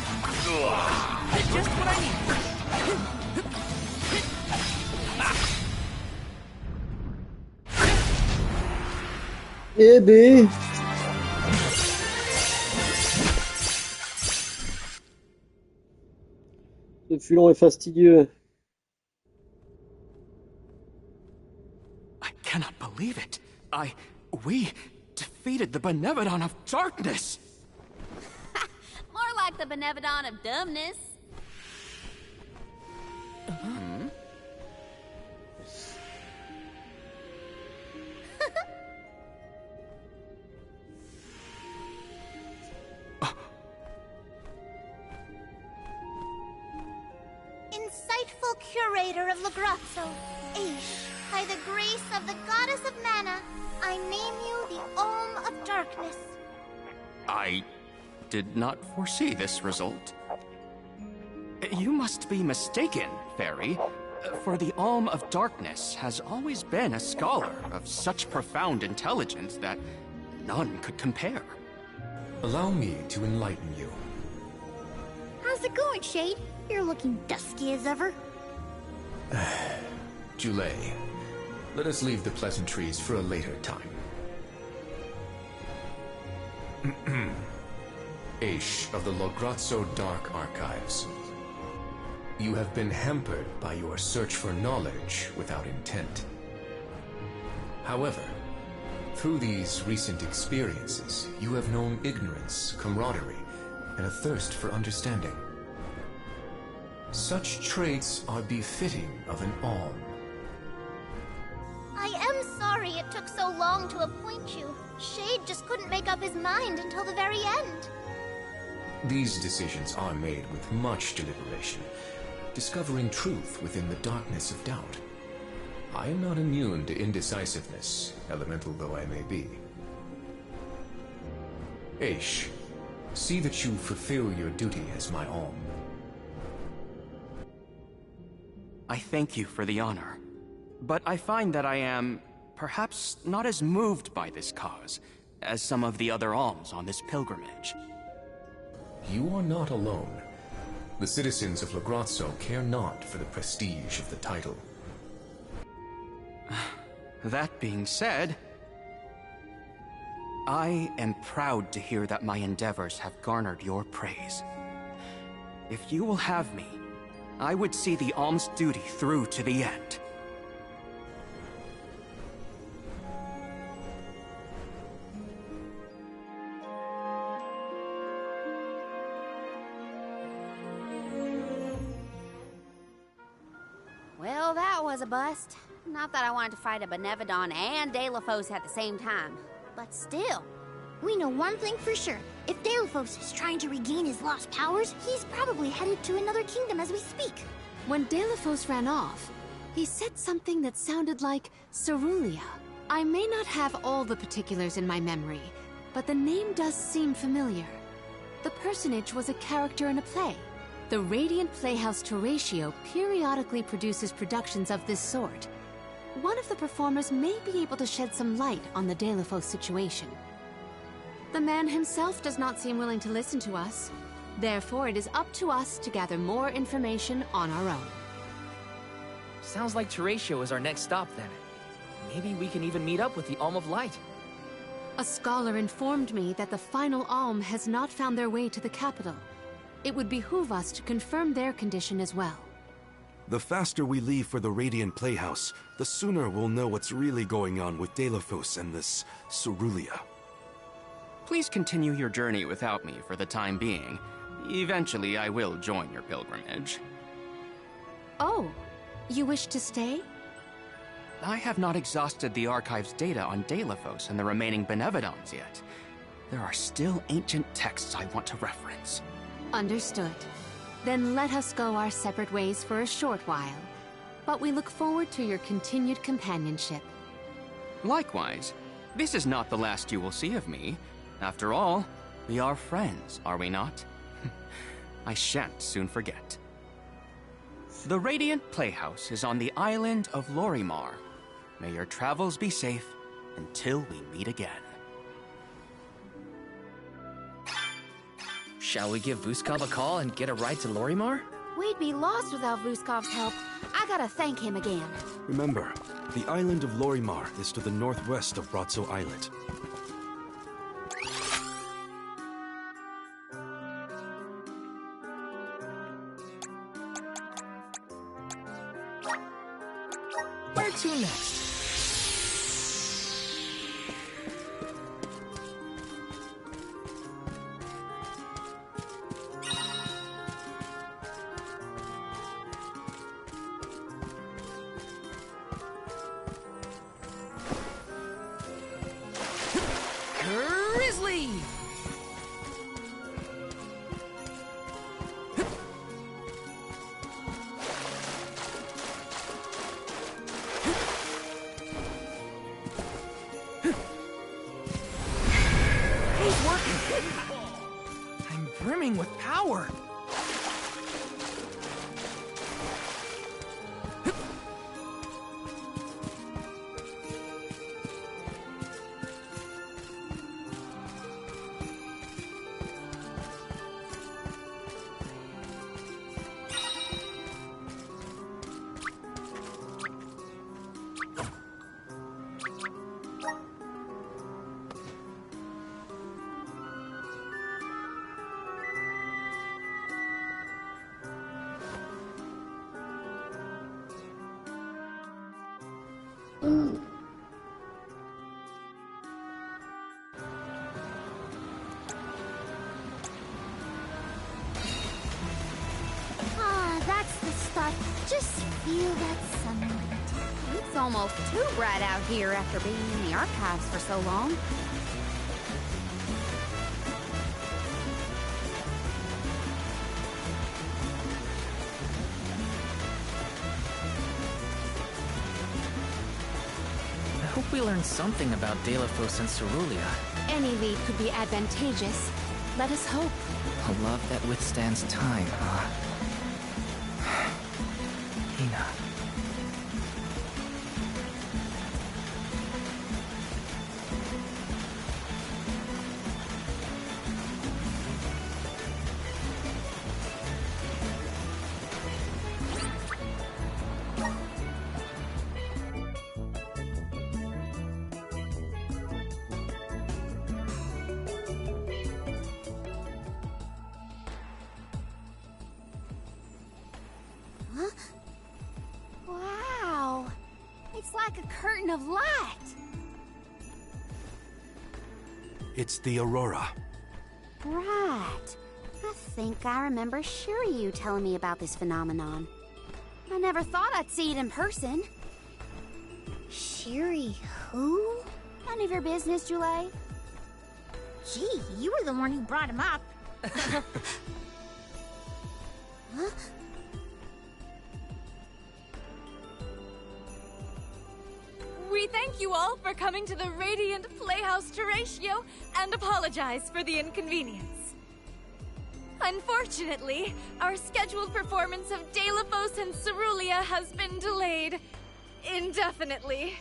Just what I need! Eh ben... Ce fut long et fastidieux. I cannot believe it. We defeated the Benevodon of Darkness! More like the Benevodon of dumbness. Insightful curator of Lagrazzo, Aish, by the grace of the goddess of mana, I name you the Olm of Darkness. I did not foresee this result. You must be mistaken, Fairy, for the Alm of Darkness has always been a scholar of such profound intelligence that none could compare. Allow me to enlighten you. How's it going, Shade? You're looking dusky as ever. Julei, let us leave the pleasantries for a later time. Aish of the Lograzzo Dark Archives. You have been hampered by your search for knowledge without intent. However, through these recent experiences, you have known ignorance, camaraderie, and a thirst for understanding. Such traits are befitting of an Alm. I am sorry it took so long to appoint you. Shade just couldn't make up his mind until the very end. These decisions are made with much deliberation, discovering truth within the darkness of doubt. I am not immune to indecisiveness, elemental though I may be. Aish, see that you fulfill your duty as my Alm. I thank you for the honor, but I find that I am perhaps not as moved by this cause as some of the other alms on this pilgrimage. You are not alone. The citizens of Lograzzo care not for the prestige of the title. That being said, I am proud to hear that my endeavors have garnered your praise. If you will have me, I would see the alm's duty through to the end. Well, that was a bust. Not that I wanted to fight a Benevodon and Delafos at the same time, but still. We know one thing for sure. If Delafos is trying to regain his lost powers, he's probably headed to another kingdom as we speak. When Delafos ran off, he said something that sounded like Cerulia. I may not have all the particulars in my memory, but the name does seem familiar. The personage was a character in a play. The Radiant Playhouse Terratio periodically produces productions of this sort. One of the performers may be able to shed some light on the Delafos situation. The man himself does not seem willing to listen to us. Therefore, it is up to us to gather more information on our own. Sounds like Terratio is our next stop, then. Maybe we can even meet up with the Alm of Light. A scholar informed me that the final Alm has not found their way to the capital. It would behoove us to confirm their condition as well. The faster we leave for the Radiant Playhouse, the sooner we'll know what's really going on with Delafos and this Cerulia. Please continue your journey without me for the time being. Eventually, I will join your pilgrimage. Oh, you wish to stay? I have not exhausted the archive's data on Delafos and the remaining Benevodons yet. There are still ancient texts I want to reference. Understood. Then let us go our separate ways for a short while. But we look forward to your continued companionship. Likewise. This is not the last you will see of me. After all, we are friends, are we not? I shan't soon forget. The Radiant Playhouse is on the island of Lorimar. May your travels be safe until we meet again. Shall we give Vuskov a call and get a ride to Lorimar? We'd be lost without Vuskov's help. I gotta thank him again. Remember, the island of Lorimar is to the northwest of Brazzo Islet. Where to next? Grizzly! brimming with power. That's the stuff. Just feel that sunlight. It's almost too bright out here after being in the archives for so long. I hope we learn something about Delafos and Cerulia. Any lead could be advantageous. Let us hope. A love that withstands time, huh? Hina. Wow! It's like a curtain of light! It's the Aurora. Right. I think I remember Shiryu telling me about this phenomenon. I never thought I'd see it in person. Shiri who? None of your business, Jule. Gee, you were the one who brought him up. Huh? We thank you all for coming to the Radiant Playhouse Terratio and apologize for the inconvenience. Unfortunately, our scheduled performance of Delafos and Cerulia has been delayed indefinitely.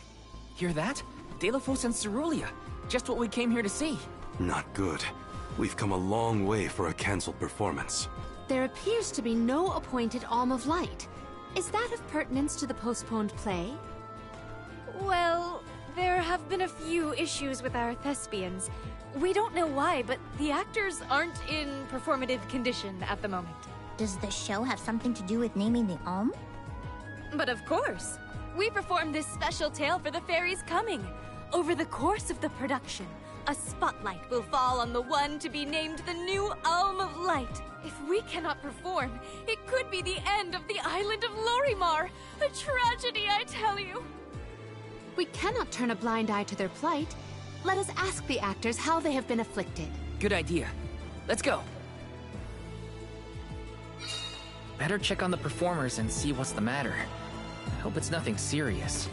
Hear that? Delafos and Cerulia. Just what we came here to see. Not good. We've come a long way for a cancelled performance. There appears to be no appointed Alm of Light. Is that of pertinence to the postponed play? Well, there have been a few issues with our thespians. We don't know why, but the actors aren't in performative condition at the moment. Does the show have something to do with naming the Alm? But of course. We performed this special tale for the fairies coming. Over the course of the production, a spotlight will fall on the one to be named the new Alm of Light. If we cannot perform, it could be the end of the island of Lorimar. A tragedy, I tell you. We cannot turn a blind eye to their plight. Let us ask the actors how they have been afflicted. Good idea. Let's go. Better check on the performers and see what's the matter. I hope it's nothing serious.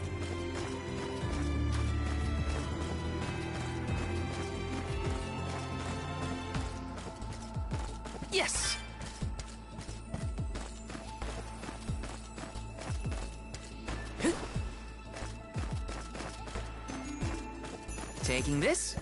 Yes! Taking this.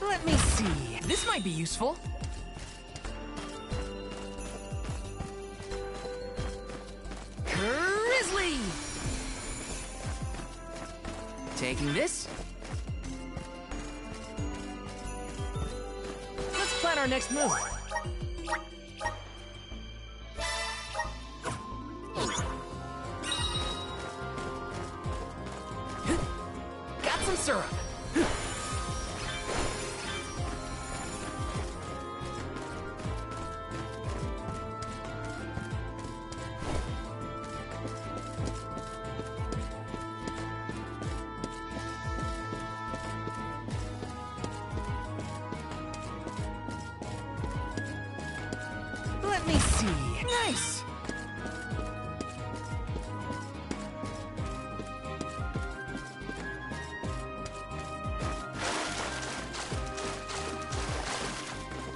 Let me see. This might be useful. Grizzly! Taking this. Let's plan our next move. Got some syrup. Let me see. Nice.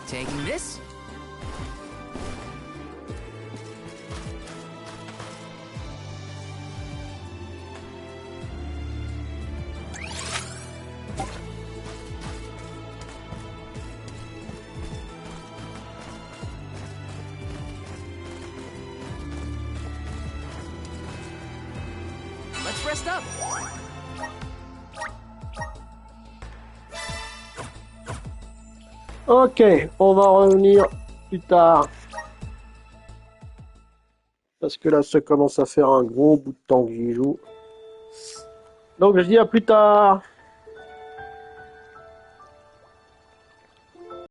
Taking this. Let's rest up. Ok, on va revenir plus tard. Parce que là, ça commence à faire un gros bout de temps que j'y joue. Donc je dis à plus tard.